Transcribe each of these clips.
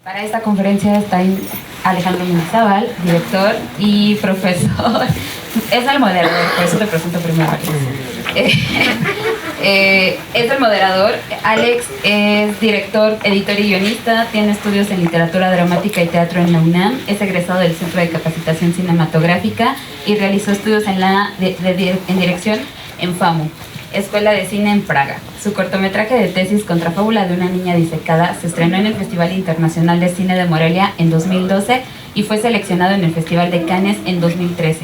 Para esta conferencia está Alejandro Mendizábal, director y profesor. Es el moderador, por eso te presento primero, Alex. Es el moderador. Alex es director, editor y guionista, tiene estudios en literatura dramática y teatro en la UNAM, es egresado del Centro de Capacitación Cinematográfica y realizó estudios en dirección en FAMU, Escuela de Cine en Praga. Su cortometraje de tesis Contrafábula de una niña disecada se estrenó en el Festival Internacional de Cine de Morelia en 2012 y fue seleccionado en el Festival de Cannes en 2013.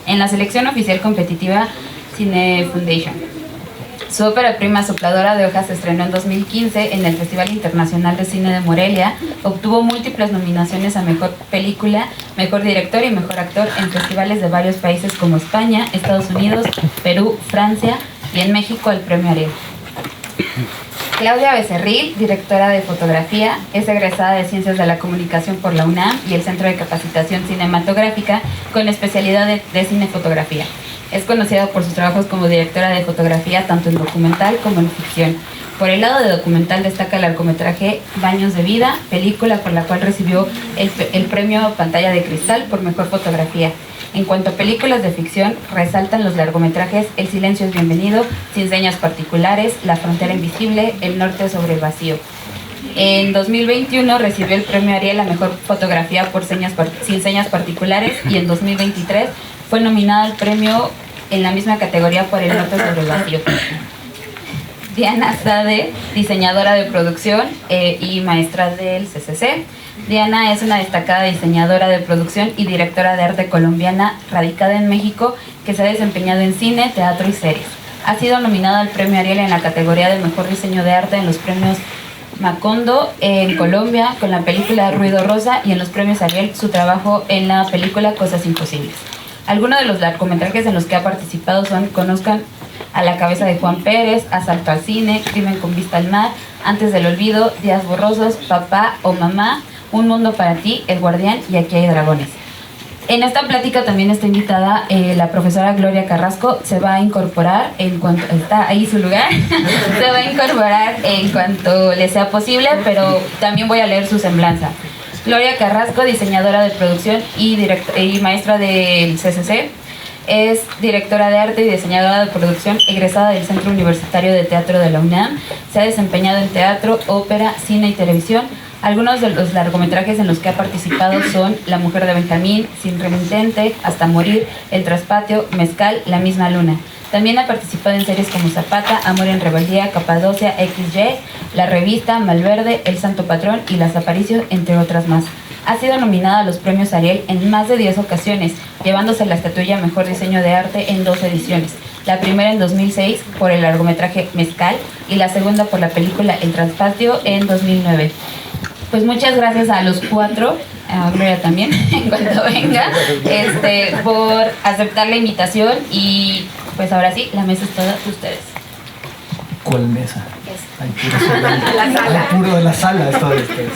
En la selección oficial competitiva Cine Foundation. Su ópera prima Sopladora de Hojas se estrenó en 2015 en el Festival Internacional de Cine de Morelia. Obtuvo múltiples nominaciones a Mejor Película, Mejor Director y Mejor Actor en festivales de varios países como España, Estados Unidos, Perú, Francia y en México el Premio Ariel. Claudia Becerril, directora de fotografía, es egresada de Ciencias de la Comunicación por la UNAM y el Centro de Capacitación Cinematográfica con especialidad de cinefotografía. Es conocida por sus trabajos como directora de fotografía tanto en documental como en ficción. Por el lado de documental destaca el largometraje Baños de Vida, película por la cual recibió el premio Pantalla de Cristal por mejor fotografía. En cuanto a películas de ficción, resaltan los largometrajes El silencio es bienvenido, Sin señas particulares, La frontera invisible, El norte sobre el vacío. En 2021 recibió el premio Ariel a mejor fotografía por Sin señas particulares y en 2023 fue nominada al premio en la misma categoría por El norte sobre el vacío. Diana Sade, diseñadora de producción y maestra del CCC. Diana es una destacada diseñadora de producción y directora de arte colombiana radicada en México que se ha desempeñado en cine, teatro y series. Ha sido nominada al premio Ariel en la categoría de mejor diseño de arte en los premios Macondo en Colombia con la película Ruido Rosa y en los premios Ariel su trabajo en la película Cosas Imposibles. Algunos de los largometrajes en los que ha participado son Conozcan a la cabeza de Juan Pérez, Asalto al cine, Crimen con vista al mar, Antes del olvido, Días borrosos, Papá o Mamá, Un mundo para ti, El guardián y Aquí hay dragones. En esta plática también está invitada la profesora Gloria Carrasco. Se va a incorporar en cuanto está ahí su lugar. Se va a incorporar en cuanto le sea posible, pero también voy a leer su semblanza. Gloria Carrasco, diseñadora de producción y maestra del CCC. Es directora de arte y diseñadora de producción, egresada del Centro Universitario de Teatro de la UNAM. Se ha desempeñado en teatro, ópera, cine y televisión. Algunos de los largometrajes en los que ha participado son La mujer de Benjamín, Sin remitente, Hasta morir, El traspatio, Mezcal, La misma luna. También ha participado en series como Zapata, Amor en rebeldía, Capadocia, XY, La revista, Malverde, El santo patrón y Las Aparicio, entre otras más. Ha sido nominada a los premios Ariel en más de 10 ocasiones, llevándose la estatuilla Mejor Diseño de Arte en 2 ediciones. La primera en 2006 por el largometraje Mezcal y la segunda por la película El traspatio en 2009. Pues muchas gracias a los 4, a Gloria también, en cuanto venga, por aceptar la invitación y pues ahora sí, la mesa es toda de ustedes. ¿Cuál mesa? Es. Hay puro de la sala es todo de ustedes.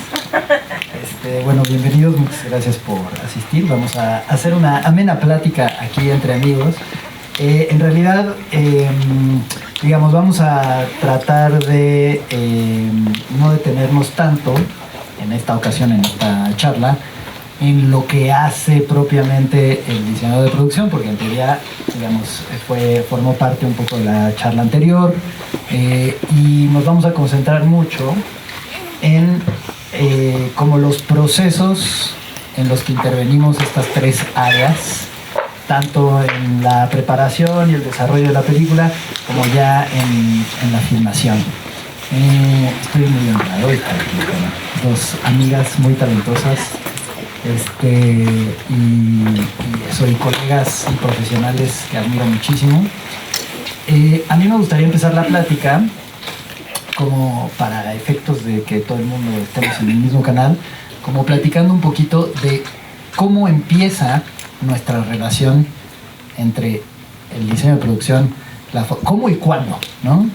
Bueno, bienvenidos, muchas gracias por asistir. Vamos a hacer una amena plática aquí entre amigos. En realidad, digamos, vamos a tratar de no detenernos tanto en esta ocasión, en esta charla, en lo que hace propiamente el diseñador de producción, porque en teoría, digamos, formó parte un poco de la charla anterior, y nos vamos a concentrar mucho en como los procesos en los que intervenimos estas 3 áreas, tanto en la preparación y el desarrollo de la película, como ya en la filmación. Estoy muy honrado de estar aquí con 2 amigas muy talentosas y soy colegas y profesionales que admiro muchísimo. A mí me gustaría empezar la plática, como para efectos de que todo el mundo estemos en el mismo canal, como platicando un poquito de cómo empieza nuestra relación entre el diseño de producción, cómo y cuándo, ¿no?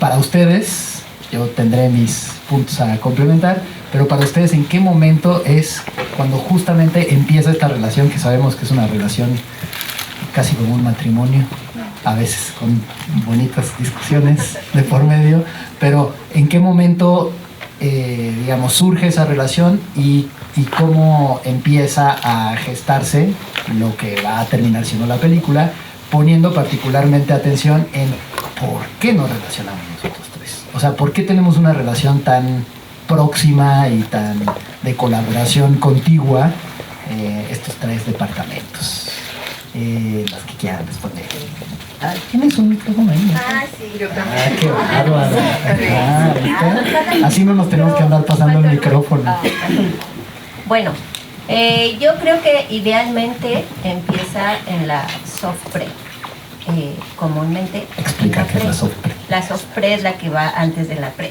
Para ustedes, yo tendré mis puntos a complementar, pero para ustedes, ¿en qué momento es cuando justamente empieza esta relación, que sabemos que es una relación casi como un matrimonio, a veces con bonitas discusiones de por medio, pero ¿en qué momento digamos, surge esa relación y cómo empieza a gestarse lo que va a terminar siendo la película, poniendo particularmente atención en por qué nos relacionamos nosotros tres. O sea, por qué tenemos una relación tan próxima y tan de colaboración contigua, estos tres departamentos. Los que quieran responder. ¿Tienes un micrófono ahí? Sí, yo también. Qué bárbaro. Así no nos tenemos que andar pasando el micrófono. Bueno, yo creo que idealmente empieza en la soft pre. Comúnmente. Explica qué es la soft pre. La soft pre es la que va antes de la pre.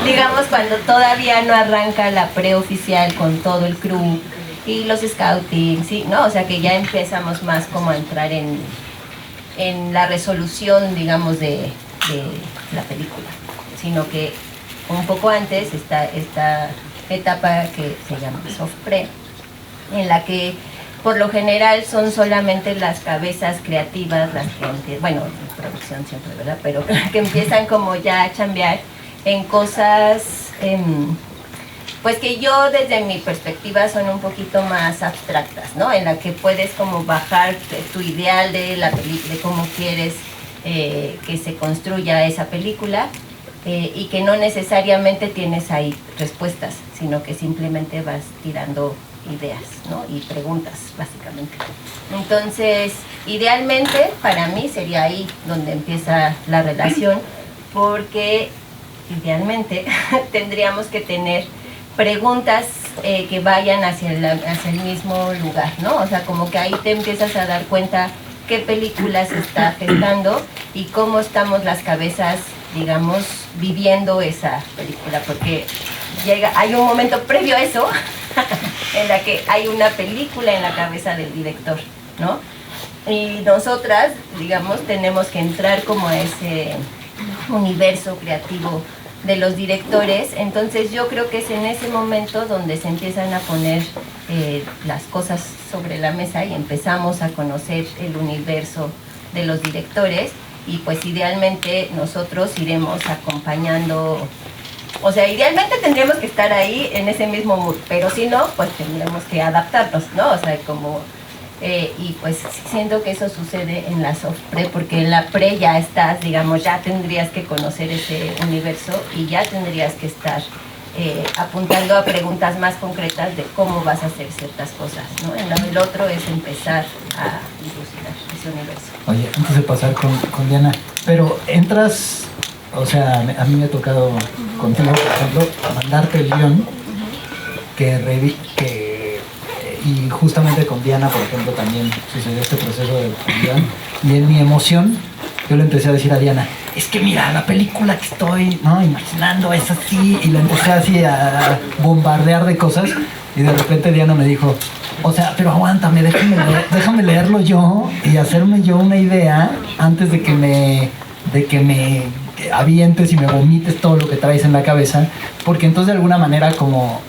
Digamos cuando todavía no arranca la pre oficial con todo el crew y los scouting, ¿sí? ¿No? O sea que ya empezamos más como a entrar en la resolución, digamos, de la película, sino que un poco antes está esta etapa que se llama soft pre, en la que por lo general son solamente las cabezas creativas las que, bueno, producción siempre, ¿verdad? Pero que empiezan como ya a chambear en cosas, pues que yo desde mi perspectiva son un poquito más abstractas, ¿no? En la que puedes como bajar tu ideal de la película, de cómo quieres que se construya esa película, y que no necesariamente tienes ahí respuestas, sino que simplemente vas tirando ideas, ¿no? Y preguntas, básicamente. Entonces, idealmente, para mí sería ahí donde empieza la relación, porque idealmente tendríamos que tener preguntas que vayan hacia el mismo lugar, ¿no? O sea, como que ahí te empiezas a dar cuenta qué película se está gestando y cómo estamos las cabezas, digamos, viviendo esa película, porque hay un momento previo a eso en la que hay una película en la cabeza del director, ¿no? Y nosotras, digamos, tenemos que entrar como a ese universo creativo de los directores. Entonces yo creo que es en ese momento donde se empiezan a poner las cosas sobre la mesa y empezamos a conocer el universo de los directores, y pues idealmente nosotros iremos acompañando. O sea, idealmente tendríamos que estar ahí en ese mismo mood, pero si no, pues tendremos que adaptarnos, ¿no? O sea, como... y pues siento que eso sucede en la soft pre, porque en la pre ya estás, digamos, ya tendrías que conocer ese universo y ya tendrías que estar apuntando a preguntas más concretas de cómo vas a hacer ciertas cosas, ¿no? En el otro es empezar a dilucidar ese universo. Oye, antes de pasar con Diana, pero entras... O sea, a mí me ha tocado contigo, por ejemplo, mandarte el guión y justamente con Diana, por ejemplo, también sucedió este proceso del guión, y en mi emoción yo le empecé a decir a Diana, es que mira, la película que estoy, ¿no?, imaginando es así, y la empecé así a bombardear de cosas, y de repente Diana me dijo, o sea, pero aguántame, déjame leerlo yo y hacerme yo una idea antes de que me avientes y me vomites todo lo que traes en la cabeza, porque entonces de alguna manera como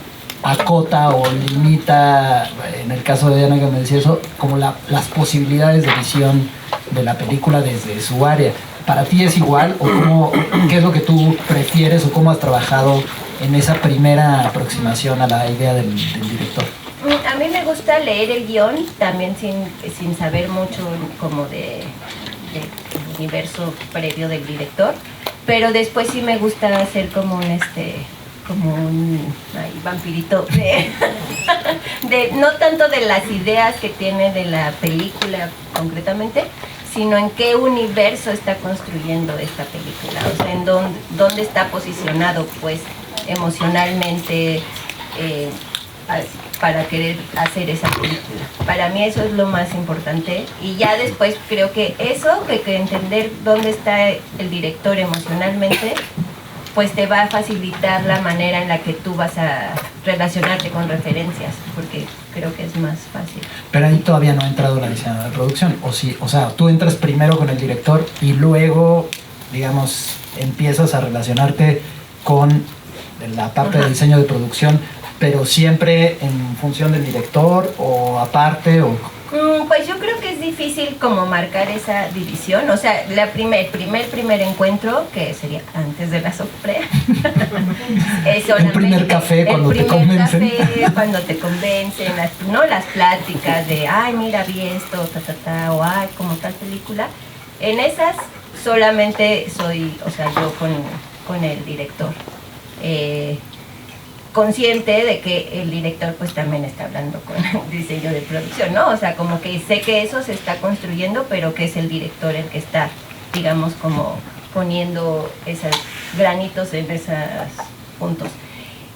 acota o limita, en el caso de Diana que me decía eso, como las posibilidades de visión de la película desde su área. ¿Para ti es igual o qué es lo que tú prefieres o cómo has trabajado en esa primera aproximación a la idea del director? A mí me gusta leer el guión también sin saber mucho como del universo previo del director, pero después sí me gusta hacer como un vampirito de no tanto de las ideas que tiene de la película concretamente, sino en qué universo está construyendo esta película, o sea, en dónde está posicionado pues emocionalmente para querer hacer esa película. Para mí eso es lo más importante, y ya después creo que eso, que entender dónde está el director emocionalmente, pues te va a facilitar la manera en la que tú vas a relacionarte con referencias, porque creo que es más fácil. Pero ahí todavía no ha entrado la diseñadora de producción, ¿o sí? O sea, tú entras primero con el director y luego, digamos, empiezas a relacionarte con la parte de diseño de producción, pero siempre en función del director o aparte, o Pues yo creo que es difícil como marcar esa división, o sea, primer encuentro, que sería antes de la Sofpre, es el primer café cuando te convencen. Cuando te convencen, las pláticas de, ay, mira, vi esto, o ay, como tal película, en esas solamente soy, o sea, yo con el director. Consciente de que el director pues también está hablando con el diseño de producción, ¿no? O sea, como que sé que eso se está construyendo, pero que es el director el que está, digamos, como poniendo esos granitos en esos puntos.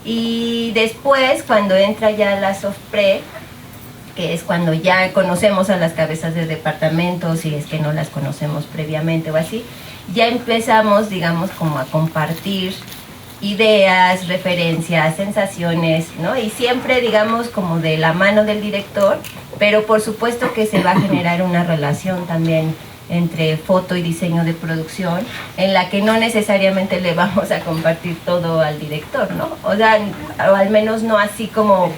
Y después, cuando entra ya la Sofpre, que es cuando ya conocemos a las cabezas de departamento, si es que no las conocemos previamente o así, ya empezamos, digamos, como a compartir ideas, referencias, sensaciones, ¿no? Y siempre, digamos, como de la mano del director, pero por supuesto que se va a generar una relación también entre foto y diseño de producción, en la que no necesariamente le vamos a compartir todo al director, ¿no? O sea, o al menos no así como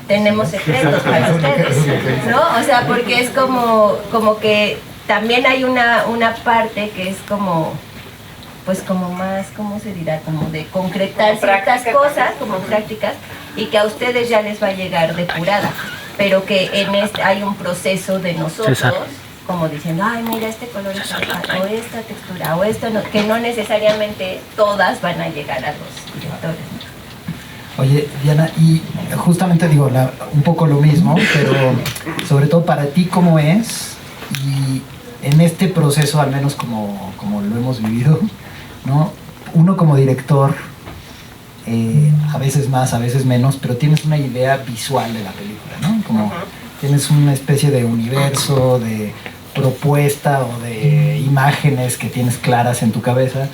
tenemos secretos para ustedes, ¿no? O sea, porque es como que también hay una parte que es como, pues como más, ¿cómo se dirá? Como de concretar ciertas cosas, como prácticas, y que a ustedes ya les va a llegar depurada, pero que en hay un proceso de nosotros, como diciendo, ay, mira, este color está mal, o esta textura, o esto, no, que no necesariamente todas van a llegar a los directores. Oye, Diana, y justamente digo un poco lo mismo, pero sobre todo para ti, ¿cómo es? Y en este proceso, al menos como lo hemos vivido, ¿no? Uno como director, a veces más, a veces menos, pero tienes una idea visual de la película, ¿no? Como tienes una especie de universo, de propuesta o de imágenes que tienes claras en tu cabeza.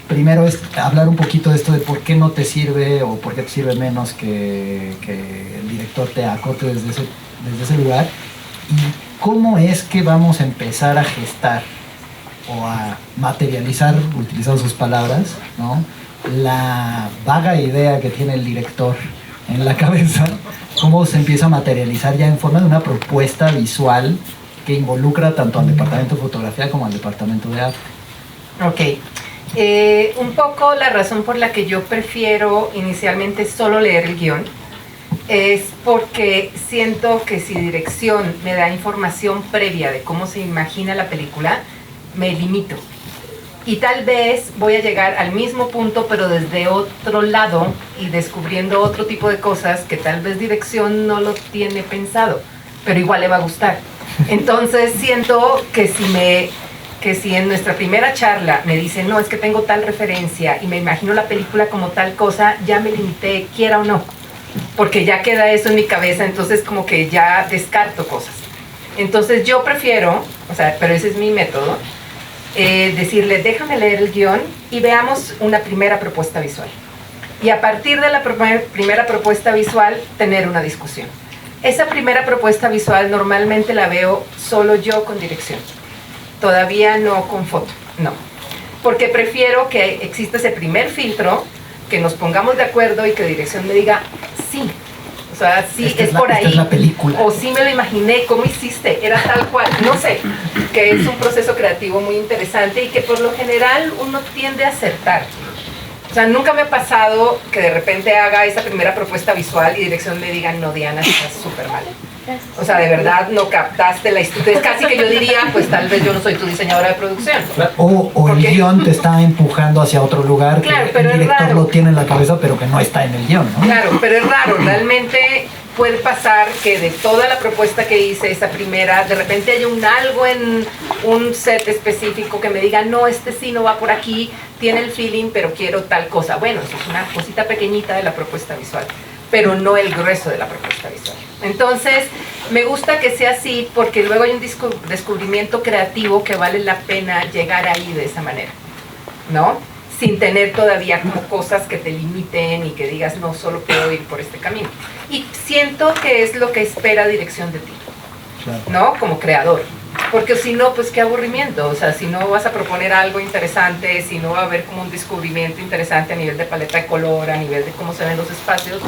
Primero es hablar un poquito de esto de por qué no te sirve o por qué te sirve menos que el director te acote desde ese lugar, y cómo es que vamos a empezar a gestar o a materializar, utilizando sus palabras, ¿no?, la vaga idea que tiene el director en la cabeza, cómo se empieza a materializar ya en forma de una propuesta visual que involucra tanto al departamento de fotografía como al departamento de arte. Ok. Un poco la razón por la que yo prefiero inicialmente solo leer el guión es porque siento que si dirección me da información previa de cómo se imagina la película, me limito. Y tal vez voy a llegar al mismo punto, pero desde otro lado y descubriendo otro tipo de cosas que tal vez dirección no lo tiene pensado, pero igual le va a gustar. Entonces siento que si en nuestra primera charla me dicen, no, es que tengo tal referencia y me imagino la película como tal cosa, ya me limité, quiera o no, porque ya queda eso en mi cabeza, entonces como que ya descarto cosas. Entonces yo prefiero, o sea, pero ese es mi método, decirle, déjame leer el guión y veamos una primera propuesta visual. Y a partir de la primera propuesta visual, tener una discusión. Esa primera propuesta visual normalmente la veo solo yo con dirección. Todavía no con foto, no. Porque prefiero que exista ese primer filtro, que nos pongamos de acuerdo y que dirección me diga, sí. O sea, sí, es por ahí. Esta es la película. O sí me lo imaginé, ¿cómo hiciste? Era tal cual, no sé. Que es un proceso creativo muy interesante y que por lo general uno tiende a acertar. O sea, nunca me ha pasado que de repente haga esa primera propuesta visual y dirección me diga, no, Diana, estás súper mal. O sea, de verdad no captaste la historia. Es casi que yo diría, pues tal vez yo no soy tu diseñadora de producción. O el guión te está empujando hacia otro lugar, claro, que el director lo tiene en la cabeza, pero que no está en el guión, ¿no? Claro, pero es raro. Realmente puede pasar que de toda la propuesta que hice, esa primera, de repente haya algo en un set específico que me diga, no, este sí no va por aquí, tiene el feeling, pero quiero tal cosa. Bueno, eso es una cosita pequeñita de la propuesta visual, pero no el grueso de la propuesta visual. Entonces, me gusta que sea así porque luego hay un descubrimiento creativo que vale la pena llegar ahí de esa manera, ¿no? Sin tener todavía como cosas que te limiten y que digas, no, solo puedo ir por este camino. Y siento que es lo que espera dirección de ti, ¿no? Como creador. Porque si no, pues qué aburrimiento. O sea, si no vas a proponer algo interesante, si no va a haber como un descubrimiento interesante a nivel de paleta de color, a nivel de cómo se ven los espacios,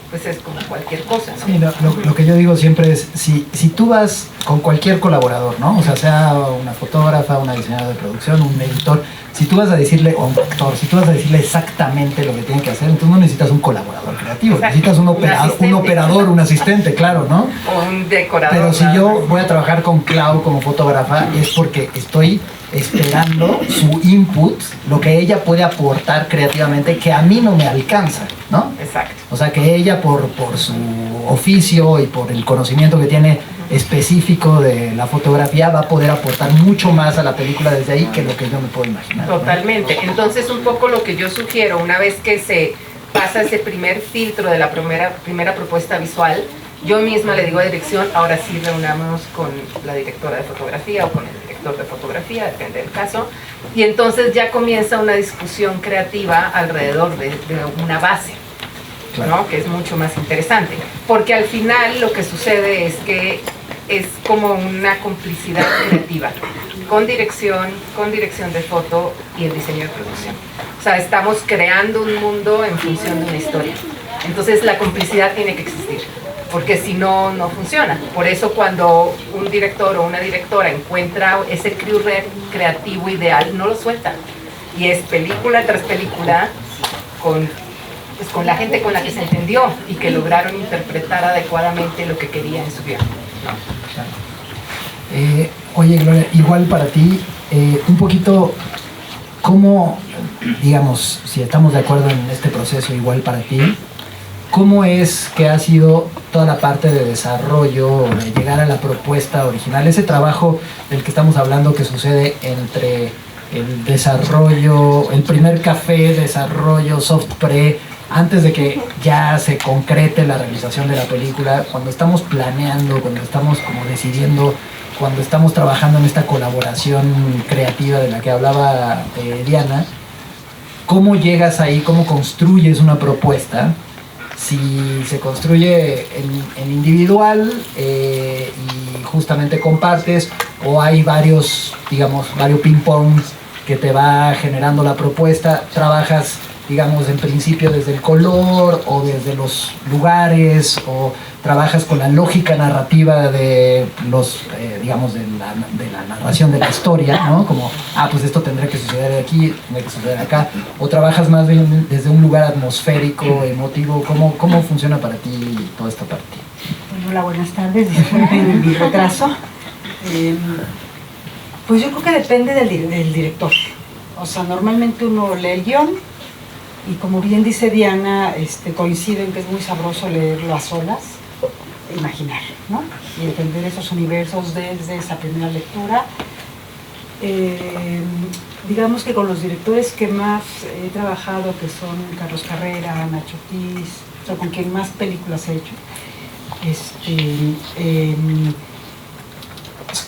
pues es como cualquier cosa, ¿no? Sí, lo que yo digo siempre es, si tú vas con cualquier colaborador, ¿no? O sea una fotógrafa, una diseñadora de producción, un editor, si tú vas a decirle, o un actor, si tú vas a decirle exactamente lo que tiene que hacer, entonces no necesitas un colaborador creativo, Exacto. necesitas un operador, un asistente, claro, ¿no? O un decorador. Pero si yo voy a trabajar con Clau como fotógrafa, es porque estoy esperando su input, lo que ella puede aportar creativamente, que a mí no me alcanza, ¿no? Exacto. O sea, que ella por su oficio y por el conocimiento que tiene específico de la fotografía va a poder aportar mucho más a la película desde ahí que lo que yo me puedo imaginar, ¿no? Totalmente. Entonces, un poco lo que yo sugiero, una vez que se pasa ese primer filtro de la primera propuesta visual, yo misma le digo a dirección, ahora sí reunamos con la directora de fotografía o con el director de fotografía, depende del caso, y entonces ya comienza una discusión creativa alrededor de una base, claro, ¿no? Que es mucho más interesante, porque al final lo que sucede es que es como una complicidad creativa con dirección de foto y el diseño de producción. O sea, estamos creando un mundo en función de una historia. Entonces la complicidad tiene que existir, porque si no, no funciona. Por eso cuando un director o una directora encuentra ese crew creativo ideal, no lo suelta. Y es película tras película con la gente con la que se entendió y que lograron interpretar adecuadamente lo que quería en su guión, ¿no? Oye, Gloria, igual para ti, un poquito, ¿cómo, digamos, si estamos de acuerdo en este proceso, igual para ti, cómo es que ha sido toda la parte de desarrollo, de llegar a la propuesta original, ese trabajo del que estamos hablando que sucede entre el desarrollo, el primer café, desarrollo, soft pre, antes de que ya se concrete la realización de la película, cuando estamos planeando, cuando estamos como decidiendo, cuando estamos trabajando en esta colaboración creativa de la que hablaba Diana, ¿cómo llegas ahí? ¿Cómo construyes una propuesta? Si se construye en individual y justamente compartes, o hay varios ping-pong que te va generando la propuesta, trabajas, digamos, en principio desde el color o desde los lugares, o trabajas con la lógica narrativa de los, digamos, de la narración de la historia, ¿no? Como, pues esto tendría que suceder aquí, tendría que suceder acá, o trabajas más bien desde un lugar atmosférico, emotivo. ¿Cómo funciona para ti toda esta parte? Bueno, hola, buenas tardes, disculpen mi retraso. Pues yo creo que depende del director. O sea, normalmente uno lee el guión y, como bien dice Diana, coincido en que es muy sabroso leerlo a solas e imaginar, ¿no? Y entender esos universos desde esa primera lectura. Digamos que con los directores que más he trabajado, que son Carlos Carrera, Nacho Ortiz, o sea, con quien más películas he hecho,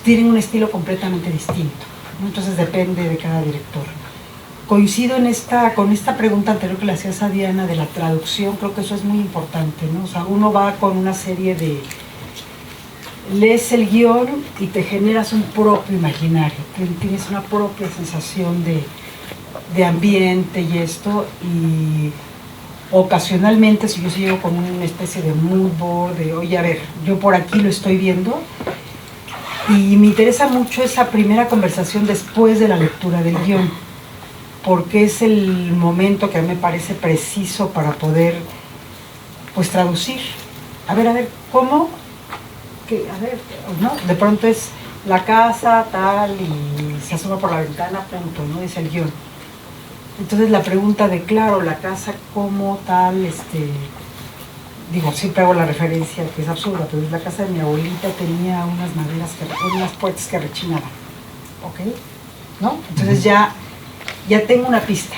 tienen un estilo completamente distinto, ¿no? Entonces depende de cada director. Coincido con esta pregunta anterior que le hacías a Diana de la traducción. Creo que eso es muy importante, ¿no? O sea, uno va con una serie de... lees el guión y te generas un propio imaginario, tienes una propia sensación de ambiente y esto, y ocasionalmente, si yo sigo con una especie de mood board, de, oye, a ver, yo por aquí lo estoy viendo, y me interesa mucho esa primera conversación después de la lectura del guión, porque es el momento que a mí me parece preciso para poder, pues, traducir. A ver, ¿cómo? A ver, ¿no? De pronto es la casa, tal, y se asoma por la ventana, punto, ¿no? Es el guión. Entonces la pregunta de, claro, la casa como tal, digo, siempre hago la referencia, que es absurda, pero es la casa de mi abuelita, tenía unas maderas, unas puertas que rechinaban, ¿ok? ¿No? Entonces ya tengo una pista,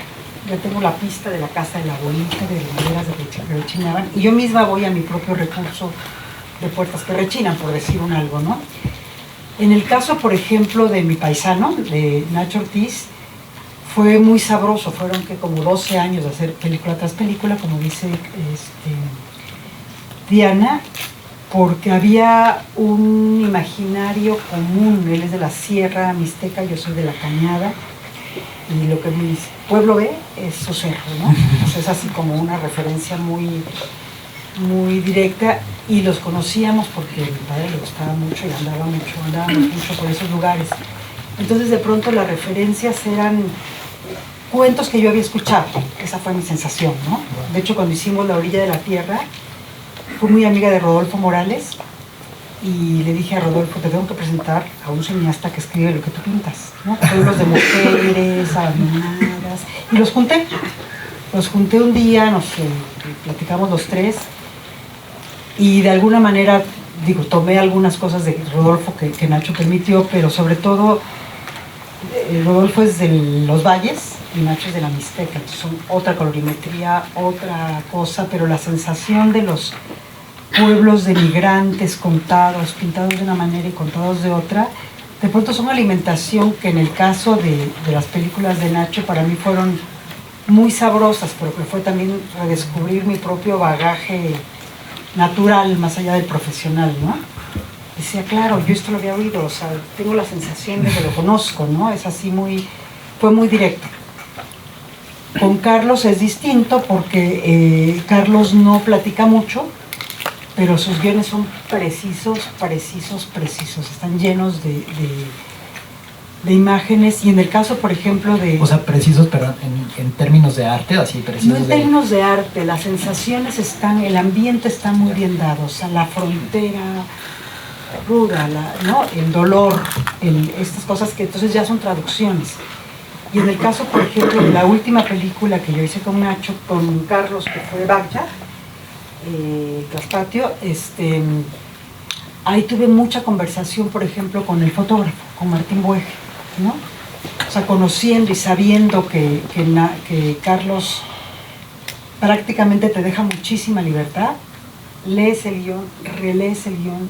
ya tengo la pista de la casa de la abuelita, de las maderas que rechinaban, y yo misma voy a mi propio recurso de puertas que rechinan, por decir un algo, ¿no? En el caso, por ejemplo, de Mi Paisano, de Nacho Ortiz, fue muy sabroso. Fueron que como 12 años de hacer película tras película, como dice Diana, porque había un imaginario común. Él es de la Sierra Mixteca, yo soy de La Cañada, y lo que mi pueblo ve es su cerro, ¿no? Entonces es así como una referencia muy muy directa, y los conocíamos porque a mi padre le gustaba mucho y andábamos mucho por esos lugares. Entonces de pronto las referencias eran cuentos que yo había escuchado, esa fue mi sensación, ¿no? De hecho, cuando hicimos La orilla de la tierra, fui muy amiga de Rodolfo Morales y le dije a Rodolfo, te tengo que presentar a un cineasta que escribe lo que tú pintas, ¿no? Pueblos de mujeres, abandonadas, y los junté un día, platicamos los tres, y de alguna manera, tomé algunas cosas de Rodolfo que Nacho permitió, pero sobre todo, Rodolfo es de los Valles y Nacho es de la Mixteca, entonces son otra colorimetría, otra cosa, pero la sensación de los pueblos de migrantes contados, pintados de una manera y contados de otra, de pronto son alimentación que en el caso de las películas de Nacho para mí fueron muy sabrosas, pero que fue también redescubrir mi propio bagaje natural más allá del profesional, ¿no? Decía, claro, yo esto lo había oído, o sea, tengo la sensación de que lo conozco, ¿no? Es así fue muy directo. Con Carlos es distinto porque Carlos no platica mucho, pero sus guiones son precisos, están llenos de imágenes, y en el caso, por ejemplo, de... O sea, precisos, pero en términos de arte, así precisos. No en términos de arte, las sensaciones están, el ambiente está muy bien dado, o sea, la frontera ruda, ¿no? El dolor, estas cosas que entonces ya son traducciones. Y en el caso, por ejemplo, de la última película que yo hice con Nacho, con Carlos, que fue Bagdad, Traspatio, ahí tuve mucha conversación, por ejemplo, con el fotógrafo, con Martín Buege, ¿no? O sea, conociendo y sabiendo que Carlos prácticamente te deja muchísima libertad, lees el guión, relees el guión,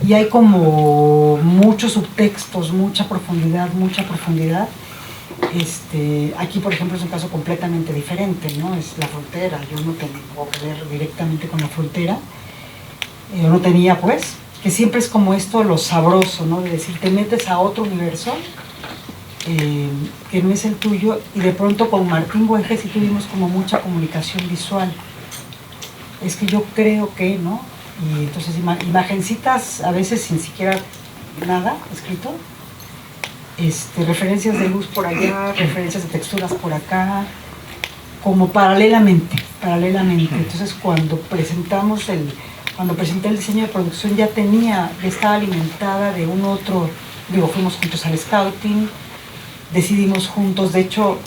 y hay como muchos subtextos, mucha profundidad. Aquí, por ejemplo, es un caso completamente diferente, ¿no? Es la frontera, yo no tengo que ver directamente con la frontera, yo no tenía, pues, que siempre es como esto lo sabroso, ¿no? De decir, te metes a otro universo que no es el tuyo, y de pronto con Martín Buege sí tuvimos como mucha comunicación visual. Es que yo creo que, ¿no? Y entonces imagencitas a veces sin siquiera nada escrito, referencias de luz por allá, referencias de texturas por acá, como paralelamente. Entonces cuando presenté el diseño de producción ya estaba alimentada de un otro, fuimos juntos al scouting, decidimos juntos, de hecho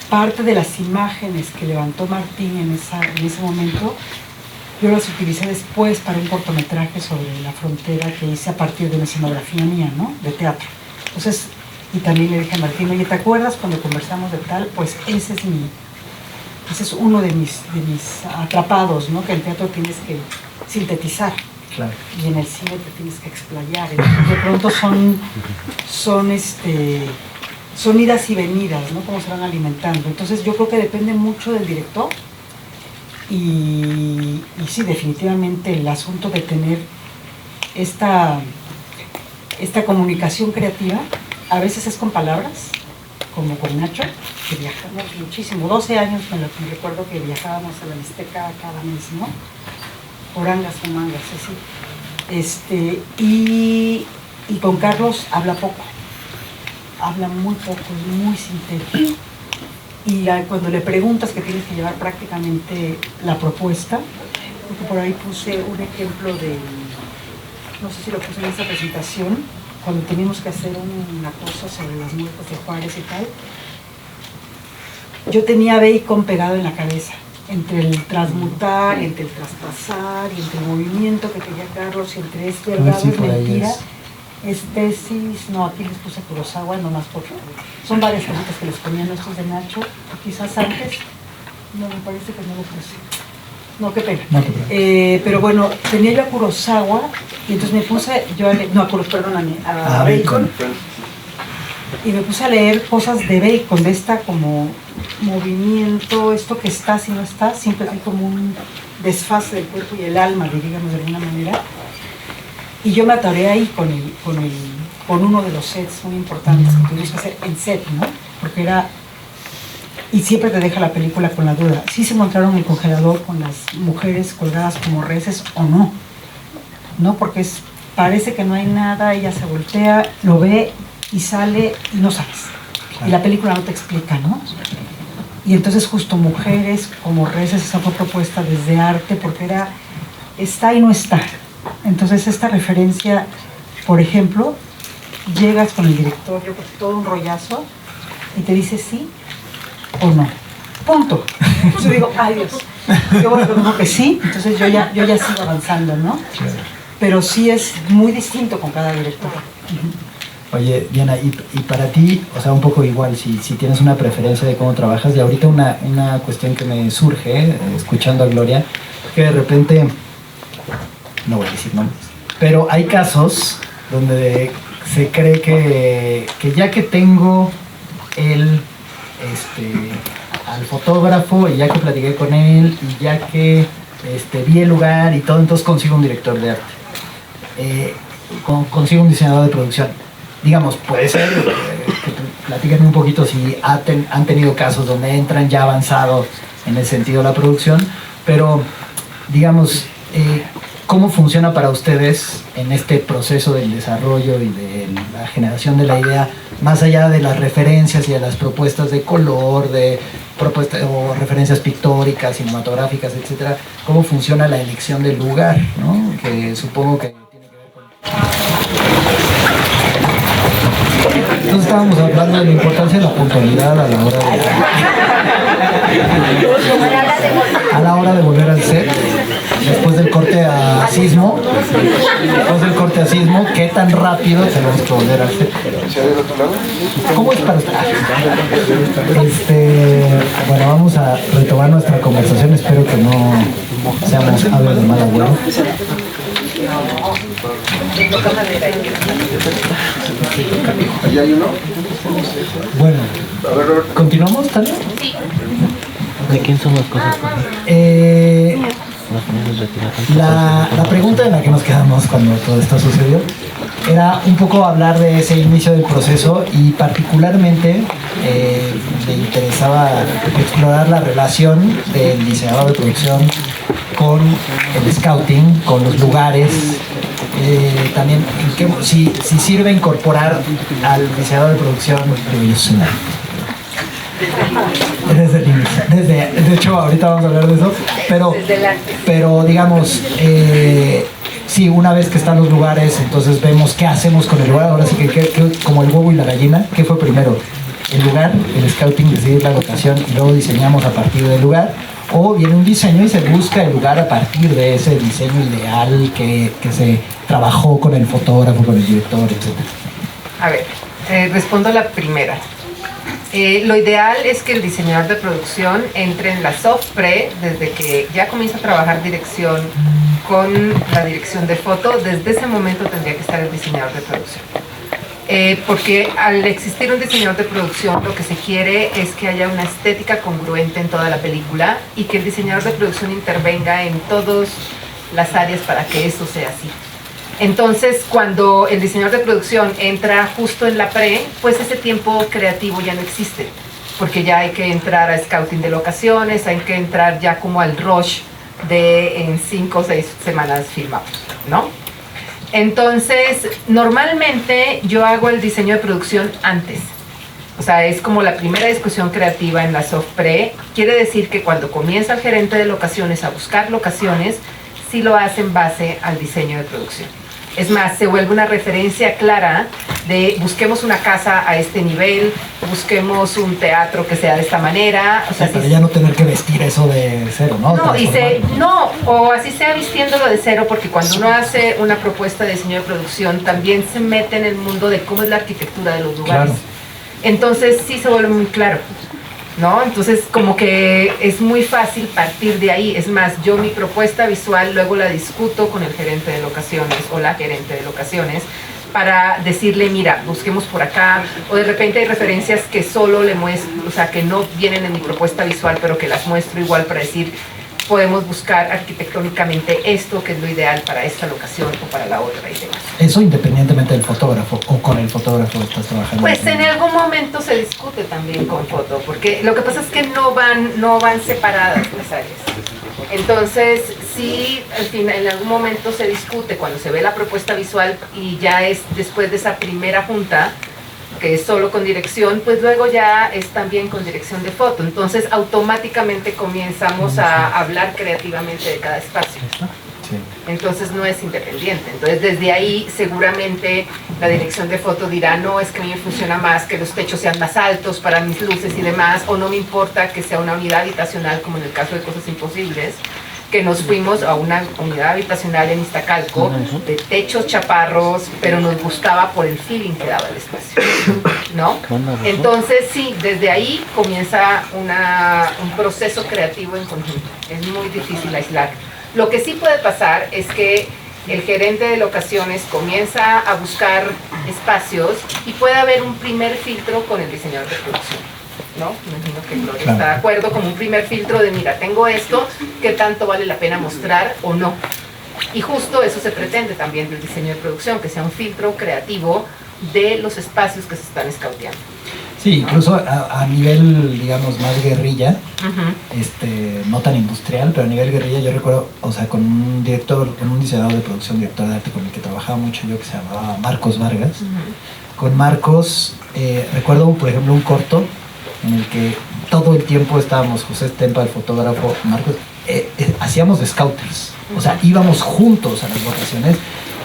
parte de las imágenes que levantó Martín en ese momento, yo las utilicé después para un cortometraje sobre la frontera que hice a partir de una escenografía mía, ¿no? De teatro. Entonces, y también le dije a Martín, oye, ¿te acuerdas cuando conversamos de tal? Pues ese es uno de mis atrapados, ¿no? Que en teatro tienes que sintetizar. Claro. Y en el cine te tienes que explayar. Entonces, de pronto son idas y venidas, ¿no? Cómo se van alimentando. Entonces yo creo que depende mucho del director. Y sí, definitivamente el asunto de tener esta comunicación creativa, a veces es con palabras, como con Nacho, que viajamos muchísimo, 12 años me recuerdo que viajábamos a la Mixteca cada mes, ¿no? Por angas o mangas, así. Y con Carlos habla poco, habla muy poco, es muy sintético. Y cuando le preguntas que tienes que llevar prácticamente la propuesta, porque por ahí puse un ejemplo no sé si lo puse en esta presentación, cuando teníamos que hacer una cosa sobre las muertes de Juárez y tal, yo tenía Bacon pegado en la cabeza, entre el transmutar, entre el traspasar, y entre el movimiento que quería Carlos, y entre es verdad, es mentira. Es tesis, no, aquí les puse Kurosawa, nomás porque son varias cositas que les ponían estos de Nacho, quizás antes, no, me parece que no lo puse. No, qué pena. No, pero bueno, tenía yo a Kurosawa, y entonces me puse, a Bacon, y me puse a leer cosas de Bacon, de esta como movimiento, esto que está, si no está, siempre hay como un desfase del cuerpo y el alma, digamos de alguna manera. Y yo me atoré ahí con uno de los sets muy importantes que tuvimos que hacer en set, ¿no? Porque era y siempre te deja la película con la duda, ¿sí se encontraron en el congelador con las mujeres colgadas como reses o no? ¿No? Porque parece que no hay nada, ella se voltea, lo ve y sale y no sabes. Y la película no te explica, ¿no? Y entonces justo mujeres como reses, esa fue propuesta desde arte porque era, está y no está. Entonces esta referencia, por ejemplo, llegas con el director, yo creo que todo un rollazo, y te dice sí o no. Punto. Yo digo, ay Dios. Yo bueno, digo que sí, entonces yo ya sigo avanzando, ¿no? Pero sí es muy distinto con cada director. Oye, Diana, y para ti, o sea, un poco igual, si tienes una preferencia de cómo trabajas, y ahorita una cuestión que me surge, escuchando a Gloria, que de repente, no voy a decir nombres, pero hay casos donde se cree que ya que tengo al fotógrafo, y ya que platiqué con él, y ya que vi el lugar y todo, entonces consigo un director de arte, consigo un diseñador de producción. Digamos, puede ser, platíquenme un poquito si han tenido casos donde entran ya avanzados en el sentido de la producción, pero digamos, ¿cómo funciona para ustedes en este proceso del desarrollo y de la generación de la idea, más allá de las referencias y de las propuestas de color, de propuestas o referencias pictóricas, cinematográficas, etcétera? ¿Cómo funciona la elección del lugar, ¿no? Que supongo que tiene que ver con... Entonces estábamos hablando de la importancia de la puntualidad a la hora de volver al set, después del corte a Sismo, ¿qué tan rápido tenemos que volver al set? ¿Cómo es para usted? Bueno, vamos a retomar nuestra conversación, espero que no seamos aves de mal agüero. ¿Allá hay uno? Bueno, ¿continuamos, Tania? Sí. ¿De quién son las cosas? La pregunta en la que nos quedamos cuando todo esto sucedió era un poco hablar de ese inicio del proceso y particularmente me interesaba explorar la relación del diseñador de producción con el scouting, con los lugares, también si sirve incorporar al diseñador de producción desde el inicio. De hecho, ahorita vamos a hablar de eso, pero digamos, sí, una vez que están los lugares, entonces vemos qué hacemos con el lugar. Ahora sí que como el huevo y la gallina, ¿qué fue primero? El lugar, el scouting, decidir la locación y luego diseñamos a partir del lugar, o viene un diseño y se busca el lugar a partir de ese diseño ideal que se trabajó con el fotógrafo, con el director, etc. A ver, respondo la primera. Lo ideal es que el diseñador de producción entre en la soft pre desde que ya comienza a trabajar dirección con la dirección de foto. Desde ese momento tendría que estar el diseñador de producción. Porque al existir un diseñador de producción, lo que se quiere es que haya una estética congruente en toda la película y que el diseñador de producción intervenga en todas las áreas para que eso sea así. Entonces, cuando el diseñador de producción entra justo en la pre, pues ese tiempo creativo ya no existe, porque ya hay que entrar a scouting de locaciones, hay que entrar ya como al rush de en 5 o 6 semanas filmamos, ¿no? Entonces, normalmente yo hago el diseño de producción antes. O sea, es como la primera discusión creativa en la soft pre. Quiere decir que cuando comienza el gerente de locaciones a buscar locaciones, sí lo hace en base al diseño de producción. Es más, se vuelve una referencia clara de busquemos una casa a este nivel, busquemos un teatro que sea de esta manera. O sea, para ya no tener que vestir eso de cero, ¿no? O así sea vistiéndolo de cero, porque cuando uno hace una propuesta de diseño de producción, también se mete en el mundo de cómo es la arquitectura de los lugares. Claro. Entonces sí se vuelve muy claro, ¿no? Entonces como que es muy fácil partir de ahí. Es más, yo mi propuesta visual luego la discuto con el gerente de locaciones o la gerente de locaciones para decirle, mira, busquemos por acá, o de repente hay referencias que solo le muestro, o sea, que no vienen en mi propuesta visual, pero que las muestro igual para decir, podemos buscar arquitectónicamente esto que es lo ideal para esta locación o para la otra y demás. Eso independientemente del fotógrafo, o con el fotógrafo estás trabajando. Pues en algún momento se discute también con foto, porque lo que pasa es que no van separadas las áreas. Entonces, sí, al final, en algún momento se discute cuando se ve la propuesta visual y ya es después de esa primera junta, que es solo con dirección, pues luego ya es también con dirección de foto. Entonces, automáticamente comenzamos a hablar creativamente de cada espacio. Sí. Entonces no es independiente. Entonces desde ahí seguramente la dirección de foto dirá, no, es que a mí me funciona más que los techos sean más altos para mis luces y demás, o no me importa que sea una unidad habitacional, como en el caso de Cosas Imposibles, que nos fuimos a una unidad habitacional en Iztacalco, de techos chaparros, pero nos gustaba por el feeling que daba el espacio, ¿no? Entonces sí, desde ahí comienza un proceso creativo en conjunto. Es muy difícil aislar. Lo que sí puede pasar es que el gerente de locaciones comienza a buscar espacios y puede haber un primer filtro con el diseñador de producción, ¿no? Me imagino que Gloria está de acuerdo, como un primer filtro de, mira, tengo esto, ¿qué tanto vale la pena mostrar o no? Y justo eso se pretende también del diseño de producción, que sea un filtro creativo de los espacios que se están escauteando. Sí, incluso a nivel, digamos, más guerrilla, no tan industrial, pero a nivel guerrilla yo recuerdo, o sea, con un diseñador de producción, director de arte con el que trabajaba mucho yo, que se llamaba Marcos Vargas. Con Marcos, recuerdo, por ejemplo, un corto en el que todo el tiempo estábamos, José Stempa, el fotógrafo, Marcos, hacíamos de scouters, o sea, íbamos juntos a las locaciones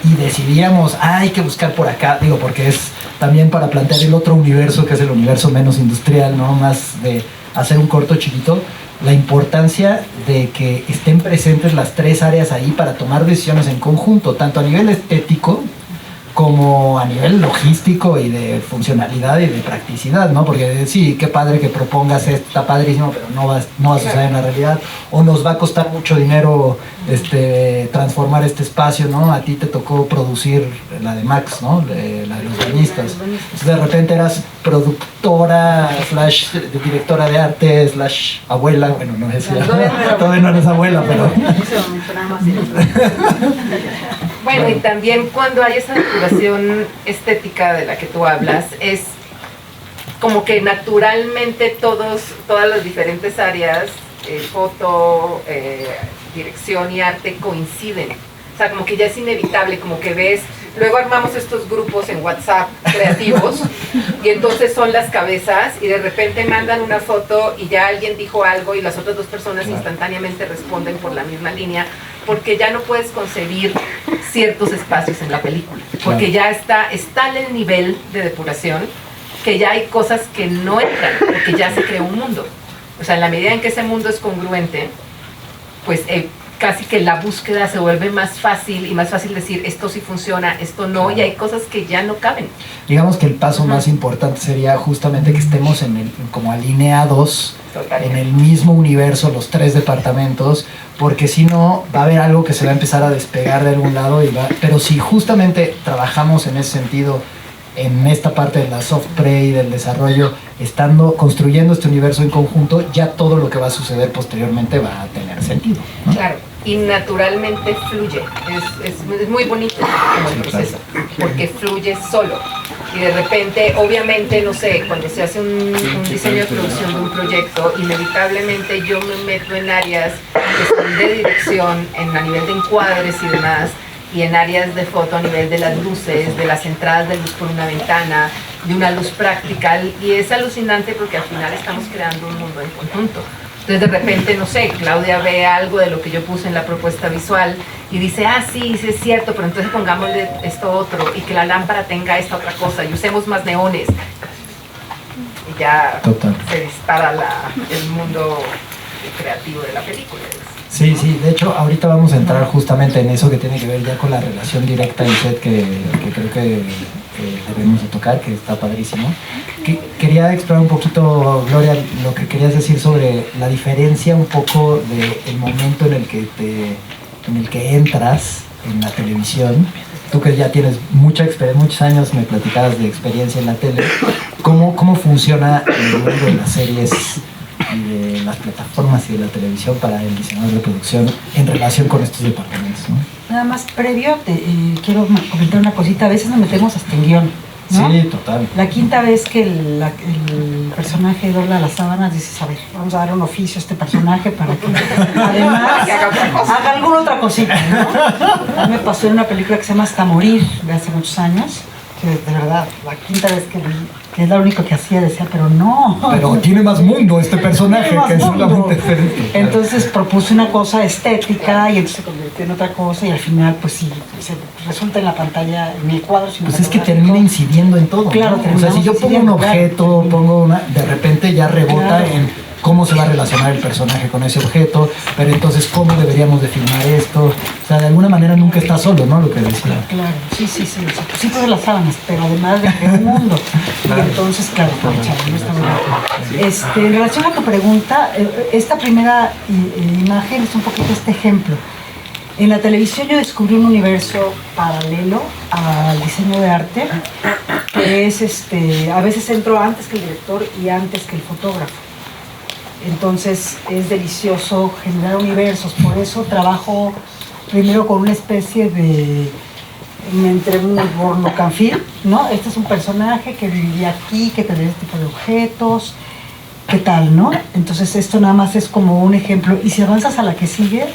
y decidíamos, hay que buscar por acá, digo, porque es también para plantear el otro universo, que es el universo menos industrial, ¿no? Más de hacer un corto chiquito, la importancia de que estén presentes las tres áreas ahí para tomar decisiones en conjunto, tanto a nivel estético como a nivel logístico y de funcionalidad y de practicidad, ¿no? Porque sí, qué padre que propongas esto, está padrísimo, pero no va a suceder en la realidad, o nos va a costar mucho dinero transformar este espacio, ¿no? A ti te tocó producir la de Max, ¿no? La de los bañistas. Entonces, de repente eras productora, / directora de arte, / abuela, bueno, no es todavía no eres abuela, pero... Bueno, y también cuando hay esa depuración estética de la que tú hablas, es como que naturalmente todas las diferentes áreas, foto, dirección y arte coinciden. O sea, como que ya es inevitable, como que ves, luego armamos estos grupos en WhatsApp creativos y entonces son las cabezas y de repente mandan una foto y ya alguien dijo algo y las otras dos personas instantáneamente responden por la misma línea, porque ya no puedes concebir ciertos espacios en la película, porque ya está en el nivel de depuración que ya hay cosas que no entran, porque ya se creó un mundo. O sea, en la medida en que ese mundo es congruente, pues casi que la búsqueda se vuelve más fácil y más fácil decir esto sí funciona, esto no, y hay cosas que ya no caben. Digamos que el paso más importante sería justamente que estemos como alineados. Totalmente. En el mismo universo, los tres departamentos, porque si no va a haber algo que se va a empezar a despegar de algún lado, pero si justamente trabajamos en ese sentido, en esta parte de la soft play, del desarrollo, construyendo este universo en conjunto, ya todo lo que va a suceder posteriormente va a tener sentido, ¿no? Claro, y naturalmente fluye, es muy bonito como el proceso, porque fluye solo. Y de repente, obviamente, no sé, cuando se hace un diseño de producción de un proyecto, inevitablemente yo me meto en áreas que son de dirección, a nivel de encuadres y demás, y en áreas de foto a nivel de las luces, de las entradas de luz por una ventana, de una luz práctica, y es alucinante porque al final estamos creando un mundo en conjunto. Entonces de repente, no sé, Claudia ve algo de lo que yo puse en la propuesta visual y dice, sí es cierto, pero entonces pongámosle esto otro y que la lámpara tenga esta otra cosa y usemos más neones. Y ya se dispara el mundo creativo de la película. Sí, de hecho ahorita vamos a entrar justamente en eso que tiene que ver ya con la relación directa en set que creo que debemos de tocar, que está padrísimo. Quería explorar un poquito, Gloria, lo que querías decir sobre la diferencia un poco del momento en el que entras en la televisión. Tú que ya tienes mucha experiencia, muchos años me platicabas de experiencia en la tele, ¿cómo funciona el mundo de las series y de las plataformas y de la televisión para el diseñador de producción en relación con estos departamentos, ¿no? Nada más previo, quiero comentar una cosita. A veces nos metemos hasta en guión, ¿no? Sí, total. La quinta vez que el personaje dobla las sábanas, dices, a ver, vamos a dar un oficio a este personaje para que además haga alguna otra cosita, ¿no? A mí me pasó en una película que se llama Hasta Morir, de hace muchos años, que de verdad, la quinta vez que vi, que es la única que hacía, decía, pero no. Pero tiene más mundo este personaje que es solamente diferente. Claro. Entonces propuse una cosa estética y entonces se convirtió en otra cosa y al final, pues sí, se resulta en la pantalla, en el cuadro. Pues es que termina incidiendo en todo. Claro, ¿no? O sea, si yo pongo un objeto, claro, pongo una, de repente ya rebota, claro, en cómo se va a relacionar el personaje con ese objeto, pero entonces cómo deberíamos de filmar esto. O sea, de alguna manera nunca está solo, ¿no? Lo que decía. Claro, sí, sí, sí. O sea, sí todas las sábanas, pero además de crear un mundo. Claro. Y entonces, claro, no está muy bien. En relación a tu pregunta, esta primera imagen es un poquito este ejemplo. En la televisión yo descubrí un universo paralelo al diseño de arte, que es, a veces entro antes que el director y antes que el fotógrafo. Entonces es delicioso generar universos, por eso trabajo primero con una especie de entre un look and feel, ¿no? Este es un personaje que viviría aquí, que tendría este tipo de objetos, ¿qué tal, no? Entonces esto nada más es como un ejemplo, y si avanzas a la que sigue,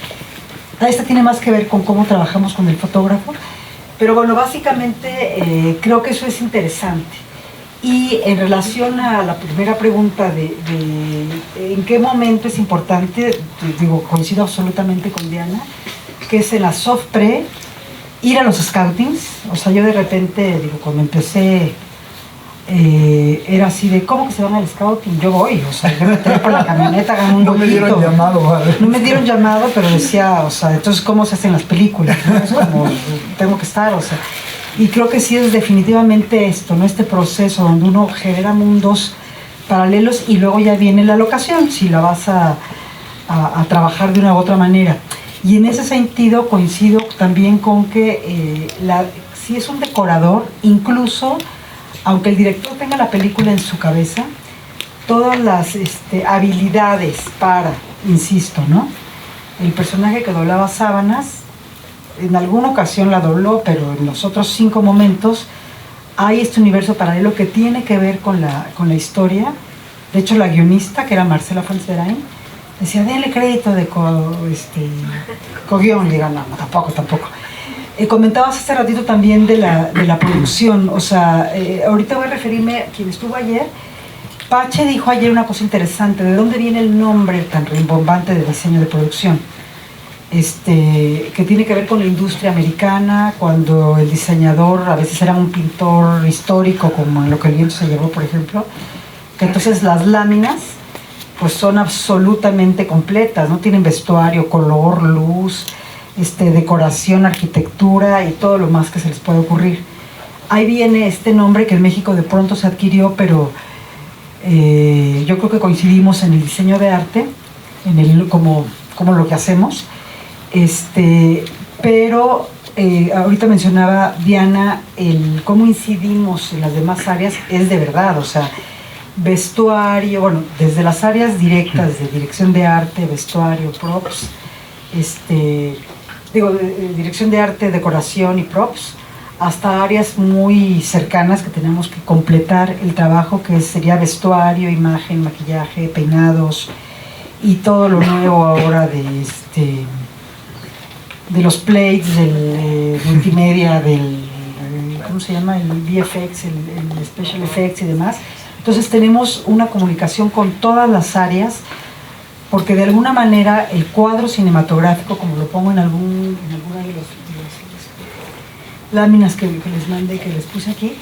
esta tiene más que ver con cómo trabajamos con el fotógrafo, pero bueno, básicamente creo que eso es interesante. Y en relación a la primera pregunta de en qué momento es importante, digo, coincido absolutamente con Diana, que es en la soft pre, ir a los scoutings. O sea, yo de repente, digo, cuando empecé, era así de, ¿cómo que se van al scouting? Yo voy, o sea, yo me traía por la camioneta, hagan un no me dieron llamado, ¿vale? No me dieron llamado, pero decía, o sea, entonces, ¿cómo se hacen las películas? ¿No? Es como, tengo que estar, o sea. Y creo que sí es definitivamente esto, ¿no? Este proceso donde uno genera mundos paralelos y luego ya viene la locación, si la vas a trabajar de una u otra manera. Y en ese sentido coincido también con que si es un decorador, incluso aunque el director tenga la película en su cabeza, todas las habilidades para, insisto, ¿no? El personaje que doblaba sábanas, en alguna ocasión la dobló, pero en los otros 5 momentos hay este universo paralelo que tiene que ver con la historia. De hecho, la guionista, que era Marcela Fuenzberain, decía, denle crédito de co-guión. Diga, no, tampoco. Comentabas hace ratito también de la producción. O sea, ahorita voy a referirme a quien estuvo ayer. Pache dijo ayer una cosa interesante, ¿de dónde viene el nombre tan rimbombante de diseño de producción? Que tiene que ver con la industria americana, cuando el diseñador a veces era un pintor histórico, como en Lo que el viento se llevó, por ejemplo, que entonces las láminas pues son absolutamente completas, no tienen vestuario, color, luz, decoración, arquitectura y todo lo más que se les puede ocurrir. Ahí viene este nombre que en México de pronto se adquirió, pero yo creo que coincidimos en el diseño de arte, como lo que hacemos. Pero ahorita mencionaba Diana cómo incidimos en las demás áreas, es de verdad, o sea, vestuario, bueno, desde las áreas directas de dirección de arte, vestuario, props, dirección de arte, decoración y props, hasta áreas muy cercanas que tenemos que completar el trabajo, que sería vestuario, imagen, maquillaje, peinados y todo lo nuevo ahora de los plates, del multimedia, ¿cómo se llama? El VFX, el Special Effects y demás. Entonces tenemos una comunicación con todas las áreas, porque de alguna manera el cuadro cinematográfico, como lo pongo en alguna de las láminas que les mandé, que les puse aquí,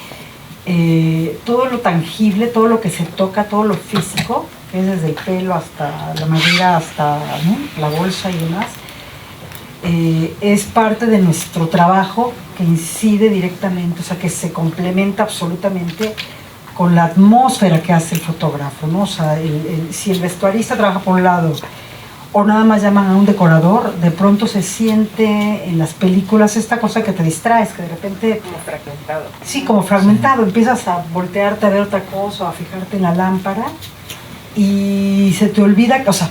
todo lo tangible, todo lo que se toca, todo lo físico, que es desde el pelo hasta la madera, hasta, ¿no?, la bolsa y demás, es parte de nuestro trabajo que incide directamente, o sea, que se complementa absolutamente con la atmósfera que hace el fotógrafo, ¿no? O sea, si el vestuarista trabaja por un lado o nada más llaman a un decorador, de pronto se siente en las películas esta cosa que te distraes, que de repente... Como fragmentado. Sí, como fragmentado, empiezas a voltearte a ver otra cosa, a fijarte en la lámpara y se te olvida, o sea,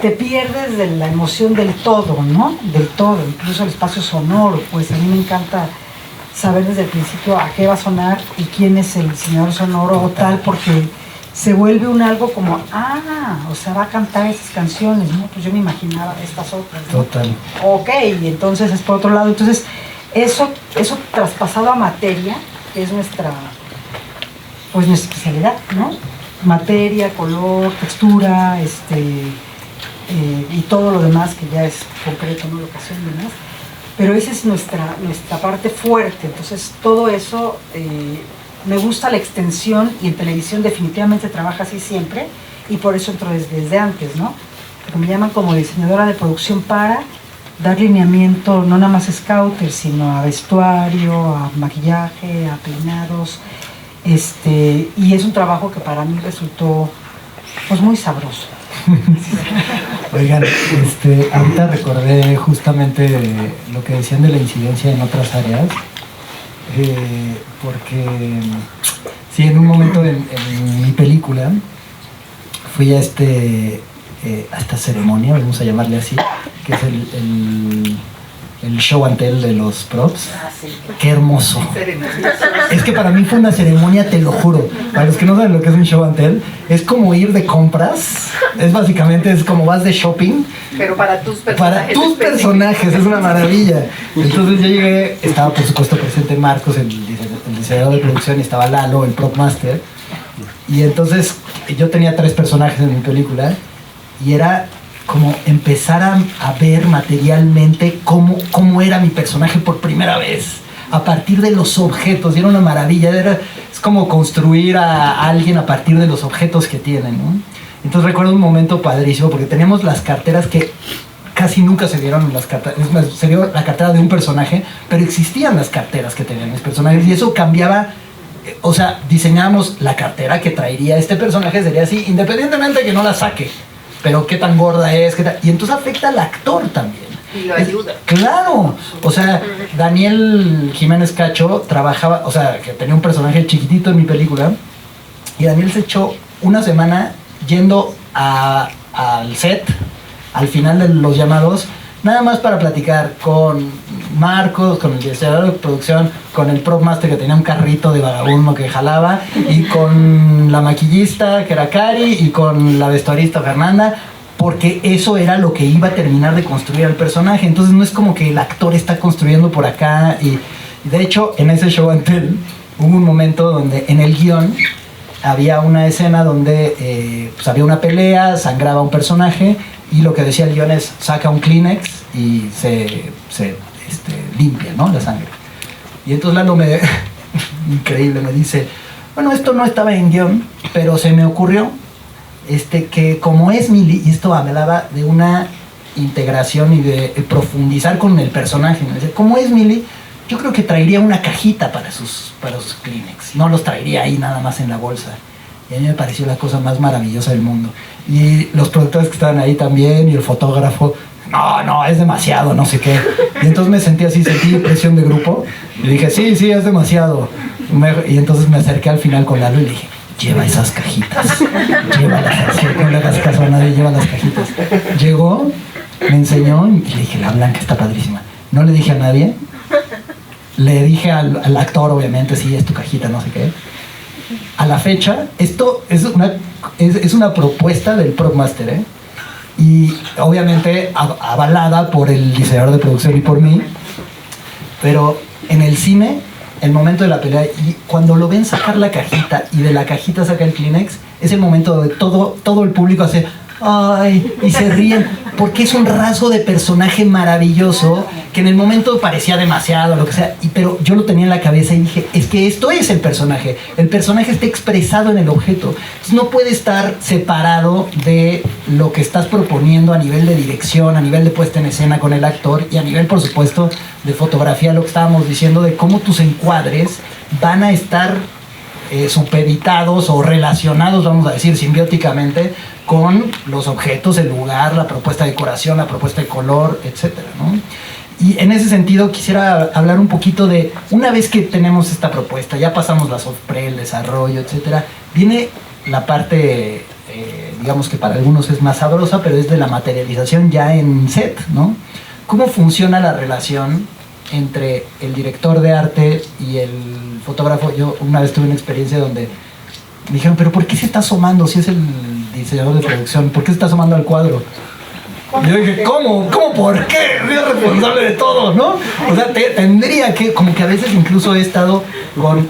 te pierdes de la emoción del todo, ¿no? Del todo, incluso el espacio sonoro, pues a mí me encanta saber desde el principio a qué va a sonar y quién es el diseñador sonoro o tal, porque se vuelve un algo como, o sea, va a cantar esas canciones, ¿no? Pues yo me imaginaba estas otras, ¿no? Total. Ok, y entonces es por otro lado. Entonces, eso traspasado a materia, que es nuestra especialidad, ¿no? Materia, color, textura, y todo lo demás que ya es concreto, ¿no? Locación y demás. Pero esa es nuestra parte fuerte. Entonces, todo eso, me gusta la extensión, y en televisión definitivamente se trabaja así siempre, y por eso entro desde antes, ¿no? Porque me llaman como diseñadora de producción para dar lineamiento, no nada más a scouter, sino a vestuario, a maquillaje, a peinados, y es un trabajo que para mí resultó pues muy sabroso. Oigan, ahorita recordé justamente lo que decían de la incidencia en otras áreas, porque sí, en un momento en mi película fui a esta ceremonia, vamos a llamarle así, que es el show and tell de los props. Qué hermoso. Es que para mí fue una ceremonia, te lo juro. Para los que no saben lo que es un show and tell, es como ir de compras. Es como vas de shopping. Pero para tus personajes. Para tus personajes, es una maravilla. Entonces yo llegué, estaba por supuesto presente Marcos, el diseñador de producción, y estaba Lalo, el prop master. Y entonces yo tenía 3 personajes en mi película, y era como empezar a ver materialmente cómo era mi personaje por primera vez, a partir de los objetos, y era una maravilla. Es como construir a alguien a partir de los objetos que tienen, ¿no? Entonces recuerdo un momento padrísimo, porque teníamos las carteras que casi nunca se vieron en las carteras. Es más, se vio la cartera de un personaje, pero existían las carteras que tenían mis personajes, y eso cambiaba. O sea, diseñábamos la cartera que traería este personaje, sería así, independientemente de que no la saque, pero qué tan gorda es, y entonces afecta al actor también. Y lo ayuda. Claro, o sea, Daniel Jiménez Cacho trabajaba, o sea, que tenía un personaje chiquitito en mi película, y Daniel se echó una semana yendo al set, al final de los llamados, nada más para platicar con Marcos, con el diseñador de producción, con el prop master que tenía un carrito de vagabundo que jalaba, y con la maquillista que era Cari, y con la vestuarista Fernanda, porque eso era lo que iba a terminar de construir al personaje. Entonces no es como que el actor está construyendo por acá, y de hecho en ese show and tell hubo un momento donde en el guión había una escena donde pues había una pelea, sangraba un personaje, y lo que decía el guión es: saca un Kleenex y se limpia, ¿no?, la sangre. Y entonces Lalo increíble, me dice: bueno, esto no estaba en guión, pero se me ocurrió que como es Mili, y esto hablaba de una integración y de profundizar con el personaje, me dice: como es Mili, yo creo que traería una cajita para sus Kleenex, no los traería ahí nada más en la bolsa. Y a mí me pareció la cosa más maravillosa del mundo. Y los productores que estaban ahí también, y el fotógrafo: no, es demasiado, no sé qué. Y entonces sentí presión de grupo, y dije: sí, es demasiado. Y entonces me acerqué al final con Lalo y le dije: lleva esas cajitas, llévalas, no le hagas caso a nadie, lleva las cajitas. Llegó, me enseñó, y le dije: la blanca está padrísima. No le dije a nadie, le dije al actor, obviamente: sí, es tu cajita, no sé qué. A la fecha, esto es una propuesta del prop master, ¿eh? Y obviamente avalada por el diseñador de producción y por mí, pero en el cine, el momento de la pelea, y cuando lo ven sacar la cajita y de la cajita saca el Kleenex, es el momento donde todo el público hace ¡ay! Y se ríen, porque es un rasgo de personaje maravilloso que en el momento parecía demasiado, lo que sea, pero yo lo tenía en la cabeza y dije: es que esto es el personaje está expresado en el objeto. Entonces no puede estar separado de lo que estás proponiendo a nivel de dirección, a nivel de puesta en escena con el actor, y a nivel, por supuesto, de fotografía, lo que estábamos diciendo de cómo tus encuadres van a estar supeditados o relacionados, vamos a decir, simbióticamente con los objetos, el lugar, la propuesta de decoración, la propuesta de color, etcétera, ¿no? Y en ese sentido quisiera hablar un poquito de, una vez que tenemos esta propuesta, ya pasamos la soft pre, el desarrollo, etcétera, viene la parte digamos que para algunos es más sabrosa, pero es de la materialización ya en set, ¿no? ¿Cómo funciona la relación entre el director de arte y el fotógrafo? Yo una vez tuve una experiencia donde me dijeron, pero ¿por qué se está asomando si es el diseñador de producción? ¿Por qué se está asomando al cuadro? Y yo dije, ¿cómo? ¿Por qué? Soy responsable de todo, ¿no? O sea, tendría que, como que a veces incluso he estado con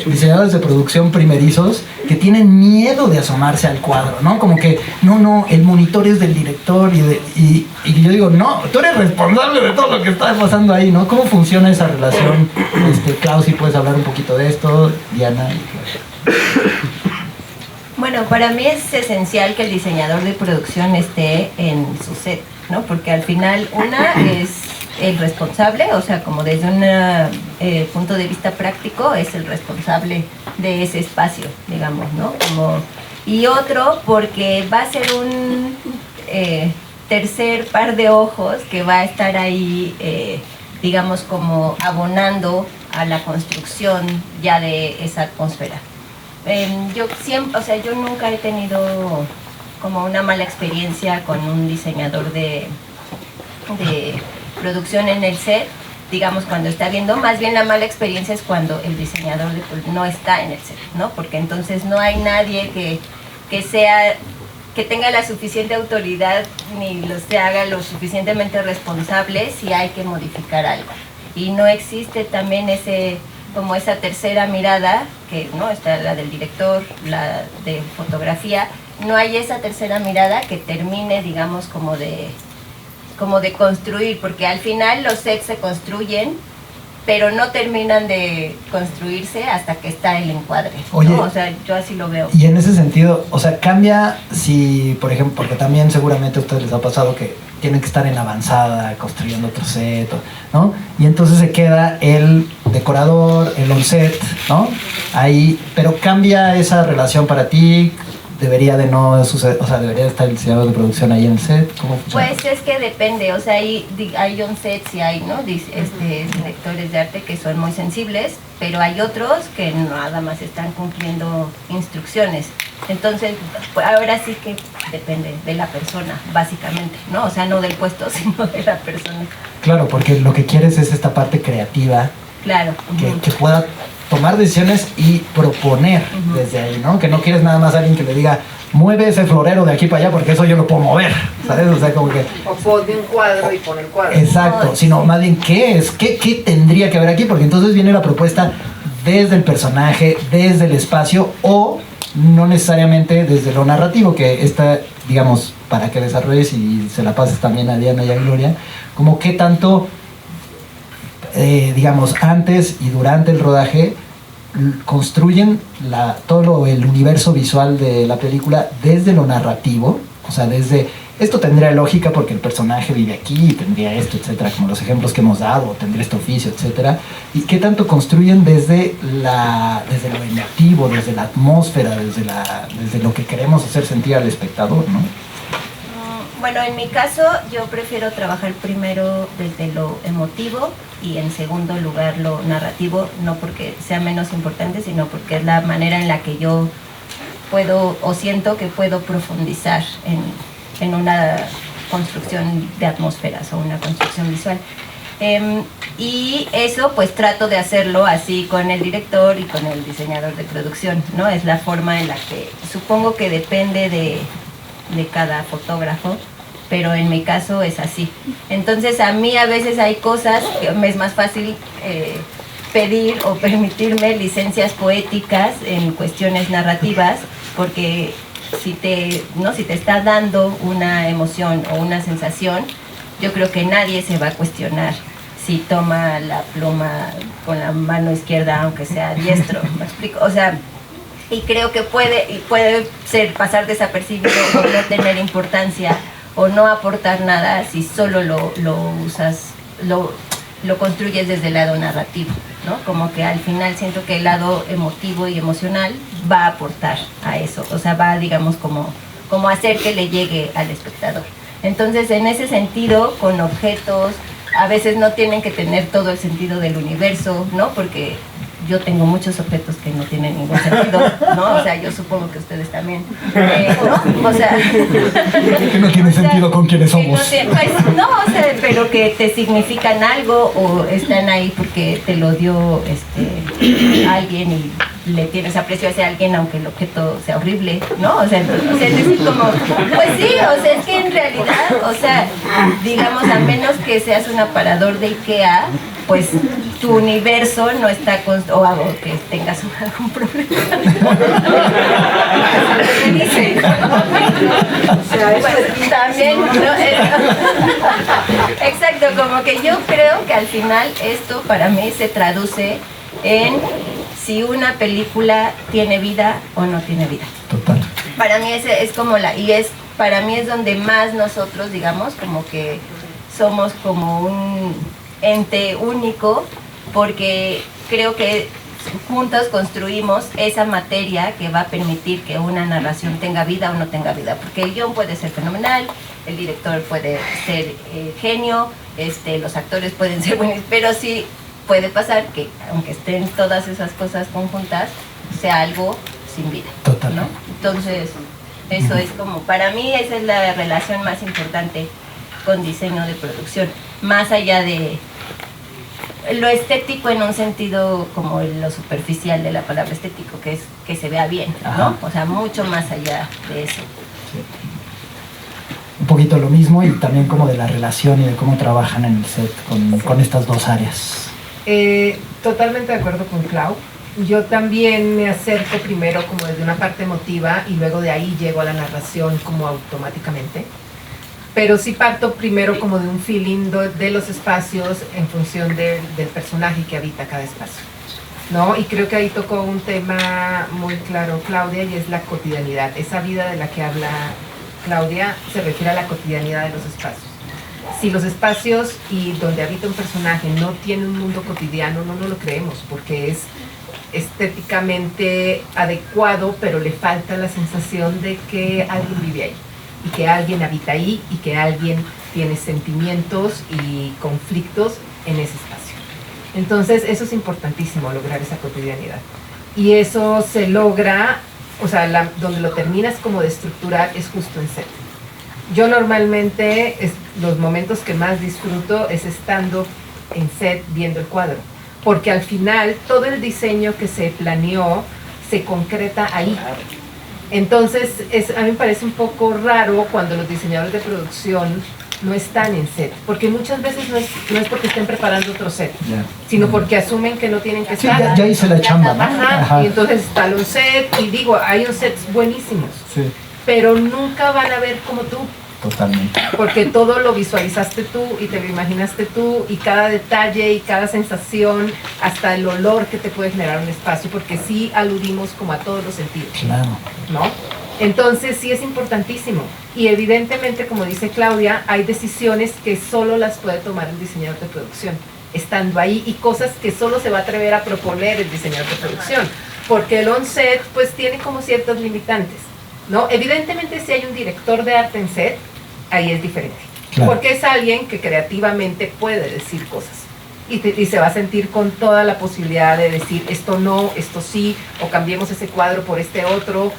diseñadores de producción primerizos que tienen miedo de asomarse al cuadro, ¿no? Como que, no, el monitor es del director y yo digo, no, tú eres responsable de todo lo que está pasando ahí, ¿no? ¿Cómo funciona esa relación? Clau, si puedes hablar un poquito de esto, Diana. Bueno, para mí es esencial que el diseñador de producción esté en su set, ¿no? Porque al final una es el responsable, o sea, como desde un punto de vista práctico, es el responsable de ese espacio, digamos, ¿no? Y otro, porque va a ser un tercer par de ojos que va a estar ahí, digamos, como abonando a la construcción ya de esa atmósfera. Yo nunca he tenido como una mala experiencia con un diseñador de producción en el set, digamos, cuando está viendo. Más bien la mala experiencia es cuando el diseñador no está en el set, ¿no? Porque entonces no hay nadie que tenga la suficiente autoridad ni se haga lo suficientemente responsable si hay que modificar algo. Y no existe también como esa tercera mirada, que no está la del director, la de fotografía, no hay esa tercera mirada que termine, digamos, como de construir, porque al final los sets se construyen, pero no terminan de construirse hasta que está el encuadre, ¿no? Oye, o sea, yo así lo veo. Y en ese sentido, o sea, cambia si, por ejemplo, porque también seguramente a ustedes les ha pasado que tienen que estar en la avanzada, construyendo otro set, ¿no? Y entonces se queda el decorador, el on-set, ¿no? Ahí, pero cambia esa relación para ti. Debería de no suceder, o sea, debería de estar el diseñador de producción ahí en el set. ¿Cómo funciona? Pues es que depende, o sea, hay on-sets y hay, ¿no? Directores de arte que son muy sensibles, pero hay otros que nada más están cumpliendo instrucciones. Entonces, pues ahora sí que depende de la persona, básicamente, ¿no? O sea, no del puesto, sino de la persona. Claro, porque lo que quieres es esta parte creativa. Claro. Que pueda tomar decisiones y proponer desde ahí, ¿no? Que no quieres nada más a alguien que le diga, mueve ese florero de aquí para allá porque eso yo lo puedo mover, ¿sabes? O sea, como que... O pone un cuadro y pone el cuadro. Exacto, sino más bien, ¿qué es? ¿Qué tendría que haber aquí? Porque entonces viene la propuesta desde el personaje, desde el espacio, o no necesariamente desde lo narrativo, que está, digamos, para que desarrolles y se la pases también a Diana y a Gloria, como qué tanto... digamos, antes y durante el rodaje construyen todo el universo visual de la película desde lo narrativo, o sea, desde esto tendría lógica porque el personaje vive aquí, tendría esto, etcétera, como los ejemplos que hemos dado, tendría este oficio, etcétera, y qué tanto construyen desde lo emotivo, desde la atmósfera, desde lo que queremos hacer sentir al espectador, ¿no? Bueno, en mi caso yo prefiero trabajar primero desde lo emotivo y en segundo lugar lo narrativo, no porque sea menos importante, sino porque es la manera en la que yo puedo o siento que puedo profundizar en una construcción de atmósferas o una construcción visual. Y eso pues trato de hacerlo así con el director y con el diseñador de producción, ¿no? Es la forma en la que supongo que depende de cada fotógrafo, pero en mi caso es así. Entonces a mí a veces hay cosas que me es más fácil pedir o permitirme licencias poéticas en cuestiones narrativas, porque si te está dando una emoción o una sensación, yo creo que nadie se va a cuestionar si toma la pluma con la mano izquierda aunque sea diestro, ¿me explico? O sea, y creo que puede pasar desapercibido o no tener importancia o no aportar nada si solo lo usas, lo construyes desde el lado narrativo, ¿no? Como que al final siento que el lado emotivo y emocional va a aportar a eso, o sea, va, digamos, como hacer que le llegue al espectador. Entonces, en ese sentido, con objetos, a veces no tienen que tener todo el sentido del universo, ¿no? Porque yo tengo muchos objetos que no tienen ningún sentido, ¿no? O sea, yo supongo que ustedes también, ¿no? O sea... Que no tiene sentido con quienes somos. Pues no, o sea, pero que te significan algo o están ahí porque te lo dio alguien y le tienes aprecio a ese alguien aunque el objeto sea horrible, ¿no? O sea, es decir, como, pues sí, o sea, es que en realidad, o sea, digamos, a menos que seas un aparador de IKEA, pues tu universo no está o que tengas algún problema. Pues, también, ¿no? Exacto, como que yo creo que al final esto para mí se traduce en si una película tiene vida o no tiene vida. Total. Para mí ese es como para mí es donde más nosotros, digamos, como que somos como un ente único, porque creo que juntos construimos esa materia que va a permitir que una narración tenga vida o no tenga vida, porque el guión puede ser fenomenal, el director puede ser genio, los actores pueden ser buenos, pero sí puede pasar que aunque estén todas esas cosas conjuntas, sea algo sin vida. Total. ¿No? Entonces, eso es como, para mí esa es la relación más importante con diseño de producción, más allá de lo estético en un sentido como lo superficial de la palabra estético, que es que se vea bien, ¿no? Ajá. O sea, mucho más allá de eso. Sí. Un poquito lo mismo y también como de la relación y de cómo trabajan en el set con estas dos áreas. Totalmente de acuerdo con Clau. Yo también me acerco primero como desde una parte emotiva y luego de ahí llego a la narración como automáticamente. Pero sí parto primero como de un feeling de los espacios en función del personaje que habita cada espacio, ¿no? Y creo que ahí tocó un tema muy claro Claudia, y es la cotidianidad. Esa vida de la que habla Claudia se refiere a la cotidianidad de los espacios. Si los espacios y donde habita un personaje no tiene un mundo cotidiano, no lo creemos, porque es estéticamente adecuado, pero le falta la sensación de que alguien vive ahí, y que alguien habita ahí, y que alguien tiene sentimientos y conflictos en ese espacio. Entonces eso es importantísimo, lograr esa cotidianidad. Y eso se logra, o sea, donde lo terminas como de estructurar es justo en set. Yo normalmente, los momentos que más disfruto es estando en set viendo el cuadro, porque al final todo el diseño que se planeó se concreta ahí. Entonces, a mí me parece un poco raro cuando los diseñadores de producción no están en set, porque muchas veces no es porque estén preparando otro set, sino porque asumen que no tienen que estar. Ya hice la chamba, ¿no? Ajá. Y entonces está un set, y digo, hay un sets buenísimos, Sí. pero nunca van a ver como tú. Totalmente. Porque todo lo visualizaste tú y te lo imaginaste tú, y cada detalle y cada sensación, hasta el olor que te puede generar un espacio, porque sí aludimos como a todos los sentidos. Claro. ¿No? Entonces sí es importantísimo. Y evidentemente, como dice Claudia, hay decisiones que solo las puede tomar el diseñador de producción, estando ahí, y cosas que solo se va a atrever a proponer el diseñador de producción, porque el on-set pues tiene como ciertos limitantes, ¿no? Evidentemente si hay un director de arte en set, ahí es diferente, claro, porque es alguien que creativamente puede decir cosas y se va a sentir con toda la posibilidad de decir esto no, esto sí, o cambiemos ese cuadro por este otro,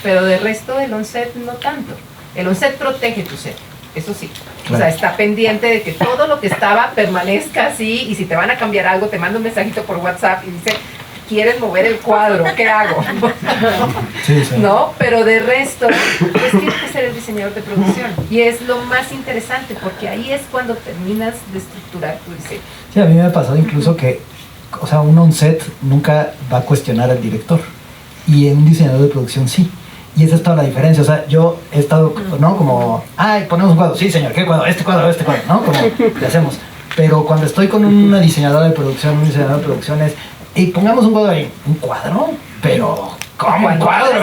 pero de resto el on-set no tanto. El on-set protege tu set, eso sí, claro. O sea, está pendiente de que todo lo que estaba permanezca así, y si te van a cambiar algo te manda un mensajito por WhatsApp y dice: ¿quieres mover el cuadro? ¿Qué hago? Sí, sí. ¿No? Pero de resto, pues tiene que ser el diseñador de producción. Y es lo más interesante, porque ahí es cuando terminas de estructurar tu diseño. Sí, a mí me ha pasado incluso que, o sea, un on-set nunca va a cuestionar al director, y en un diseñador de producción sí. Y esa es toda la diferencia. O sea, yo he estado, ¿no? Como, ay, ponemos un cuadro. Sí, señor, ¿qué cuadro? Este cuadro, ¿no? Como le hacemos. Pero cuando estoy con una diseñadora de producción, un diseñador de producción es, y pongamos un cuadro ahí. ¿Un cuadro? Pero, ¿cómo un cuadro?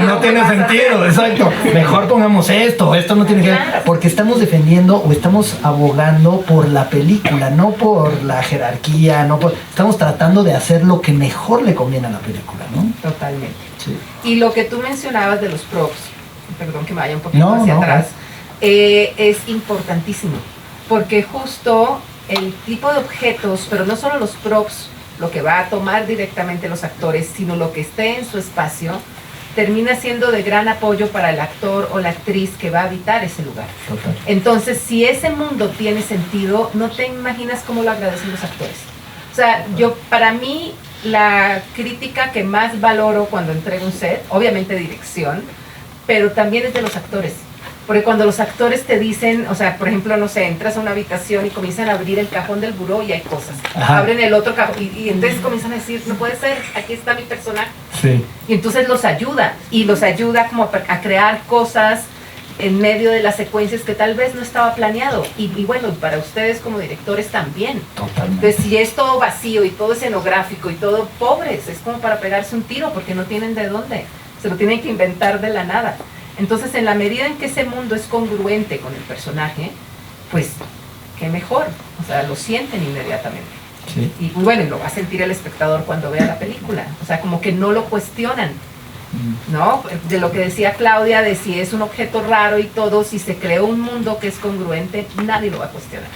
No tiene sentido, exacto. Mejor pongamos esto no tiene que ver. Porque estamos defendiendo o estamos abogando por la película, no por la jerarquía, estamos tratando de hacer lo que mejor le conviene a la película, ¿no? Totalmente. Sí. Y lo que tú mencionabas de los props, perdón que me vaya un poquito hacia atrás, es importantísimo, porque justo el tipo de objetos, pero no solo los props, lo que va a tomar directamente los actores, sino lo que esté en su espacio, termina siendo de gran apoyo para el actor o la actriz que va a habitar ese lugar. Total. Entonces, si ese mundo tiene sentido, no te imaginas cómo lo agradecen los actores. O sea, para mí, la crítica que más valoro cuando entrego un set, obviamente dirección, pero también es de los actores. Porque cuando los actores te dicen, o sea, por ejemplo, no sé, entras a una habitación y comienzan a abrir el cajón del buró y hay cosas. Ajá. Abren el otro cajón y entonces comienzan a decir, no puede ser, aquí está mi personaje. Sí. Y entonces los ayuda como a crear cosas en medio de las secuencias que tal vez no estaba planeado. Y bueno, para ustedes como directores también. Totalmente. Entonces, si es todo vacío y todo escenográfico y todo pobres, es como para pegarse un tiro porque no tienen de dónde. Se lo tienen que inventar de la nada. Entonces, en la medida en que ese mundo es congruente con el personaje, pues, qué mejor. O sea, lo sienten inmediatamente. Sí. Y bueno, y lo va a sentir el espectador cuando vea la película. O sea, como que no lo cuestionan, ¿no? De lo que decía Claudia, de si es un objeto raro y todo, si se creó un mundo que es congruente, nadie lo va a cuestionar.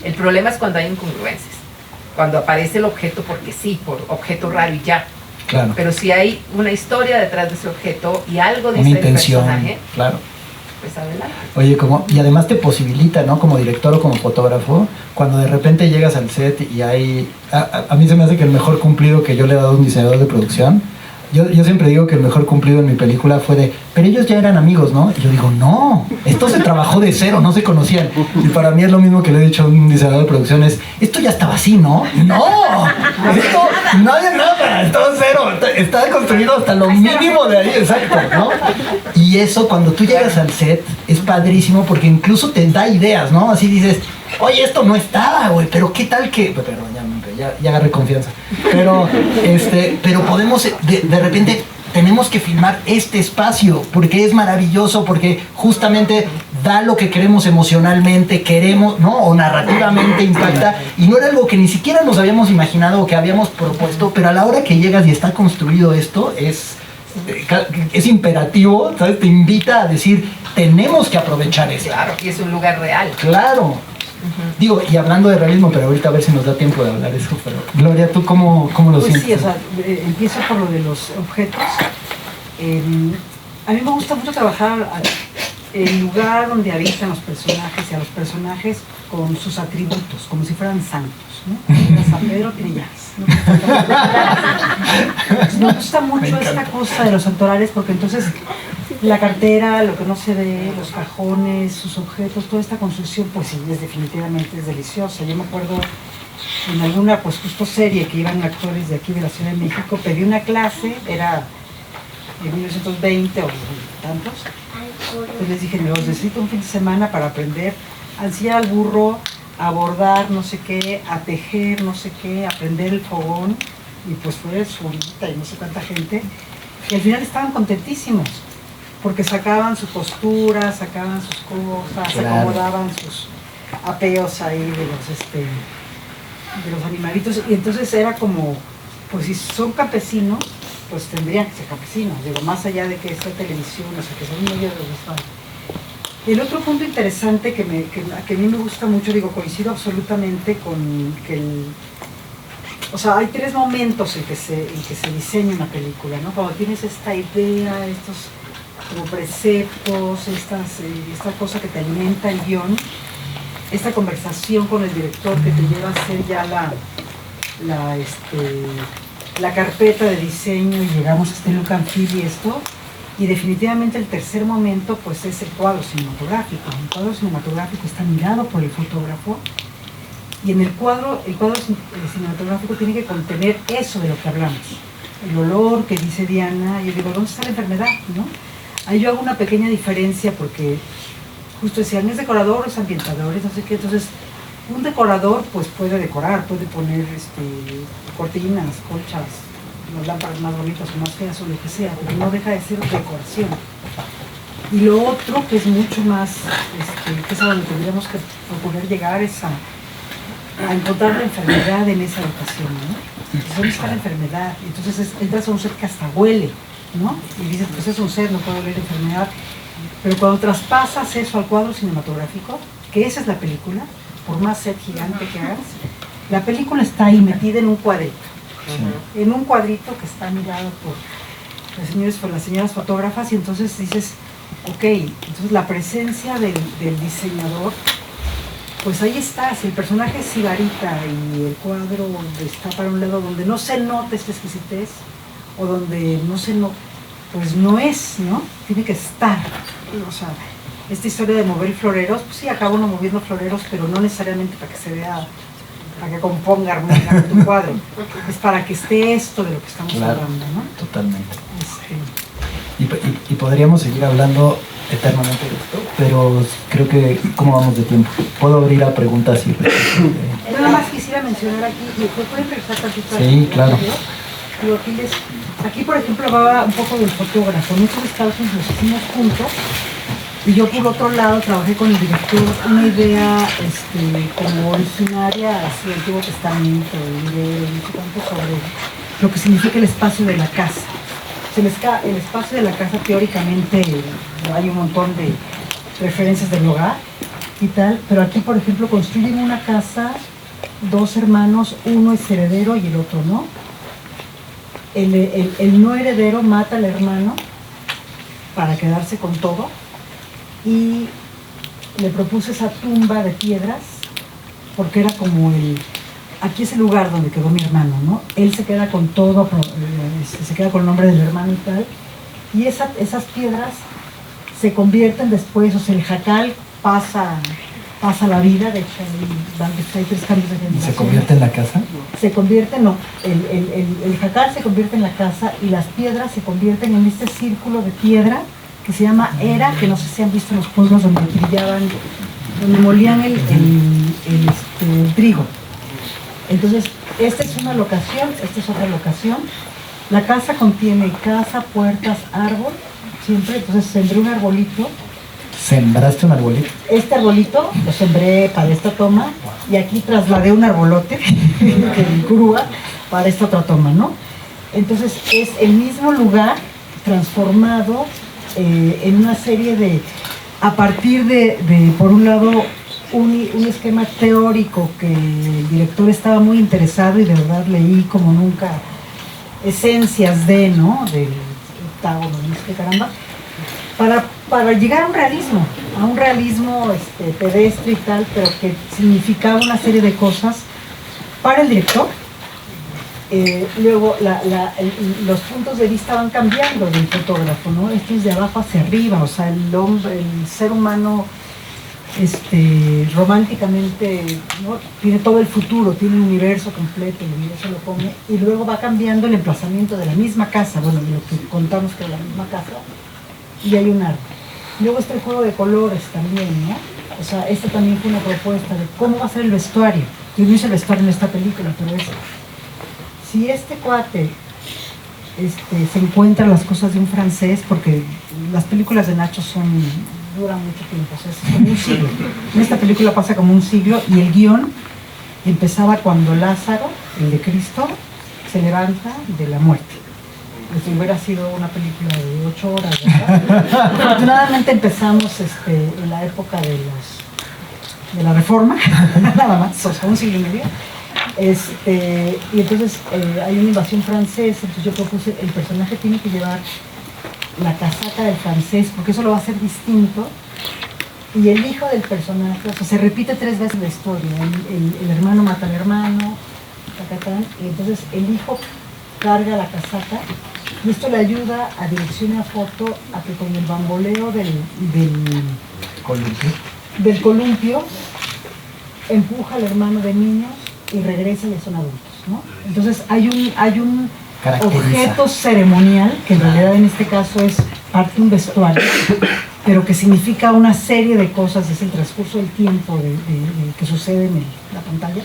El problema es cuando hay incongruencias. Cuando aparece el objeto porque sí, por objeto raro y ya. Claro. Pero si hay una historia detrás de ese objeto y algo dice Una el intención, personaje, claro. pues adelante. Oye, y además te posibilita, ¿no? Como director o como fotógrafo, cuando de repente llegas al set y hay... A mí se me hace que el mejor cumplido que yo le he dado a un diseñador de producción, yo siempre digo que el mejor cumplido en mi película fue de, pero ellos ya eran amigos, ¿no? Y yo digo, no, esto se trabajó de cero, no se conocían. Y para mí es lo mismo que le he dicho a un diseñador de producción, es, esto ya estaba así, ¿no? No, esto no había nada, estaba cero, estaba construido hasta lo mínimo de ahí, exacto, ¿no? Y eso cuando tú llegas al set es padrísimo porque incluso te da ideas, ¿no? Así dices, oye, esto no estaba, güey, pero ¿qué tal que...? Perdón, ya agarré confianza. Pero podemos, de repente, tenemos que filmar este espacio porque es maravilloso, porque justamente da lo que queremos emocionalmente, queremos, ¿no? O narrativamente impacta. Y no era algo que ni siquiera nos habíamos imaginado o que habíamos propuesto, pero a la hora que llegas y está construido esto, es imperativo, ¿sabes? Te invita a decir, tenemos que aprovechar eso. Claro, y es un lugar real. Claro. Digo, y hablando de realismo, pero ahorita a ver si nos da tiempo de hablar eso, pero Gloria, ¿tú cómo lo Pues sientes? sí, o sea, empiezo por lo de los objetos. A mí me gusta mucho trabajar el lugar donde habitan los personajes y a los personajes con sus atributos, como si fueran santos, ¿no? San Pedro Trillas, ¿no? Me gusta mucho esta cosa de los santorales porque entonces la cartera, lo que no se ve, los cajones, sus objetos, toda esta construcción, pues sí, definitivamente es deliciosa. Yo me acuerdo en alguna, pues justo serie que iban actores de aquí de la Ciudad de México, pedí una clase, era en 1920 o tantos, entonces les dije, los necesito un fin de semana para aprender a enseñar al burro, a bordar no sé qué, a tejer no sé qué, a prender el fogón, y pues fue su horita y no sé cuánta gente, y al final estaban contentísimos, porque sacaban su postura, sacaban sus cosas, claro, acomodaban sus apeos ahí de los animalitos, y entonces era como, pues si son campesinos, pues tendrían que ser campesinos, digo, más allá de que sea televisión, o sea, que son medios de visual. El otro punto interesante que a mí me gusta mucho, digo, coincido absolutamente con que o sea, hay tres momentos en que se diseña una película, ¿no? Cuando tienes esta idea, estos como preceptos, esta cosa que te alimenta el guión, esta conversación con el director que te lleva a hacer ya la carpeta de diseño y llegamos a este look and feel y esto, y definitivamente el tercer momento pues es el cuadro cinematográfico. El cuadro cinematográfico está mirado por el fotógrafo y en el cuadro cinematográfico tiene que contener eso de lo que hablamos, el olor que dice Diana. Y yo digo, ¿dónde está la enfermedad? ¿No? Ahí yo hago una pequeña diferencia porque justo decían, ¿es decorador o es ambientador? No sé qué. Entonces, un decorador pues puede decorar, puede poner cortinas, colchas, las lámparas más bonitas o más feas o lo que sea, pero no deja de ser decoración. Y lo otro que es mucho más, que es a donde tendríamos que procurar llegar, es a encontrar la enfermedad en esa educación, ¿no? Entonces, ¿dónde está la enfermedad? Entonces entras a un ser que hasta huele, ¿no? Y dices, pues es un ser, no puede oler enfermedad. Pero cuando traspasas eso al cuadro cinematográfico, que esa es la película, por más set gigante que hagas, la película está ahí metida en un cuadrito. Sí. en un cuadrito que está mirado por las señoras fotógrafas, y entonces dices, ok, entonces la presencia del diseñador, pues ahí está. Si el personaje es sibarita y el cuadro está para un lado donde no se nota esta exquisitez, o donde no se nota, pues no es, ¿no? Tiene que estar. O sea, esta historia de mover floreros, pues sí, acaba uno moviendo floreros, pero no necesariamente para que se vea, para que componga armonía con tu cuadro. Es para que esté esto de lo que estamos hablando, ¿no? Totalmente. Y podríamos seguir hablando eternamente de esto, pero creo que, ¿cómo vamos de tiempo? Puedo abrir a preguntas y respuestas. Nada más quisiera mencionar aquí, ¿pueden regresar tantito? Sí, claro. Digo, aquí, por ejemplo, va un poco del fotógrafo. Muchos scouts los hicimos juntos, y yo por otro lado trabajé con el director una idea como originaria, así, el Antiguo Testamento, el tanto sobre lo que significa el espacio de la casa. El espacio de la casa, teóricamente, hay un montón de referencias del hogar y tal, pero aquí, por ejemplo, construyen una casa, dos hermanos, uno es heredero y el otro no. El no heredero mata al hermano para quedarse con todo, y le propuse esa tumba de piedras porque era como aquí es el lugar donde quedó mi hermano, ¿no? Él se queda con todo, se queda con el nombre del hermano y tal, y esas piedras se convierten después, o sea, el jacal pasa la vida. De hecho hay 3 cambios de generación. ¿Se convierte en la casa? Se convierte, no, el jacal se convierte en la casa, y las piedras se convierten en este círculo de piedra que se llama era, que no sé si han visto en los pueblos donde trillaban, donde molían el trigo. Entonces, esta es una locación, esta es otra locación. La casa contiene casa, puertas, árbol, siempre. Entonces sembré un arbolito. ¿Sembraste un arbolito? Este arbolito lo sembré para esta toma, y aquí trasladé un arbolote en grúa para esta otra toma, ¿no? Entonces es el mismo lugar transformado en una serie a partir de por un lado, un esquema teórico que el director estaba muy interesado, y de verdad leí como nunca esencias ¿no? Del octágono, no sé qué caramba, para llegar a un realismo pedestre y tal, pero que significaba una serie de cosas para el director. Luego los puntos de vista van cambiando del fotógrafo, ¿no? Esto es de abajo hacia arriba, o sea, el ser humano románticamente, ¿no? Tiene todo el futuro, tiene un universo completo, el universo lo come, y luego va cambiando el emplazamiento de la misma casa, bueno, de lo que contamos que es la misma casa, y hay un árbol. Luego está el juego de colores también, ¿no? O sea, también fue una propuesta de cómo va a ser el vestuario. Yo no hice el vestuario en esta película, pero si este cuate se encuentra las cosas de un francés, porque las películas de Nacho duran mucho tiempo, o sea, es como un siglo. En esta película pasa como un siglo, y el guión empezaba cuando Lázaro, el de Cristo, se levanta de la muerte. Pues hubiera sido una película de 8 horas, ¿verdad? Afortunadamente empezamos en la época de la Reforma, nada más, o sea, un siglo y medio. Y entonces hay una invasión francesa, entonces yo propuse, el personaje tiene que llevar la casaca del francés, porque eso lo va a hacer distinto, y el hijo del personaje, o sea, se repite 3 veces la historia, el hermano mata al hermano, y entonces el hijo carga la casaca, y esto le ayuda a dirección y a foto a que con el bamboleo del columpio empuja al hermano de niños y regresa, y son adultos, ¿no? Entonces hay un objeto ceremonial, que en realidad en este caso es parte de un vestuario, pero que significa una serie de cosas, es el transcurso del tiempo que sucede en la pantalla.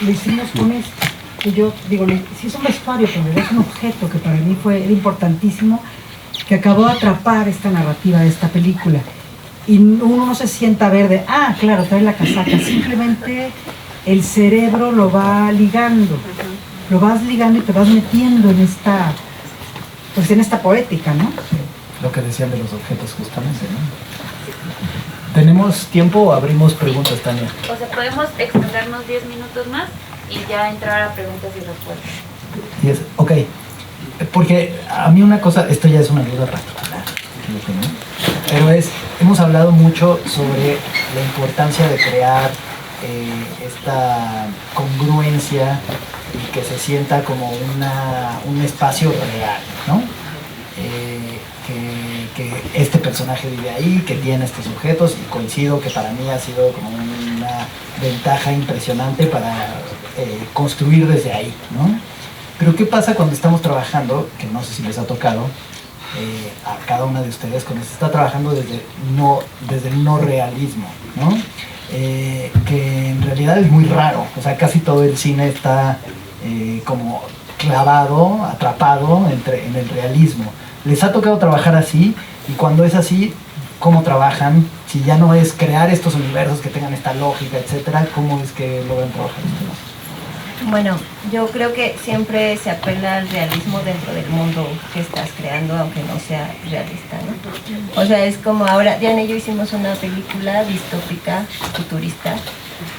Lo hicimos con esto, que yo digo, sí es un vestuario, pero es un objeto que para mí era importantísimo, que acabó de atrapar esta narrativa de esta película. Y uno no se sienta a ver claro, trae la casaca, simplemente el cerebro lo va ligando, lo vas ligando y te vas metiendo en esta poética, ¿no? Lo que decían de los objetos justamente, ¿no? ¿Tenemos tiempo o abrimos preguntas, Tania? O sea, ¿podemos extendernos 10 minutos más? y ya entrar a preguntas y respuestas. Ok, porque a mí una cosa, esto ya es una duda particular, que yo tengo, pero hemos hablado mucho sobre la importancia de crear esta congruencia y que se sienta como un espacio real, ¿no? Que este personaje vive ahí, que tiene estos objetos, y coincido que para mí ha sido como una ventaja impresionante para construir desde ahí, ¿no? Pero ¿qué pasa cuando estamos trabajando, que no sé si les ha tocado a cada una de ustedes, cuando se está trabajando desde el no realismo, ¿no? Que en realidad es muy raro, o sea, casi todo el cine está como clavado, atrapado en el realismo. ¿Les ha tocado trabajar así? Y cuando es así, ¿cómo trabajan? Si ya no es crear estos universos que tengan esta lógica, etcétera, ¿cómo es que logran trabajar ustedes? Bueno, yo creo que siempre se apela al realismo dentro del mundo que estás creando, aunque no sea realista, ¿no? O sea, es como ahora, Diana y yo hicimos una película distópica, futurista,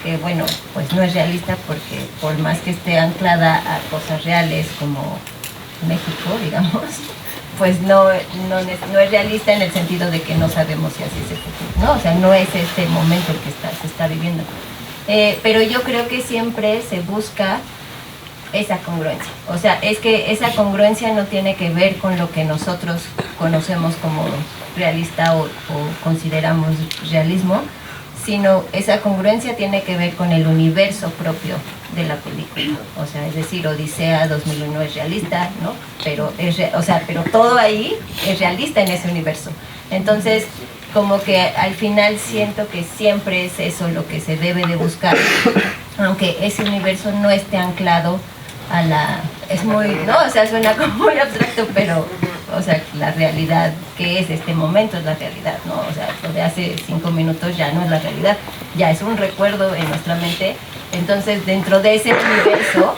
que bueno, pues no es realista porque por más que esté anclada a cosas reales como México, digamos, pues no es realista en el sentido de que no sabemos si así es el futuro, ¿no? O sea, no es este momento el que se está viviendo. Pero yo creo que siempre se busca esa congruencia. O sea, es que esa congruencia no tiene que ver con lo que nosotros conocemos como realista o consideramos realismo, sino esa congruencia tiene que ver con el universo propio de la película. O sea, es decir, Odisea 2001 es realista, ¿no? Pero pero todo ahí es realista en ese universo. Entonces, como que al final siento que siempre es eso lo que se debe de buscar, aunque ese universo no esté anclado a la... Es muy, ¿no? O sea, suena como muy abstracto, pero, o sea, la realidad que es este momento es la realidad, ¿no? O sea, lo de hace 5 minutos ya no es la realidad, ya es un recuerdo en nuestra mente. Entonces, dentro de ese universo,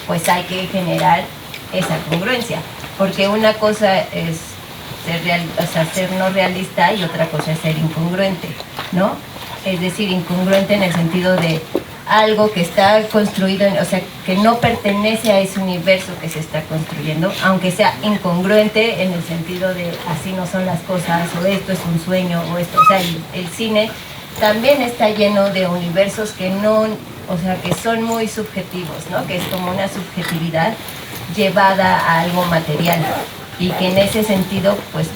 pues hay que generar esa congruencia, porque una cosa es ser no realista y otra cosa es ser incongruente, ¿no? Es decir, incongruente en el sentido de algo que está construido, o sea, que no pertenece a ese universo que se está construyendo, aunque sea incongruente en el sentido de así no son las cosas, o esto es un sueño, o esto, o sea, el cine también está lleno de universos que no, o sea, que son muy subjetivos, ¿no? Que es como una subjetividad llevada a algo material, y que en ese sentido, pues,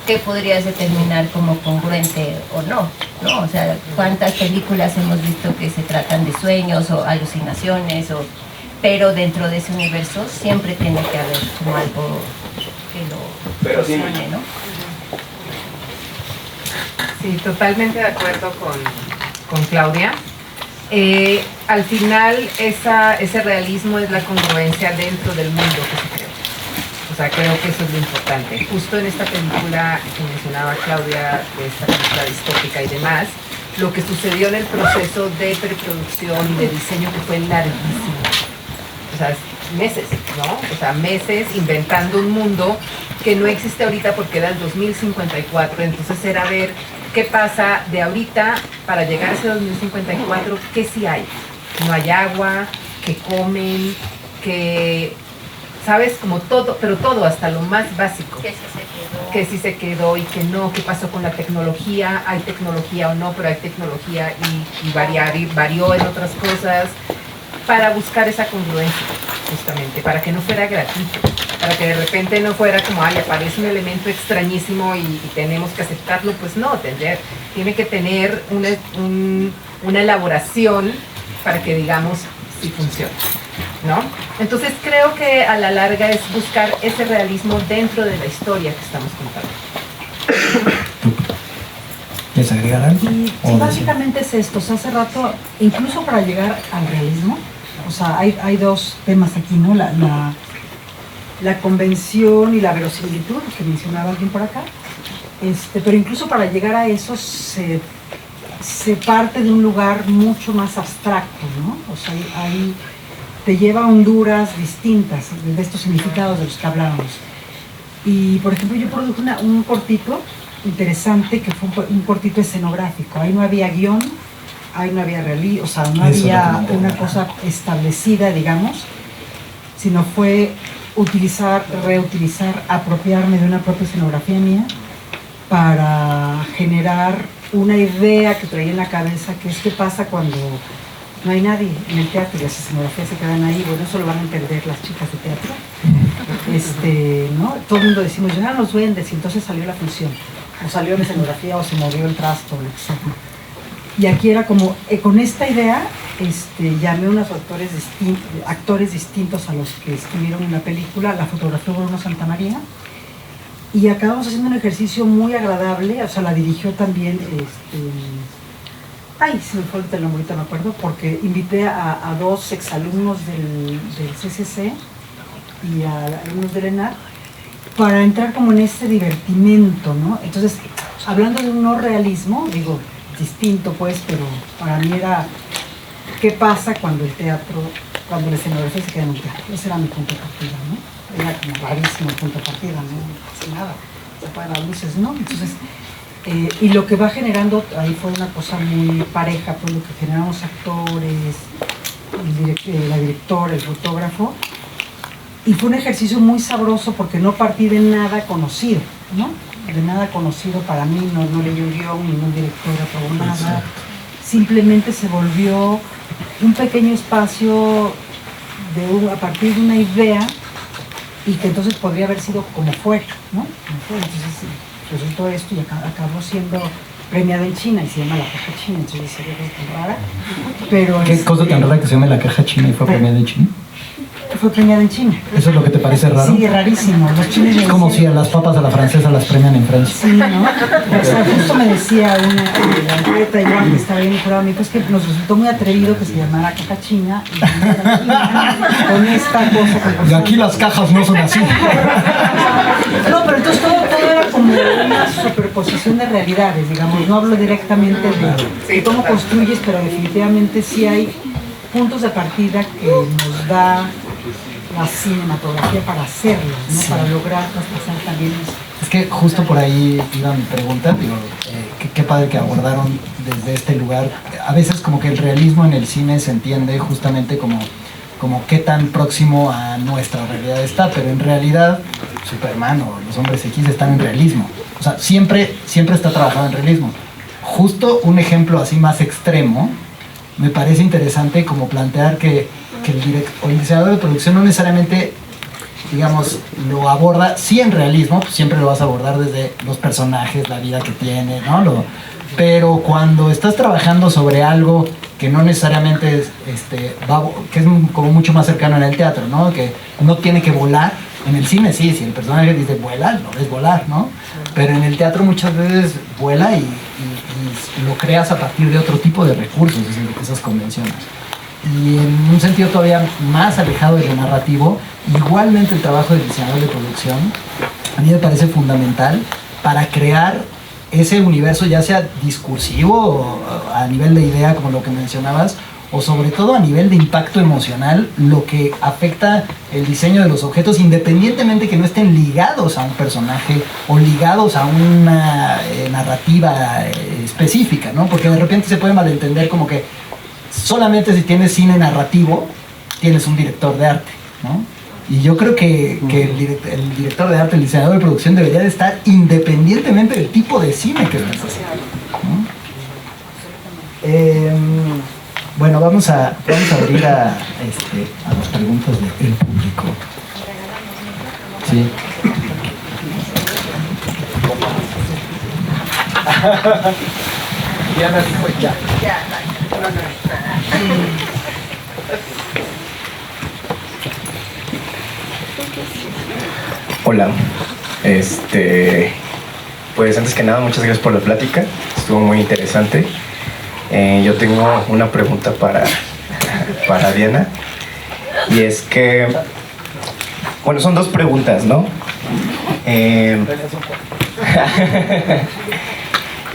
¿qué podrías determinar como congruente o no? ¿No? O sea, ¿cuántas películas hemos visto que se tratan de sueños o alucinaciones? Pero dentro de ese universo siempre tiene que haber como algo que lo funcione, ¿no? Sí, totalmente de acuerdo con Claudia. Al final, ese realismo es la congruencia dentro del mundo que se creó. O sea, creo que eso es lo importante. Justo en esta película que mencionaba Claudia, de esta película distópica y demás, lo que sucedió en el proceso de preproducción y de diseño, que fue larguísimo. O sea, meses, ¿no? O sea, meses inventando un mundo que no existe ahorita porque era el 2054. Entonces era ver qué pasa de ahorita para llegar a ese 2054, qué sí hay. No hay agua, qué comen, que... ¿Sabes? Como todo, pero todo, hasta lo más básico. Que sí se quedó y que no, qué pasó con la tecnología, hay tecnología o no, pero hay tecnología y varió en otras cosas, para buscar esa congruencia, justamente, para que no fuera gratuito, para que de repente no fuera como, ay, aparece un elemento extrañísimo y tenemos que aceptarlo. Pues no, tiene que tener una elaboración para que digamos si funciona, ¿no? Entonces creo que a la larga es buscar ese realismo dentro de la historia que estamos contando. ¿Les agregar algo? Sí, básicamente es esto. O sea, hace rato, incluso para llegar al realismo, o sea, hay dos temas aquí, ¿no? La convención y la verosimilitud, que mencionaba alguien por acá. Pero incluso para llegar a eso se parte de un lugar mucho más abstracto, ¿no? O sea, ahí te lleva a honduras distintas de estos significados de los que hablábamos. Y, por ejemplo, yo produje un cortito interesante, que fue un cortito escenográfico. Ahí no había guión, ahí no había o sea, no Eso había lo que me una cosa establecida, digamos, sino fue utilizar, reutilizar, apropiarme de una propia escenografía mía para generar una idea que traía en la cabeza, que es qué pasa cuando no hay nadie en el teatro y las escenografías se quedan ahí. Bueno, eso lo van a entender las chicas de teatro. ¿No? Todo el mundo decimos, llegaron los duendes y entonces salió la función, o salió la escenografía, o se movió el trasto, o lo que sea. Y aquí era como, con esta idea, llamé a unos actores distintos a los que estuvieron en la película, la fotografió Bruno Santamaría, y acabamos haciendo un ejercicio muy agradable. O sea, la dirigió también, ay, se me fue el nombre, ahorita me acuerdo, porque invité a dos exalumnos del CCC y a alumnos del ENAR para entrar como en este divertimento, ¿no? Entonces, hablando de un no realismo, digo, distinto pues, pero para mí era qué pasa cuando el teatro, cuando la escenografía se queda en un teatro. Ese era mi punto de partida, ¿no? Era como rarísimo el punto de partida, no pasa nada, se apagan las luces, ¿no? Entonces, y lo que va generando, ahí fue una cosa muy pareja, pues lo que generamos actores, la directora, el fotógrafo, y fue un ejercicio muy sabroso porque no partí de nada conocido, ¿no? De nada conocido para mí, no leí un guión, ningún director aprobó nada, simplemente se volvió un pequeño espacio a partir de una idea, y que entonces podría haber sido como fuera, ¿no? Como fuera. Entonces resultó esto y acabó siendo premiado en China y se llama La Caja China, entonces sería tan rara. Pero ¿Qué cosa tan rara que se llama La Caja China y fue premiada en China? Fue premiada en China. ¿Eso es lo que te parece raro? Sí, rarísimo. Los chinos es como si a las papas a la francesa las premian en Francia. Sí, ¿no? O sea, justo me decía la atleta igual que estaba ahí en el programa, pues que nos resultó muy atrevido que se llamara Caja China y con esta cosa. Y aquí las cajas no son así. No, pero entonces todo era como una superposición de realidades, digamos. No hablo directamente de cómo construyes, pero definitivamente sí hay puntos de partida que nos da la cinematografía para hacerlo, ¿no? Sí. Para lograr traspasar también eso. Es que justo por ahí iba mi pregunta, digo, qué padre que abordaron desde este lugar. A veces como que el realismo en el cine se entiende justamente como qué tan próximo a nuestra realidad está, pero en realidad Superman o los Hombres X están en realismo. O sea, siempre está trabajado en realismo. Justo un ejemplo así más extremo, me parece interesante como plantear que el diseñador de producción no necesariamente, digamos, lo aborda, sí en realismo, pues siempre lo vas a abordar desde los personajes, la vida que tiene, ¿no? Pero cuando estás trabajando sobre algo que no necesariamente que es como mucho más cercano en el teatro, ¿no? Que no tiene que volar. En el cine sí, si el personaje dice vuela, lo ves volar, ¿no? Pero en el teatro muchas veces vuela y lo creas a partir de otro tipo de recursos, es decir, esas convenciones. Y en un sentido todavía más alejado de lo narrativo, igualmente el trabajo del diseñador de producción a mí me parece fundamental para crear ese universo, ya sea discursivo, a nivel de idea, como lo que mencionabas, o sobre todo a nivel de impacto emocional, lo que afecta el diseño de los objetos, independientemente que no estén ligados a un personaje o ligados a una narrativa específica, ¿no? Porque de repente se puede malentender como que solamente si tienes cine narrativo, tienes un director de arte, ¿no? Y yo creo que el director de arte, el diseñador de producción debería de estar independientemente del tipo de cine que estás haciendo, ¿no? Bueno, vamos a abrir a las preguntas del público. Sí. Diana dijo ya. Hola, pues antes que nada muchas gracias por la plática, estuvo muy interesante. Yo tengo una pregunta para Diana, y es que, bueno, son dos preguntas, ¿no?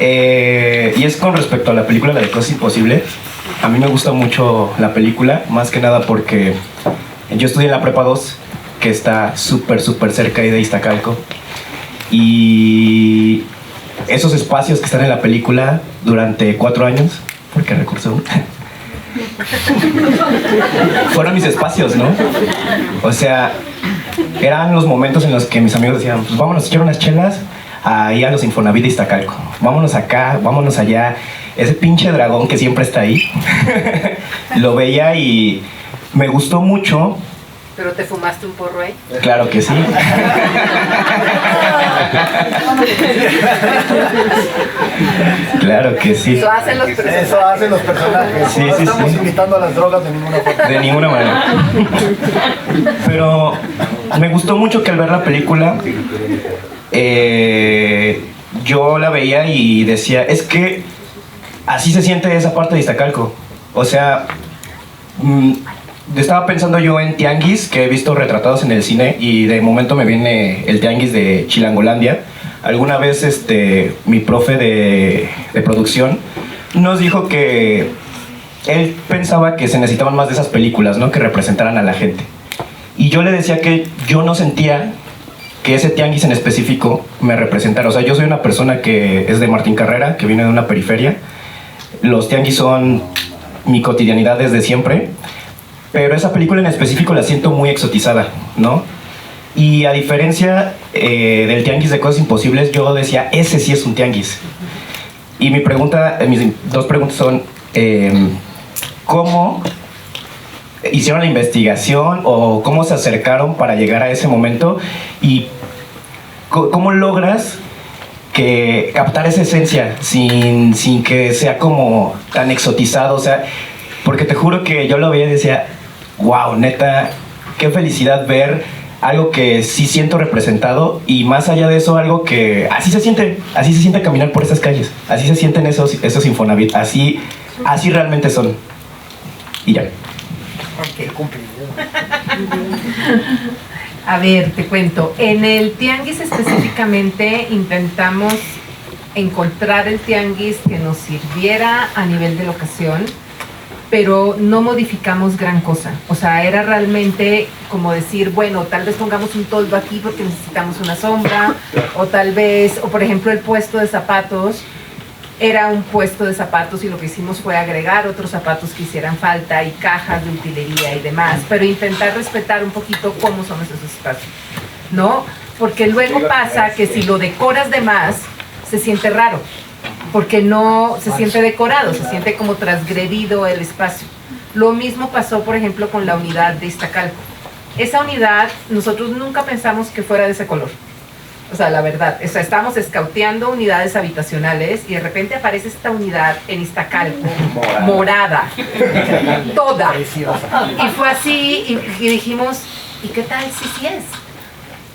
Y es con respecto a la película de Cosas Imposibles. A mí me gusta mucho la película, más que nada porque yo estudié en la Prepa 2, que está súper cerca ahí de Iztacalco, y esos espacios que están en la película durante 4 años porque recurso. Fueron mis espacios, ¿no? O sea, eran los momentos en los que mis amigos decían, pues vámonos a echar unas chelas ahí a los Infonavit de Iztacalco. Vámonos acá, vámonos allá. Ese pinche dragón que siempre está ahí. Lo veía y me gustó mucho. ¿Pero te fumaste un porro ahí? Claro que sí. Claro que sí. Eso hacen los personajes. Eso hacen los personajes. Sí, No sí, estamos sí. invitando a las drogas de ninguna forma. De ninguna manera. Pero me gustó mucho que al ver la película, yo la veía y decía, es que así se siente esa parte de Iztacalco. O sea, estaba pensando yo en tianguis que he visto retratados en el cine y de momento me viene el tianguis de Chilangolandia. Alguna vez mi profe de producción nos dijo que él pensaba que se necesitaban más de esas películas, ¿no? Que representaran a la gente. Y yo le decía que yo no sentía que ese tianguis en específico me representara. O sea, yo soy una persona que es de Martín Carrera, que viene de una periferia. Los tianguis son mi cotidianidad desde siempre. Pero esa película en específico la siento muy exotizada, ¿no? Y a diferencia del tianguis de Cosas Imposibles, yo decía, ese sí es un tianguis. Y mis dos preguntas son, ¿cómo hicieron la investigación o cómo se acercaron para llegar a ese momento? Y ¿cómo logras captar esa esencia sin que sea como tan exotizado? O sea, porque te juro que yo lo veía y decía, wow, neta, qué felicidad ver algo que sí siento representado y más allá de eso, algo que así se siente caminar por esas calles, así se sienten esos Infonavit, así realmente son. Y ya. A ver, te cuento. En el tianguis específicamente intentamos encontrar el tianguis que nos sirviera a nivel de locación, pero no modificamos gran cosa. O sea, era realmente como decir, bueno, tal vez pongamos un toldo aquí porque necesitamos una sombra, o tal vez, o por ejemplo el puesto de zapatos, era un puesto de zapatos y lo que hicimos fue agregar otros zapatos que hicieran falta y cajas de utilería y demás, pero intentar respetar un poquito cómo son esos espacios, ¿no? Porque luego pasa que si lo decoras de más, se siente raro, porque no se siente decorado, se siente como transgredido el espacio. Lo mismo pasó, por ejemplo, con la unidad de Iztacalco. Esa unidad, nosotros nunca pensamos que fuera de ese color. O sea, la verdad, o sea, estábamos escauteando unidades habitacionales y de repente aparece esta unidad en Iztacalco, morada, toda. Y fue así y dijimos, ¿y qué tal si sí es?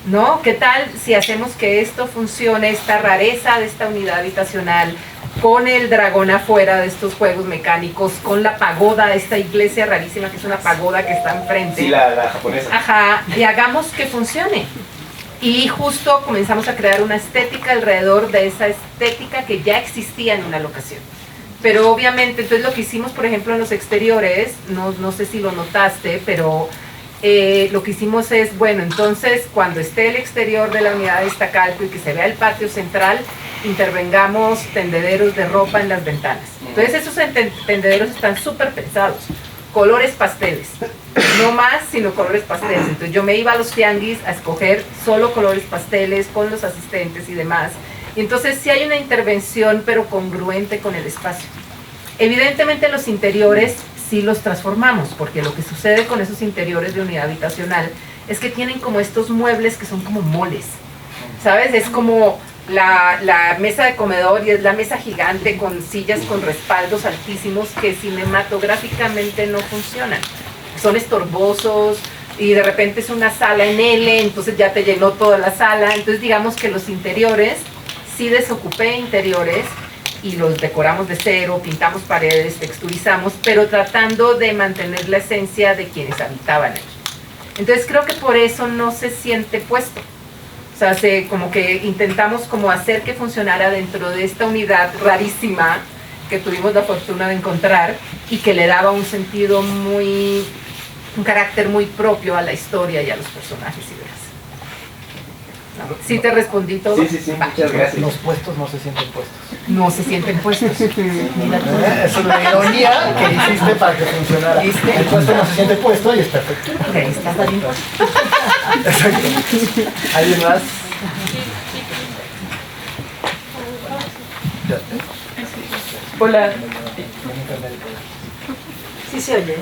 ¿No? ¿Qué tal si hacemos que esto funcione, esta rareza de esta unidad habitacional, con el dragón afuera de estos juegos mecánicos, con la pagoda, esta iglesia rarísima que es una pagoda que está enfrente? Sí, la japonesa. Ajá, y hagamos que funcione. Y justo comenzamos a crear una estética alrededor de esa estética que ya existía en una locación. Pero obviamente, entonces lo que hicimos, por ejemplo, en los exteriores, no sé si lo notaste, pero lo que hicimos es, bueno, entonces cuando esté el exterior de la unidad de Iztacalco y que se vea el patio central, intervengamos tendederos de ropa en las ventanas. Entonces esos tendederos están súper pensados, colores pasteles, no más sino colores pasteles. Entonces yo me iba a los tianguis a escoger solo colores pasteles con los asistentes y demás. Y entonces sí hay una intervención pero congruente con el espacio. Evidentemente los interiores sí los transformamos, porque lo que sucede con esos interiores de unidad habitacional es que tienen como estos muebles que son como moles, ¿sabes? Es como la mesa de comedor y es la mesa gigante con sillas con respaldos altísimos que cinematográficamente no funcionan. Son estorbosos y de repente es una sala en L, entonces ya te llenó toda la sala. Entonces digamos que los interiores, sí desocupé interiores y los decoramos de cero, pintamos paredes, texturizamos, pero tratando de mantener la esencia de quienes habitaban ahí. Entonces creo que por eso no se siente puesto. O sea, como que intentamos como hacer que funcionara dentro de esta unidad rarísima que tuvimos la fortuna de encontrar y que le daba un sentido un carácter muy propio a la historia y a los personajes y demás. ¿Sí te respondí todo? Sí, muchas gracias. Los puestos no se sienten puestos. No se sienten puestos. Mira tú. Esa es la ironía que hiciste para que funcionara. ¿Viste? El puesto no se siente puesto y es perfecto. Ok, está bien. Exacto. ¿Alguien más? Hola, Sí se oye, ¿eh?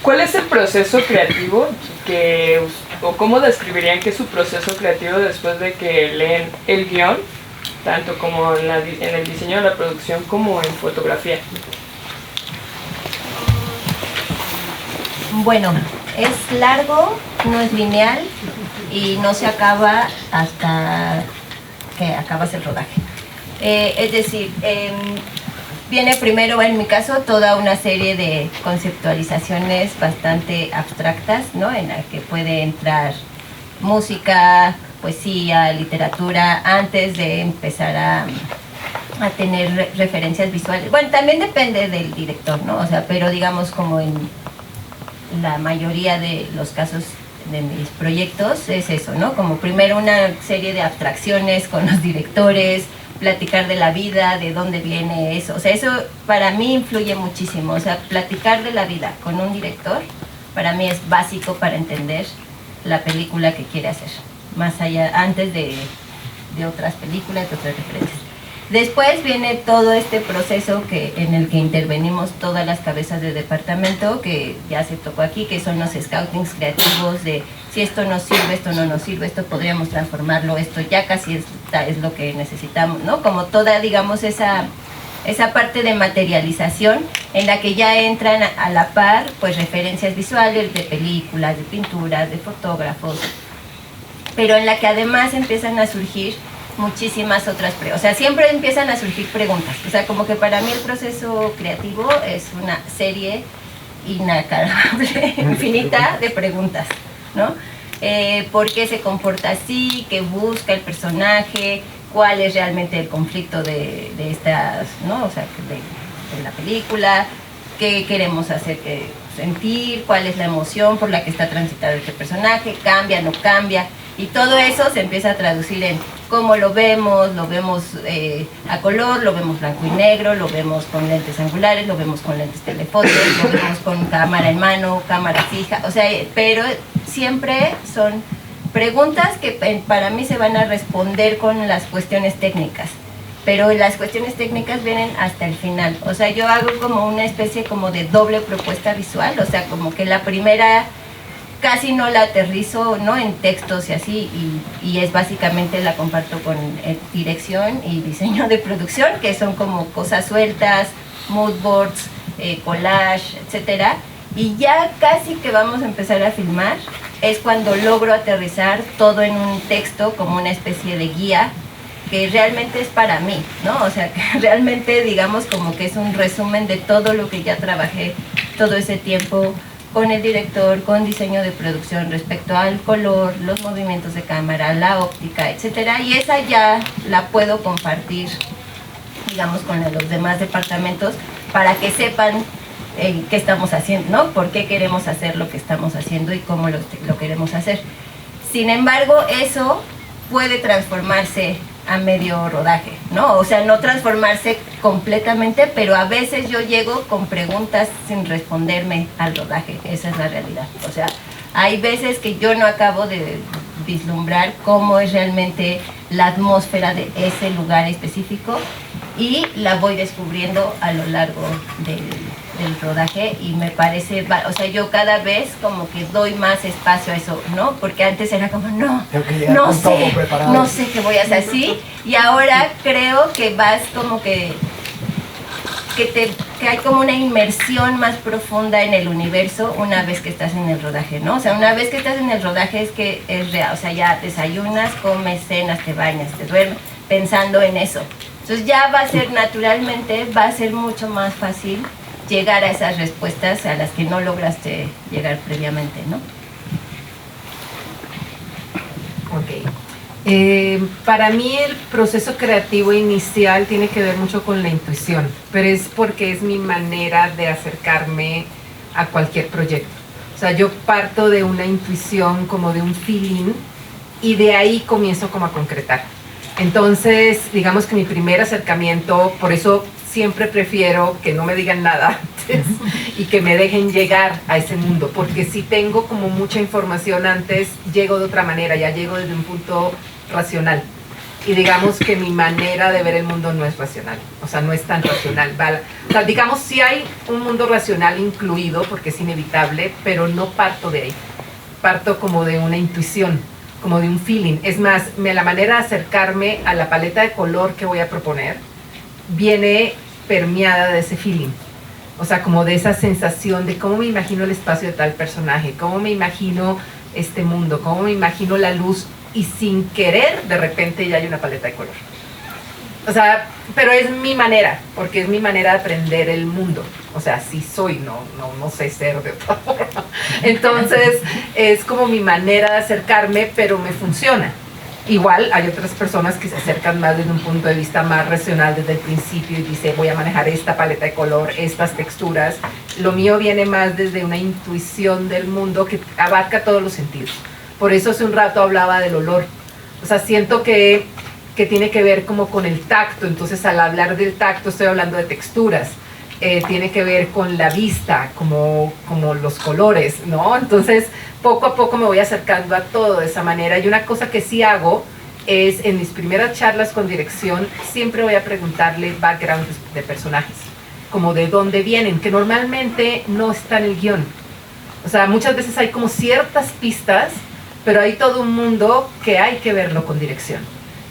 ¿cuál es el proceso creativo o cómo describirían que es su proceso creativo después de que leen el guión, tanto como en el diseño de la producción como en fotografía? Bueno, es largo, no es lineal y no se acaba hasta que acabas el rodaje. Es decir, viene primero, en mi caso, toda una serie de conceptualizaciones bastante abstractas, ¿no? En la que puede entrar música, poesía, literatura, antes de empezar a tener referencias visuales. Bueno, también depende del director, ¿no? O sea, pero digamos como en la mayoría de los casos de mis proyectos es eso, ¿no? Como primero una serie de abstracciones con los directores, platicar de la vida, de dónde viene eso. O sea, eso para mí influye muchísimo. O sea, platicar de la vida con un director para mí es básico para entender la película que quiere hacer. Más allá, antes de otras películas, de otras referencias. Después viene todo este proceso en el que intervenimos todas las cabezas de departamento, que ya se tocó aquí, que son los scoutings creativos de si esto nos sirve, esto no nos sirve, esto podríamos transformarlo, esto ya casi es lo que necesitamos, ¿no? Como toda, digamos, esa parte de materialización en la que ya entran a la par, pues, referencias visuales de películas, de pinturas, de fotógrafos, pero en la que además empiezan a surgir muchísimas otras preguntas. O sea, siempre empiezan a surgir preguntas. O sea, como que para mí el proceso creativo es una serie inacabable, infinita de preguntas, ¿no? ¿Por qué se comporta así? ¿Qué busca el personaje? ¿Cuál es realmente el conflicto de estas, ¿no? O sea, de la película? ¿Qué queremos hacer sentir? ¿Cuál es la emoción por la que está transitado este personaje? ¿Cambia, no cambia? Y todo eso se empieza a traducir en cómo lo vemos a color, lo vemos blanco y negro, lo vemos con lentes angulares, lo vemos con lentes telefotos, lo vemos con cámara en mano, cámara fija, o sea, pero siempre son preguntas que para mí se van a responder con las cuestiones técnicas, pero las cuestiones técnicas vienen hasta el final. O sea, yo hago como una especie como de doble propuesta visual, o sea, como que la primera casi no la aterrizo, ¿no? En textos y así, y es básicamente la comparto con dirección y diseño de producción, que son como cosas sueltas, mood boards, collage, etcétera. Y ya casi que vamos a empezar a filmar, es cuando logro aterrizar todo en un texto como una especie de guía que realmente es para mí, ¿no? O sea, que realmente digamos como que es un resumen de todo lo que ya trabajé todo ese tiempo con el director, con diseño de producción respecto al color, los movimientos de cámara, la óptica, etcétera, y esa ya la puedo compartir, digamos, con los demás departamentos para que sepan qué estamos haciendo, ¿no? Por qué queremos hacer lo que estamos haciendo y cómo lo queremos hacer. Sin embargo, eso puede transformarse a medio rodaje, ¿no? O sea, no transformarse completamente, pero a veces yo llego con preguntas sin responderme al rodaje, esa es la realidad. O sea, hay veces que yo no acabo de vislumbrar cómo es realmente la atmósfera de ese lugar específico y la voy descubriendo a lo largo del rodaje y me parece, o sea, yo cada vez como que doy más espacio a eso, ¿no? Porque antes era como, no sé qué voy a hacer así, y ahora creo que vas como que hay como una inmersión más profunda en el universo una vez que estás en el rodaje, ¿no? O sea, una vez que estás en el rodaje es que es real, o sea, ya desayunas, comes, cenas, te bañas, te duermes, pensando en eso. Entonces ya va a ser naturalmente, va a ser mucho más fácil llegar a esas respuestas a las que no lograste llegar previamente, ¿no? Ok. Para mí el proceso creativo inicial tiene que ver mucho con la intuición, pero es porque es mi manera de acercarme a cualquier proyecto. O sea, yo parto de una intuición, como de un feeling, y de ahí comienzo como a concretar. Entonces, digamos que mi primer acercamiento, por eso siempre prefiero que no me digan nada antes y que me dejen llegar a ese mundo, porque si tengo como mucha información antes, llego de otra manera, ya llego desde un punto racional. Y digamos que mi manera de ver el mundo no es racional, o sea, no es tan racional. O sea, digamos, sí hay un mundo racional incluido, porque es inevitable, pero no parto de ahí. Parto como de una intuición, como de un feeling. Es más, la manera de acercarme a la paleta de color que voy a proponer viene permeada de ese feeling. O sea, como de esa sensación de cómo me imagino el espacio de tal personaje, cómo me imagino este mundo, cómo me imagino la luz, y sin querer, de repente ya hay una paleta de color. O sea, pero es mi manera, porque es mi manera de aprender el mundo. O sea, sí soy, no sé ser de otra forma. Entonces, es como mi manera de acercarme, pero me funciona. Igual hay otras personas que se acercan más desde un punto de vista más racional desde el principio y dice, voy a manejar esta paleta de color, estas texturas. Lo mío viene más desde una intuición del mundo que abarca todos los sentidos. Por eso hace un rato hablaba del olor. O sea, siento que tiene que ver como con el tacto. Entonces, al hablar del tacto, estoy hablando de texturas. Tiene que ver con la vista, como los colores, ¿no? Entonces, poco a poco me voy acercando a todo de esa manera. Y una cosa que sí hago es, en mis primeras charlas con dirección, siempre voy a preguntarle background de personajes, como de dónde vienen, que normalmente no está en el guión. O sea, muchas veces hay como ciertas pistas, pero hay todo un mundo que hay que verlo con dirección.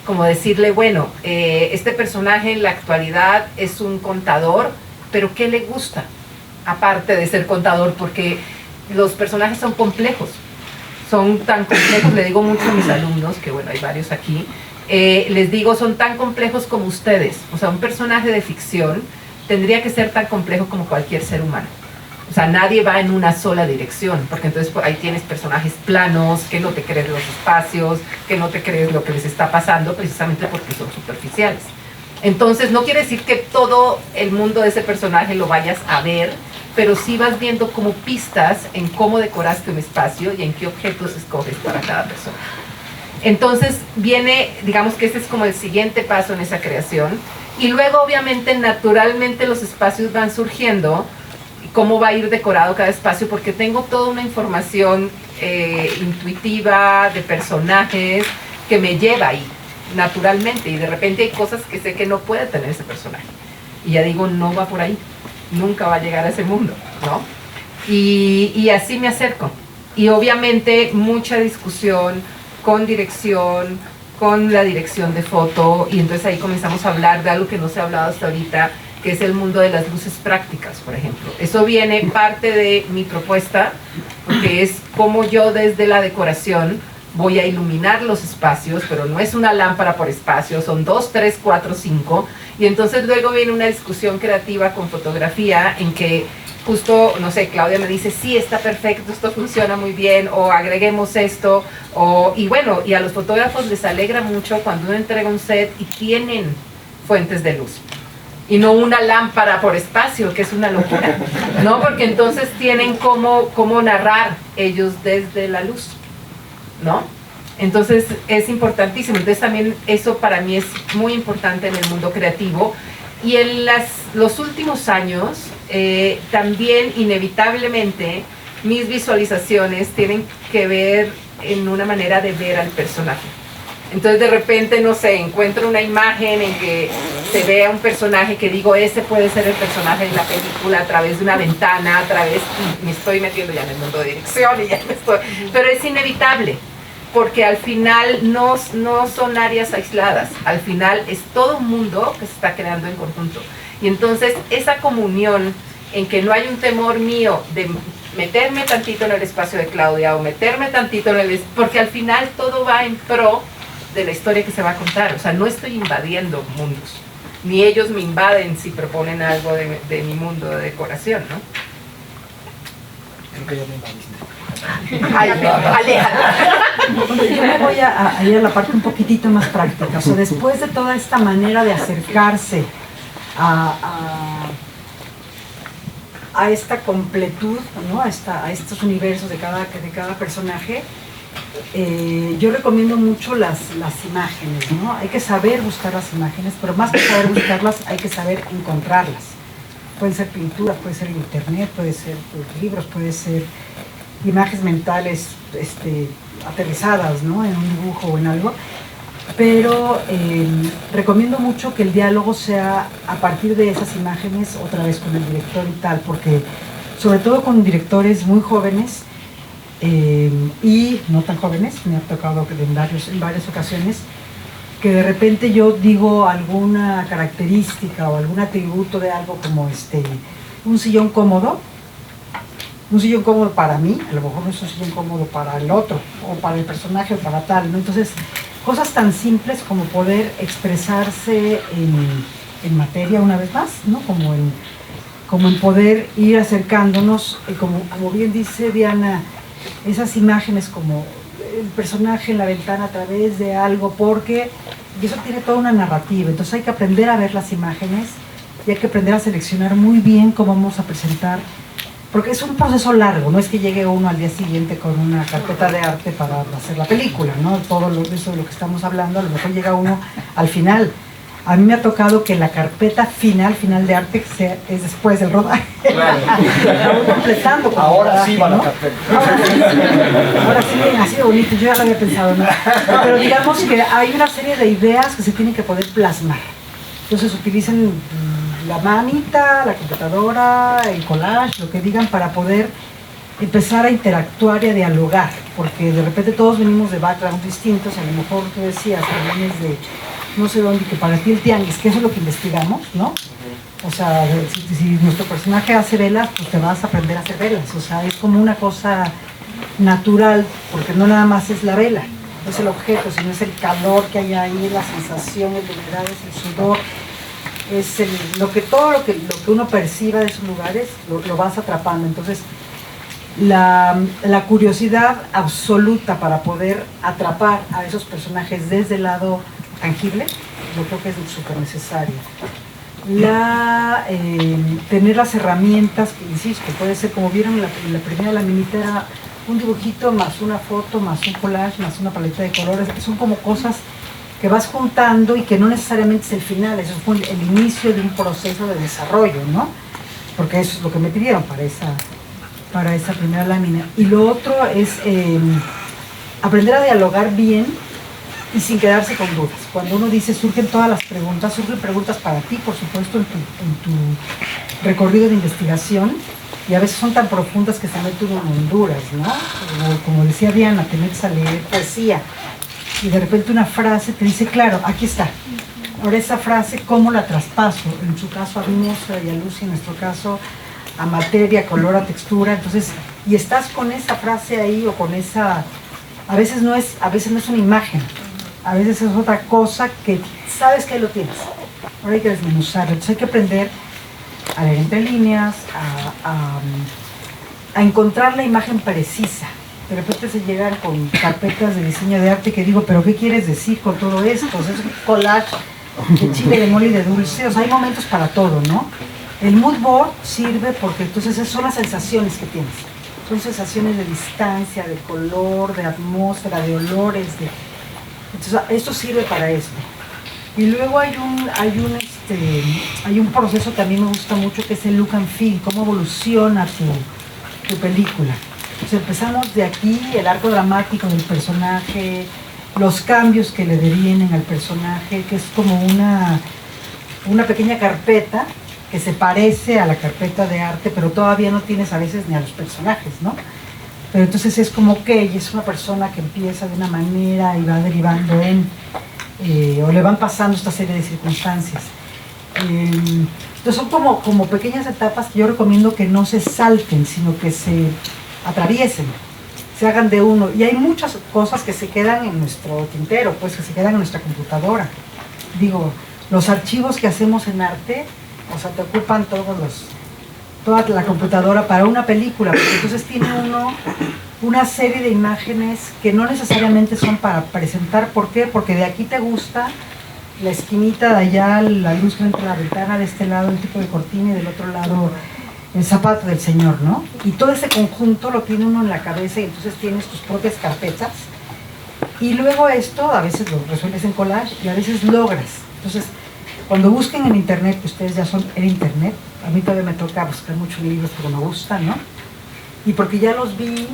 Como decirle, bueno, este personaje en la actualidad es un contador, pero ¿qué le gusta? Aparte de ser contador, porque los personajes son complejos. Son tan complejos, le digo mucho a mis alumnos, que bueno, hay varios aquí, les digo, son tan complejos como ustedes. O sea, un personaje de ficción tendría que ser tan complejo como cualquier ser humano. O sea, nadie va en una sola dirección, porque entonces ahí tienes personajes planos, que no te crees los espacios, que no te crees lo que les está pasando, precisamente porque son superficiales. Entonces, no quiere decir que todo el mundo de ese personaje lo vayas a ver, pero sí vas viendo como pistas en cómo decoraste un espacio y en qué objetos escoges para cada persona. Entonces, viene, digamos que ese es como el siguiente paso en esa creación. Y luego, obviamente, naturalmente los espacios van surgiendo, cómo va a ir decorado cada espacio, porque tengo toda una información intuitiva de personajes que me lleva ahí naturalmente, y de repente hay cosas que sé que no puede tener ese personaje y ya digo, no va por ahí, nunca va a llegar a ese mundo, ¿no? Y así me acerco, y obviamente mucha discusión con dirección, con la dirección de foto, y entonces ahí comenzamos a hablar de algo que no se ha hablado hasta ahorita, que es el mundo de las luces prácticas, por ejemplo. Eso viene parte de mi propuesta, porque es como yo desde la decoración voy a iluminar los espacios, pero no es una lámpara por espacio, son 2, 3, 4, 5, y entonces luego viene una discusión creativa con fotografía en que justo, no sé, Claudia me dice, sí, está perfecto, esto funciona muy bien, o agreguemos esto, y bueno, y a los fotógrafos les alegra mucho cuando uno entrega un set y tienen fuentes de luz. Y no una lámpara por espacio, que es una locura, ¿no? Porque entonces tienen cómo narrar ellos desde la luz, ¿no? Entonces es importantísimo. Entonces también eso para mí es muy importante en el mundo creativo. Y en los últimos años, también inevitablemente, mis visualizaciones tienen que ver en una manera de ver al personaje. Entonces de repente, no sé, encuentro una imagen en que se ve a un personaje que digo, ese puede ser el personaje de la película a través de una ventana, y me estoy metiendo ya en el mundo de dirección y ya me estoy... Pero es inevitable, porque al final no son áreas aisladas, al final es todo un mundo que se está creando en conjunto. Y entonces esa comunión en que no hay un temor mío de meterme tantito en el espacio de Claudia o meterme tantito en el... Porque al final todo va en pro de la historia que se va a contar. O sea, no estoy invadiendo mundos, ni ellos me invaden si proponen algo de mi mundo de decoración, ¿no? Creo que ya me invadiste. Ay, aléjate. Yo me voy a ir a la parte un poquitito más práctica. O sea, después de toda esta manera de acercarse a esta completud, ¿no? a estos universos de cada personaje, yo recomiendo mucho las imágenes, ¿no? Hay que saber buscar las imágenes, pero más que saber buscarlas, hay que saber encontrarlas. Pueden ser pinturas, puede ser internet, puede ser libros, puede ser imágenes mentales aterrizadas, ¿no? En un dibujo o en algo. Pero recomiendo mucho que el diálogo sea a partir de esas imágenes, otra vez con el director y tal, porque sobre todo con directores muy jóvenes y no tan jóvenes, me ha tocado en varias ocasiones, que de repente yo digo alguna característica o algún atributo de algo como un sillón cómodo para mí, a lo mejor no es un sillón cómodo para el otro, o para el personaje o para tal, ¿no? Entonces, cosas tan simples como poder expresarse en materia una vez más, ¿no? Como en poder ir acercándonos, como bien dice Diana, esas imágenes como el personaje en la ventana a través de algo, porque eso tiene toda una narrativa, entonces hay que aprender a ver las imágenes y hay que aprender a seleccionar muy bien cómo vamos a presentar, porque es un proceso largo, no es que llegue uno al día siguiente con una carpeta de arte para hacer la película, ¿no? Todo eso de lo que estamos hablando, a lo mejor llega uno al final. A mí me ha tocado que la carpeta final de arte es después del rodaje. Claro. completando. Ahora sí va la ¿no? carpeta. Ahora sí, ha sido bonito, yo ya lo había pensado, ¿no? Pero digamos que hay una serie de ideas que se tienen que poder plasmar. Entonces utilizan la manita, la computadora, el collage, lo que digan, para poder empezar a interactuar y a dialogar, porque de repente todos venimos de backgrounds distintos, a lo mejor tú decías que vienes de no sé dónde, que para ti el tianguis, que eso es lo que investigamos, ¿no? O sea, si nuestro personaje hace velas, pues te vas a aprender a hacer velas, o sea, es como una cosa natural, porque no nada más es la vela, no es el objeto, sino es el calor que hay ahí, las sensaciones, las humedades, el sudor, es todo lo que uno perciba de esos lugares, lo vas atrapando. Entonces, la curiosidad absoluta para poder atrapar a esos personajes desde el lado tangible, yo creo que es súper necesario. Tener las herramientas, que insisto, puede ser, como vieron en la primera laminita, era un dibujito más una foto, más un collage, más una paleta de colores, que son como cosas que vas juntando y que no necesariamente es el final, eso fue el inicio de un proceso de desarrollo, ¿no? Porque eso es lo que me pidieron para esa primera lámina. Y lo otro es aprender a dialogar bien y sin quedarse con dudas. Cuando uno dice surgen todas las preguntas, surgen preguntas para ti, por supuesto, en tu recorrido de investigación, y a veces son tan profundas que se meten en honduras, ¿no? Como decía Diana, te metes a leer poesía y de repente una frase te dice, claro, aquí está. Ahora esa frase, ¿cómo la traspaso? En su caso a atmósfera y a luz, y en nuestro caso a materia, color, a textura. Entonces, y estás con esa frase ahí o con esa... A veces no es una imagen, a veces es otra cosa que sabes que ahí lo tienes. Ahora hay que desmenuzarlo. Entonces hay que aprender a leer entre líneas, a encontrar la imagen precisa. De repente se llegan con carpetas de diseño de arte que digo, pero ¿qué quieres decir con todo esto? O sea, es un collage de chile, de mole y de dulce. O sea, hay momentos para todo, ¿no? El mood board sirve porque entonces esas son las sensaciones que tienes. Son sensaciones de distancia, de color, de atmósfera, de olores. Entonces, esto sirve para esto. Y luego hay un proceso que a mí me gusta mucho, que es el look and feel, cómo evoluciona tu película. Entonces empezamos de aquí, el arco dramático del personaje, los cambios que le devienen al personaje, que es como una pequeña carpeta que se parece a la carpeta de arte, pero todavía no tienes a veces ni a los personajes, ¿no? Pero entonces es como que es una persona que empieza de una manera y va derivando o le van pasando esta serie de circunstancias. Entonces son como pequeñas etapas que yo recomiendo que no se salten, sino que se atraviesen, se hagan de uno. Y hay muchas cosas que se quedan en nuestro tintero, pues que se quedan en nuestra computadora. Digo, los archivos que hacemos en arte, o sea, te ocupan toda la computadora para una película, porque entonces tiene uno una serie de imágenes que no necesariamente son para presentar. ¿Por qué? Porque de aquí te gusta la esquinita de allá, la luz que entra en la ventana, de este lado el tipo de cortina y del otro lado el zapato del señor, ¿no? Y todo ese conjunto lo tiene uno en la cabeza y entonces tienes tus propias carpetas Y luego esto a veces lo resuelves en collage y a veces logras. Entonces, cuando busquen en internet, que ustedes ya son en internet, a mí todavía me toca buscar muchos libros porque me gustan, ¿no? Y porque ya los vi,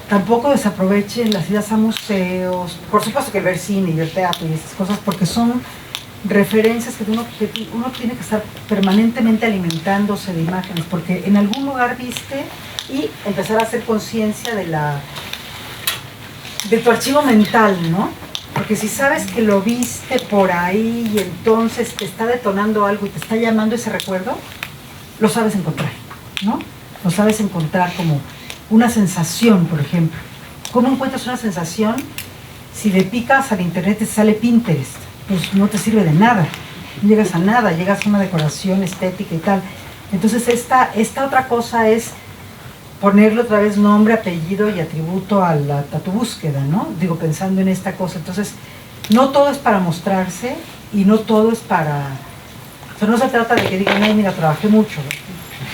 tampoco desaprovechen las idas a museos, por supuesto que ver cine y ver teatro y estas cosas, porque son referencias que uno tiene que estar permanentemente alimentándose de imágenes, porque en algún lugar viste y empezar a hacer conciencia de tu archivo mental, ¿no? Porque si sabes que lo viste por ahí y entonces te está detonando algo y te está llamando ese recuerdo, lo sabes encontrar, ¿no? Lo sabes encontrar como una sensación, por ejemplo. ¿Cómo encuentras una sensación si le picas al internet y te sale Pinterest? Pues no te sirve de nada, no llegas a nada, llegas a una decoración estética y tal. Entonces esta otra cosa es ponerle otra vez nombre, apellido y atributo a tu búsqueda, ¿no? Digo, pensando en esta cosa. Entonces, no todo es para mostrarse y no todo es para... O sea, no se trata de que digan, ay, mira, trabajé mucho,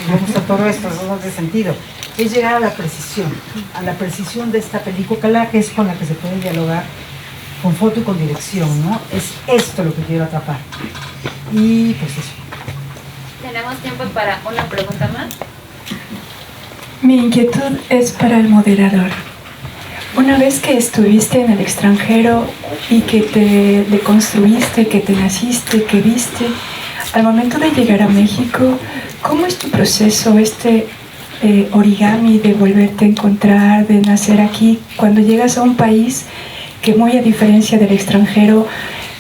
me gusta todo esto, no tiene sentido. Es llegar a la precisión de esta película, que es con la que se puede dialogar con foto y con dirección, ¿no? Es esto lo que quiero atrapar. Y pues eso. Tenemos tiempo para una pregunta más. Mi inquietud es para el moderador. Una vez que estuviste en el extranjero y que te deconstruiste, que te naciste, que viste, al momento de llegar a México, ¿cómo es tu proceso, origami de volverte a encontrar, de nacer aquí, cuando llegas a un país que, muy a diferencia del extranjero,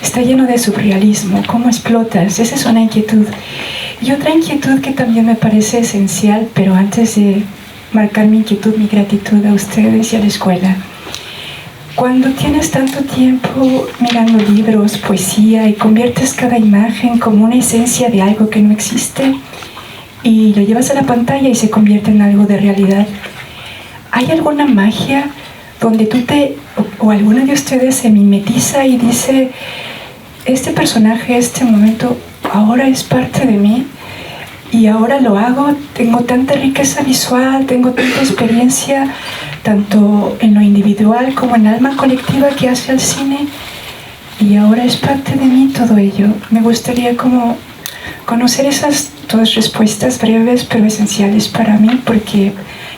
está lleno de surrealismo? ¿Cómo explotas? Esa es una inquietud. Y otra inquietud que también me parece esencial, pero antes de marcar mi inquietud, mi gratitud a ustedes y a la escuela. Cuando tienes tanto tiempo mirando libros, poesía, y conviertes cada imagen como una esencia de algo que no existe y lo llevas a la pantalla y se convierte en algo de realidad, ¿hay alguna magia donde tú o alguno de ustedes se mimetiza y dice, este personaje, este momento, ahora es parte de mí? Y ahora lo hago, tengo tanta riqueza visual, tengo tanta experiencia, tanto en lo individual como en el alma colectiva que hace el cine, y ahora es parte de mí todo ello. Me gustaría como conocer esas dos respuestas breves pero esenciales para mí, porque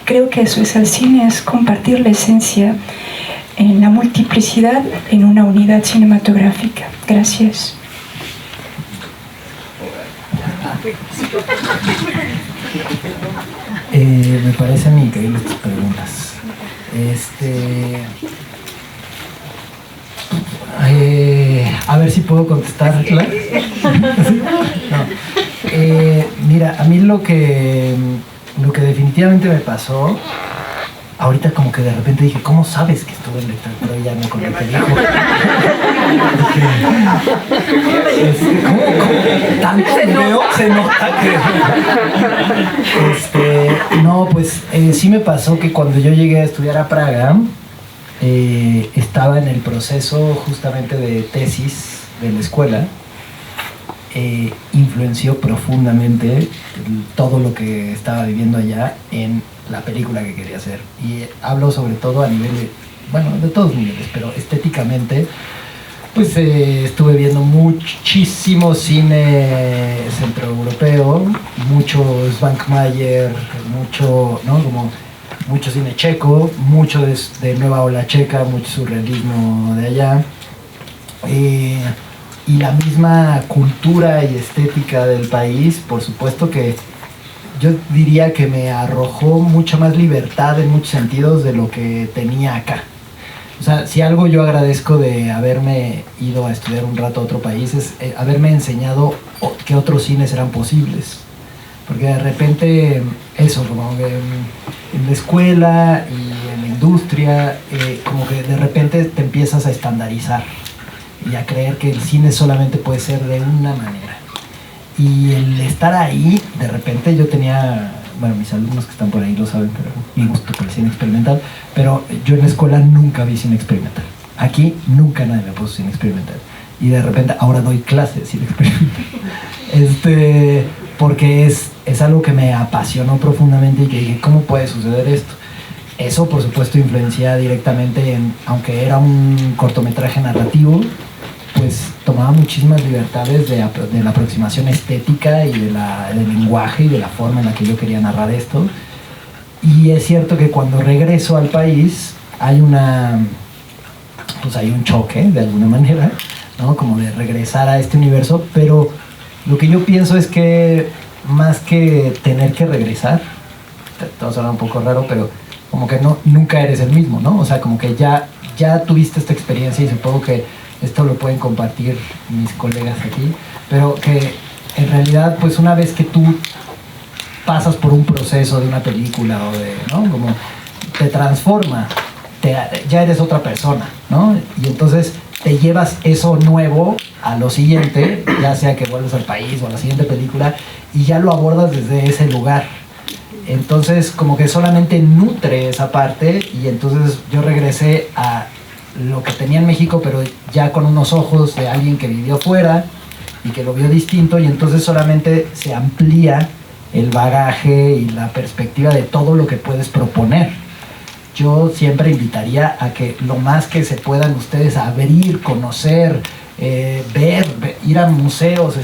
creo que eso es el cine, es compartir la esencia en la multiplicidad en una unidad cinematográfica. Gracias. Me parecen increíbles tus preguntas. A ver si puedo contestarla. No. Mira, a mí lo que definitivamente me pasó, ahorita como que de repente dije, ¿cómo sabes que estuve en lectura? Pero ya me acordé que dijo. ¿Cómo? ¿Tanto veo? Se nota que... No, pues sí me pasó que cuando yo llegué a estudiar a Praga, estaba en el proceso justamente de tesis de la escuela. Influenció profundamente todo lo que estaba viviendo allá en la película que quería hacer. Y hablo sobre todo a nivel de todos niveles, pero estéticamente, pues estuve viendo muchísimo cine centroeuropeo, mucho Svankmajer, mucho, ¿no? Como mucho cine checo, mucho de nueva ola checa, mucho surrealismo de allá. Y la misma cultura y estética del país, por supuesto que yo diría que me arrojó mucha más libertad en muchos sentidos de lo que tenía acá. O sea, si algo yo agradezco de haberme ido a estudiar un rato a otro país es haberme enseñado que otros cines eran posibles. Porque de repente, eso, como que en la escuela y en la industria, como que de repente te empiezas a estandarizar y a creer que el cine solamente puede ser de una manera. Y el estar ahí, de repente yo tenía, bueno, mis alumnos que están por ahí lo saben, pero mi gusto por el cine experimental, pero yo en la escuela nunca vi cine experimental. Aquí nunca nadie me puso cine experimental. Y de repente ahora doy clases de cine experimental. Porque es algo que me apasionó profundamente y que dije, ¿cómo puede suceder esto? eso por supuesto influencia directamente aunque era un cortometraje narrativo, pues tomaba muchísimas libertades de la aproximación estética y del lenguaje y de la forma en la que yo quería narrar esto. Y es cierto que cuando regreso al país hay hay un choque de alguna manera, ¿no? Como de regresar a este universo, pero lo que yo pienso es que más que tener que regresar, te va a sonar un poco raro, pero como que nunca eres el mismo, ¿no? O sea, como que ya tuviste esta experiencia y supongo que esto lo pueden compartir mis colegas aquí, pero que en realidad, pues una vez que tú pasas por un proceso de una película o ¿no? Como te transforma, ya eres otra persona, ¿no? Y entonces te llevas eso nuevo a lo siguiente, ya sea que vuelves al país o a la siguiente película, y ya lo abordas desde ese lugar. Entonces como que solamente nutre esa parte, y entonces yo regresé a lo que tenía en México, pero ya con unos ojos de alguien que vivió fuera y que lo vio distinto, y entonces solamente se amplía el bagaje y la perspectiva de todo lo que puedes proponer. Yo siempre invitaría a que lo más que se puedan ustedes abrir, conocer, ver, ir a museos,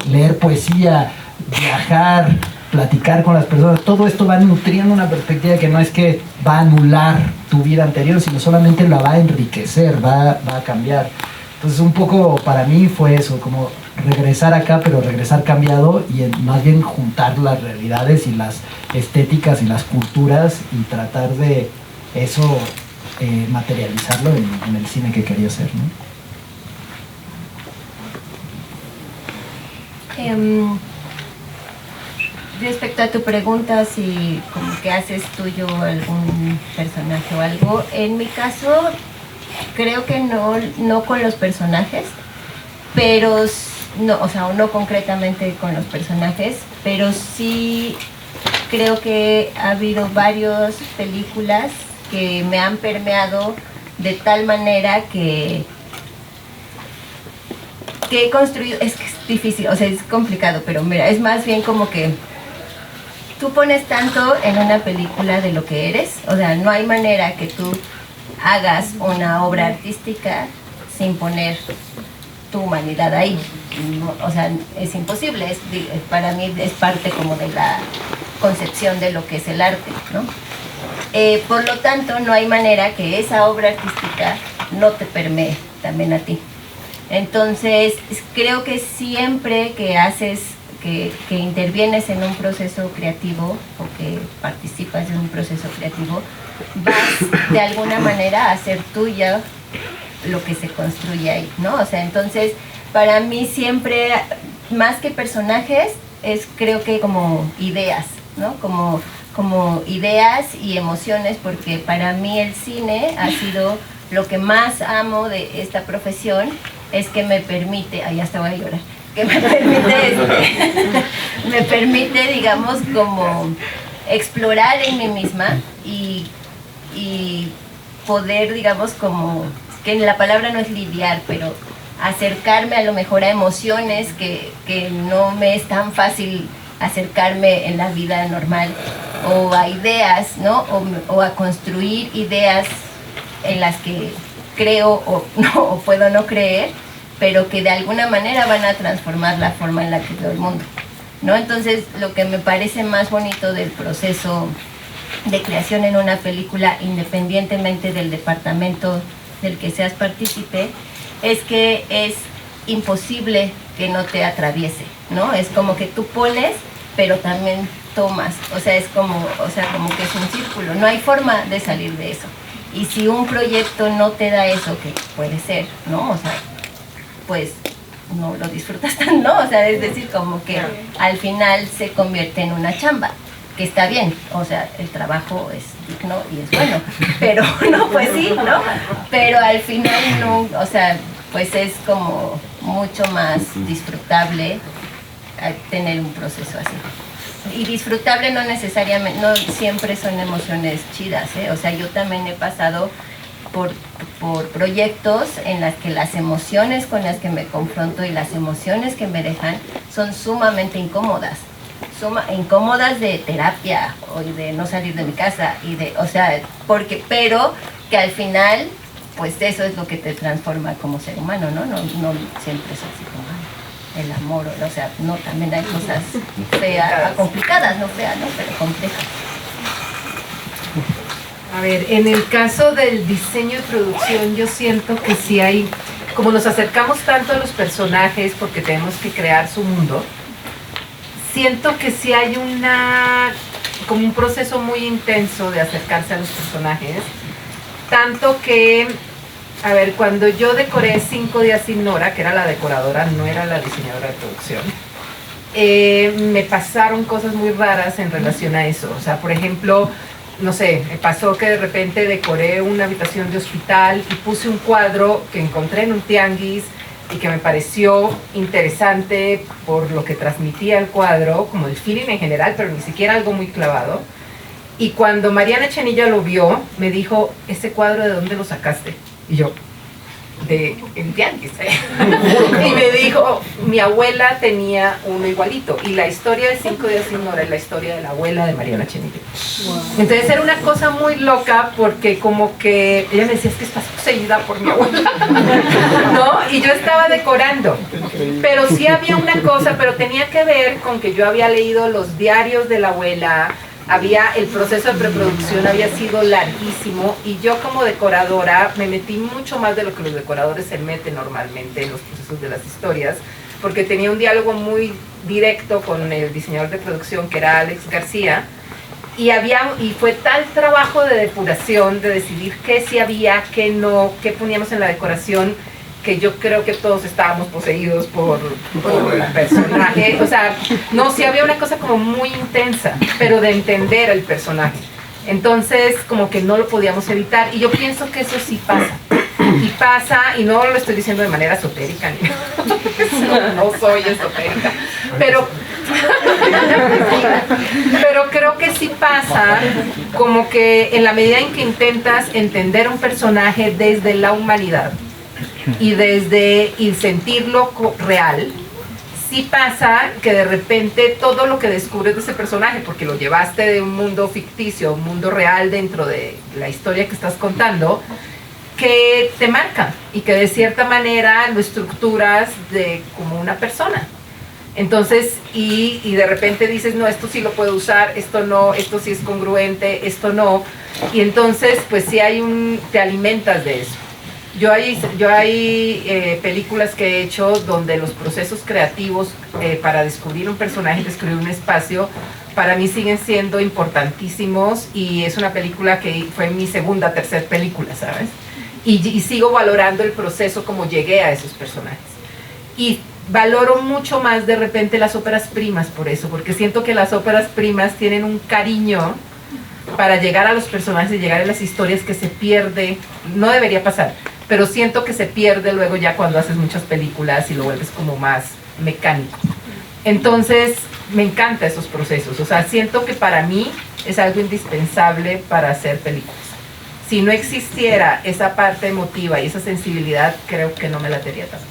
leer poesía, viajar, platicar con las personas, todo esto va nutriendo una perspectiva que no es que va a anular tu vida anterior, sino solamente la va a enriquecer, va a cambiar. Entonces un poco para mí fue eso, como regresar acá, pero regresar cambiado, y más bien juntar las realidades y las estéticas y las culturas y tratar de eso materializarlo en el cine que quería hacer, ¿no? Respecto a tu pregunta, si como que haces tuyo algún personaje o algo, en mi caso creo que no con los personajes, pero no, o sea, no concretamente con los personajes, pero sí creo que ha habido varias películas que me han permeado de tal manera que he construido, es que es difícil, o sea, es complicado, pero mira, es más bien como que tú pones tanto en una película de lo que eres, o sea, no hay manera que tú hagas una obra artística sin poner tu humanidad ahí, o sea, es imposible, para mí es parte como de la concepción de lo que es el arte, ¿no? Por lo tanto, no hay manera que esa obra artística no te permee también a ti. Entonces, creo que siempre que haces, que intervienes en un proceso creativo o que participas en un proceso creativo, vas de alguna manera a hacer tuya lo que se construye ahí, ¿no? O sea, entonces, para mí siempre, más que personajes, es creo que como ideas, ¿no? Como ideas y emociones, porque para mí el cine ha sido lo que más amo de esta profesión, es que me permite, ahí hasta voy a llorar, que me permite, digamos, como explorar en mí misma y poder, digamos, como, que la palabra no es lidiar, pero acercarme a lo mejor a emociones que no me es tan fácil acercarme en la vida normal, o a ideas, ¿no? O a construir ideas en las que creo o puedo no creer, pero que de alguna manera van a transformar la forma en la que veo el mundo, ¿no? Entonces, lo que me parece más bonito del proceso de creación en una película, independientemente del departamento del que seas partícipe, es que es imposible que no te atraviese, ¿no? Es como que tú pones, pero también tomas, o sea, es como, como que es un círculo, no hay forma de salir de eso. Y si un proyecto no te da eso, que puede ser, ¿no? O sea, pues no lo disfrutas tanto, ¿no? O sea, es decir, como que al final se convierte en una chamba, que está bien, o sea, el trabajo es digno y es bueno, pero no, pues sí, ¿no? Pero al final no, o sea, pues es como mucho más disfrutable tener un proceso así. Y disfrutable no necesariamente, no siempre son emociones chidas, ¿eh? O sea, yo también he pasado por proyectos en las que las emociones con las que me confronto y las emociones que me dejan son sumamente incómodas, incómodas de terapia o de no salir de mi casa y de, o sea, pero que al final pues eso es lo que te transforma como ser humano, ¿no? No siempre es así como el amor, o sea, no, también hay cosas feas, complicadas, no feas, ¿no? Pero complejas. A ver, en el caso del diseño de producción, yo siento que sí hay, como nos acercamos tanto a los personajes porque tenemos que crear su mundo, siento que sí hay como un proceso muy intenso de acercarse a los personajes, tanto que, a ver, cuando yo decoré 5 días sin Nora, que era la decoradora, no era la diseñadora de producción, me pasaron cosas muy raras en relación a eso. O sea, por ejemplo, no sé, me pasó que de repente decoré una habitación de hospital y puse un cuadro que encontré en un tianguis y que me pareció interesante por lo que transmitía el cuadro, como el feeling en general, pero ni siquiera algo muy clavado. Y cuando Mariana Echenilla lo vio, me dijo, ¿ese cuadro de dónde lo sacaste? Y yo, de el tianguis, Y me dijo, mi abuela tenía uno igualito. Y la historia de 5 días sin Nora es la historia de la abuela de Mariana Echenilla. Wow. Entonces era una cosa muy loca porque como que ella me decía, es que estás poseída por mi abuela, ¿no? Y yo estaba decorando. Pero sí había una cosa, pero tenía que ver con que yo había leído los diarios de la abuela. El proceso de preproducción había sido larguísimo y yo como decoradora me metí mucho más de lo que los decoradores se meten normalmente en los procesos de las historias, porque tenía un diálogo muy directo con el diseñador de producción, que era Alex García, y fue tal trabajo de depuración, de decidir qué sí había, qué no, qué poníamos en la decoración, que yo creo que todos estábamos poseídos por el personaje. O sea, no, sí había una cosa como muy intensa, pero de entender el personaje. Entonces, como que no lo podíamos evitar. Y yo pienso que eso sí pasa. Y pasa, y no lo estoy diciendo de manera esotérica, no soy esotérica, pero creo que sí pasa, como que en la medida en que intentas entender un personaje desde la humanidad, y sentirlo real, sí pasa que de repente todo lo que descubres de ese personaje, porque lo llevaste de un mundo ficticio a un mundo real dentro de la historia que estás contando, que te marca y que de cierta manera lo estructuras como una persona. Entonces, y de repente dices, no, esto sí lo puedo usar, esto no, esto sí es congruente, esto no. Y entonces, pues sí te alimentas de eso. Yo hay películas que he hecho donde los procesos creativos para descubrir un personaje, descubrir un espacio, para mí siguen siendo importantísimos, y es una película que fue mi segunda, tercera película, ¿sabes? Y sigo valorando el proceso como llegué a esos personajes. Y valoro mucho más de repente las óperas primas por eso, porque siento que las óperas primas tienen un cariño para llegar a los personajes y llegar a las historias que se pierde, no debería pasar, pero siento que se pierde luego ya cuando haces muchas películas y lo vuelves como más mecánico. Entonces, me encantan esos procesos. O sea, siento que para mí es algo indispensable para hacer películas. Si no existiera esa parte emotiva y esa sensibilidad, creo que no me latería tanto.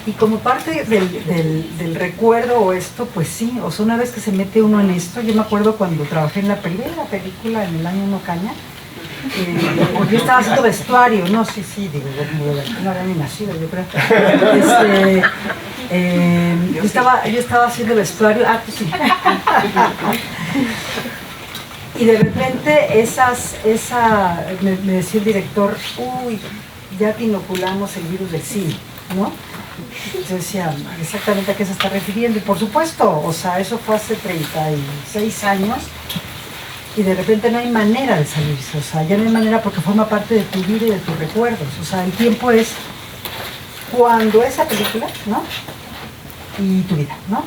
Y como parte del recuerdo o esto, pues sí, o sea, una vez que se mete uno en esto, yo me acuerdo cuando trabajé en la primera película en el año No Caña, yo estaba haciendo vestuario, no, sí, digo, no había ni nacido, yo creo. Yo estaba haciendo vestuario, pues sí. Y de repente me decía el director, uy, ya te inoculamos el virus del SIDA, ¿no? Yo decía, exactamente a qué se está refiriendo, y por supuesto, o sea, eso fue hace 36 años, y de repente no hay manera de salirse, o sea, ya no hay manera porque forma parte de tu vida y de tus recuerdos, o sea, el tiempo es cuando esa película, ¿no? Y tu vida, ¿no?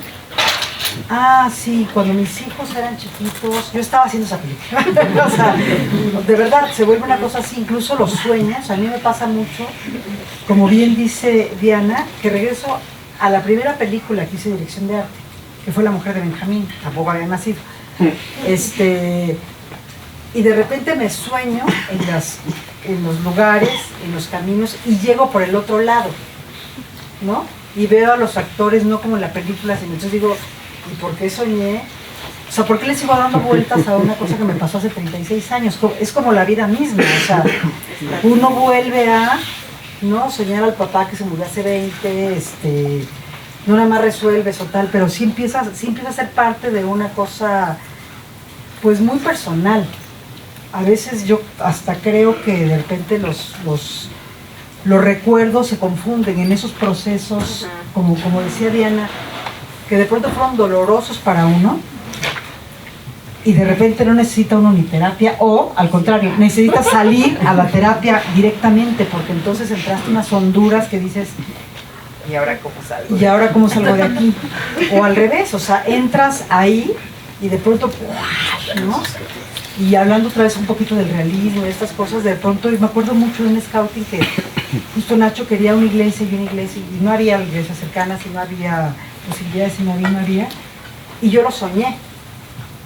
Ah, sí, cuando mis hijos eran chiquitos, yo estaba haciendo esa película. O sea, de verdad, se vuelve una cosa así, incluso los sueños, a mí me pasa mucho, como bien dice Diana, que regreso a la primera película que hice dirección de arte, que fue La mujer de Benjamín, tampoco había nacido. Y de repente me sueño en los lugares, en los caminos, y llego por el otro lado, ¿no? y veo a los actores no como en la película, sino entonces digo, ¿y por qué soñé? O sea, ¿por qué les sigo dando vueltas a una cosa que me pasó hace 36 años? Es como la vida misma, o sea, uno vuelve a, ¿no? Soñar al papá que se murió hace 20, no nada más resuelves o tal, pero sí empieza a ser parte de una cosa, pues muy personal. A veces yo hasta creo que de repente los recuerdos se confunden en esos procesos, como decía Diana, que de pronto fueron dolorosos para uno, y de repente no necesita uno ni terapia, o al contrario, necesita salir a la terapia directamente, porque entonces entraste unas honduras que dices, ¿y ahora cómo salgo? ¿y ahora cómo salgo de aquí? O al revés, o sea, entras ahí y de pronto, ¿no? Y hablando otra vez un poquito del realismo y estas cosas, de pronto, y me acuerdo mucho de un scouting que justo Nacho quería una iglesia, y no había iglesias cercanas, y no había posibilidades, y no había, y yo lo soñé.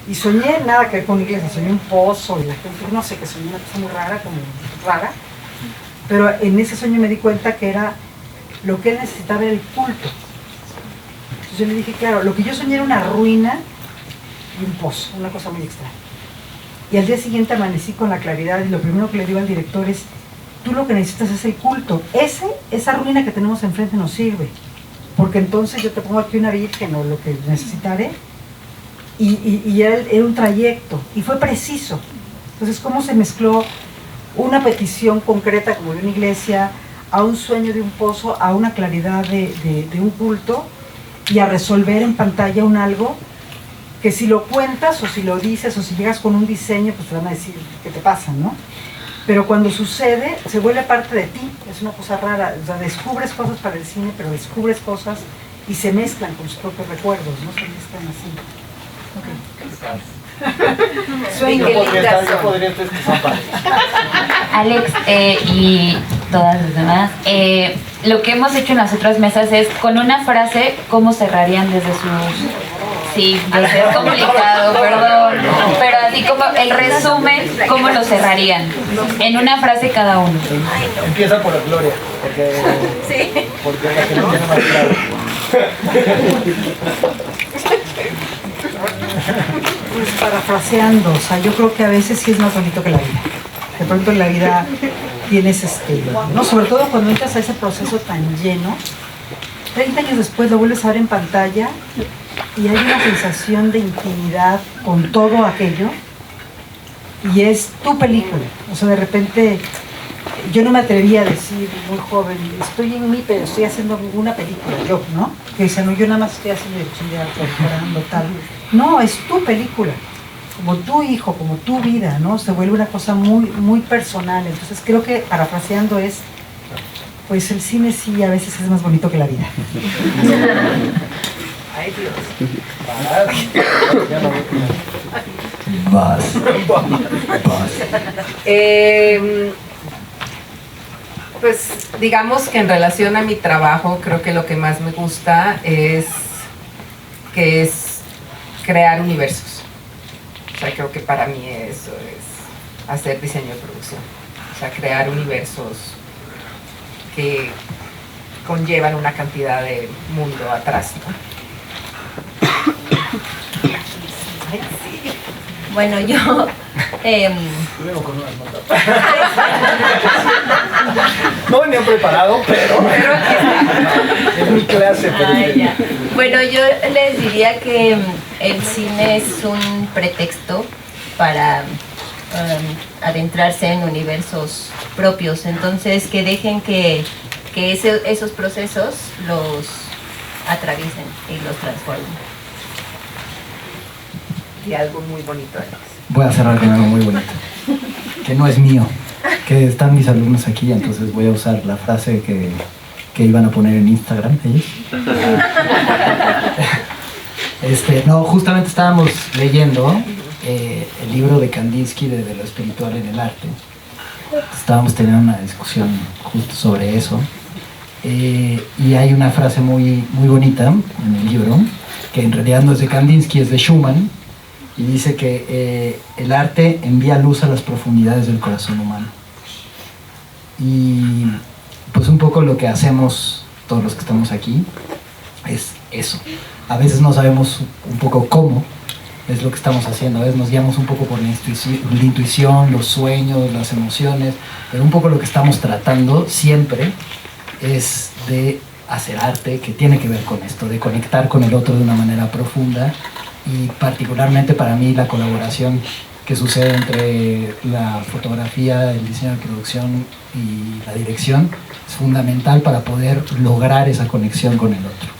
Y soñé nada que ver con iglesia, soñé un pozo y la gente, no sé, que soñé una cosa muy rara, pero en ese sueño me di cuenta que era lo que él necesitaba era el culto. Entonces yo le dije, claro, lo que yo soñé era una ruina y un pozo, una cosa muy extraña. Y al día siguiente amanecí con la claridad y lo primero que le digo al director es, tú lo que necesitas es el culto. Esa ruina que tenemos enfrente nos sirve, porque entonces yo te pongo aquí una virgen o lo que necesitaré, y era un trayecto, y fue preciso. Entonces, cómo se mezcló una petición concreta como de una iglesia, a un sueño de un pozo, a una claridad de un culto, y a resolver en pantalla un algo que si lo cuentas, o si lo dices, o si llegas con un diseño, pues te van a decir qué te pasa, ¿no? Pero cuando sucede, se vuelve parte de ti, es una cosa rara, o sea, descubres cosas para el cine, pero descubres cosas y se mezclan con sus propios recuerdos, ¿no? Se mezclan así. Alex y todas las demás, lo que hemos hecho en las otras mesas es con una frase cómo cerrarían desde sus... Sí, yo sé, es complicado, perdón, pero así como el resumen, ¿cómo lo cerrarían? En una frase cada uno. Empieza por la gloria, porque es la que no tiene más claro. Pues parafraseando, o sea, yo creo que a veces sí es más bonito que la vida. De pronto en la vida tienes ¿no? Sobre todo cuando entras a ese proceso tan lleno, 30 años después lo vuelves a ver en pantalla y hay una sensación de intimidad con todo aquello y es tu película. O sea, de repente yo no me atrevía a decir muy joven, estoy en mí, pero estoy haciendo una película, yo, ¿no? Que dicen, no, yo nada más estoy haciendo dirección de arte, decorando, tal. No, es tu película, como tu hijo, como tu vida, ¿no? Se vuelve una cosa muy, muy personal. Entonces creo que, parafraseando, es, pues el cine sí a veces es más bonito que la vida. Ay, Dios. Vas. Pues digamos que en relación a mi trabajo, creo que lo que más me gusta es crear universos. O sea, creo que para mí eso es hacer diseño de producción. O sea, crear universos que conllevan una cantidad de mundo atrás, ¿no? Bueno, yo... No venía preparado, pero es mi clase. Bueno, yo les diría que el cine es un pretexto para adentrarse en universos propios. Entonces, que dejen que esos procesos los atraviesen y los transformen. Y algo muy bonito, Alex. Voy a cerrar con algo muy bonito, que no es mío, que están mis alumnos aquí, entonces voy a usar la frase que iban a poner en Instagram ellos. No, justamente estábamos leyendo el libro de Kandinsky de lo espiritual en el arte. Estábamos teniendo una discusión justo sobre eso. Y hay una frase muy, muy bonita en el libro, que en realidad no es de Kandinsky, es de Schumann, y dice que el arte envía luz a las profundidades del corazón humano. Y pues un poco lo que hacemos todos los que estamos aquí, es eso. A veces no sabemos un poco cómo es lo que estamos haciendo, a veces nos guiamos un poco por la intuición, los sueños, las emociones, pero un poco lo que estamos tratando siempre es de hacer arte que tiene que ver con esto, de conectar con el otro de una manera profunda, y particularmente para mí la colaboración que sucede entre la fotografía, el diseño de producción y la dirección es fundamental para poder lograr esa conexión con el otro.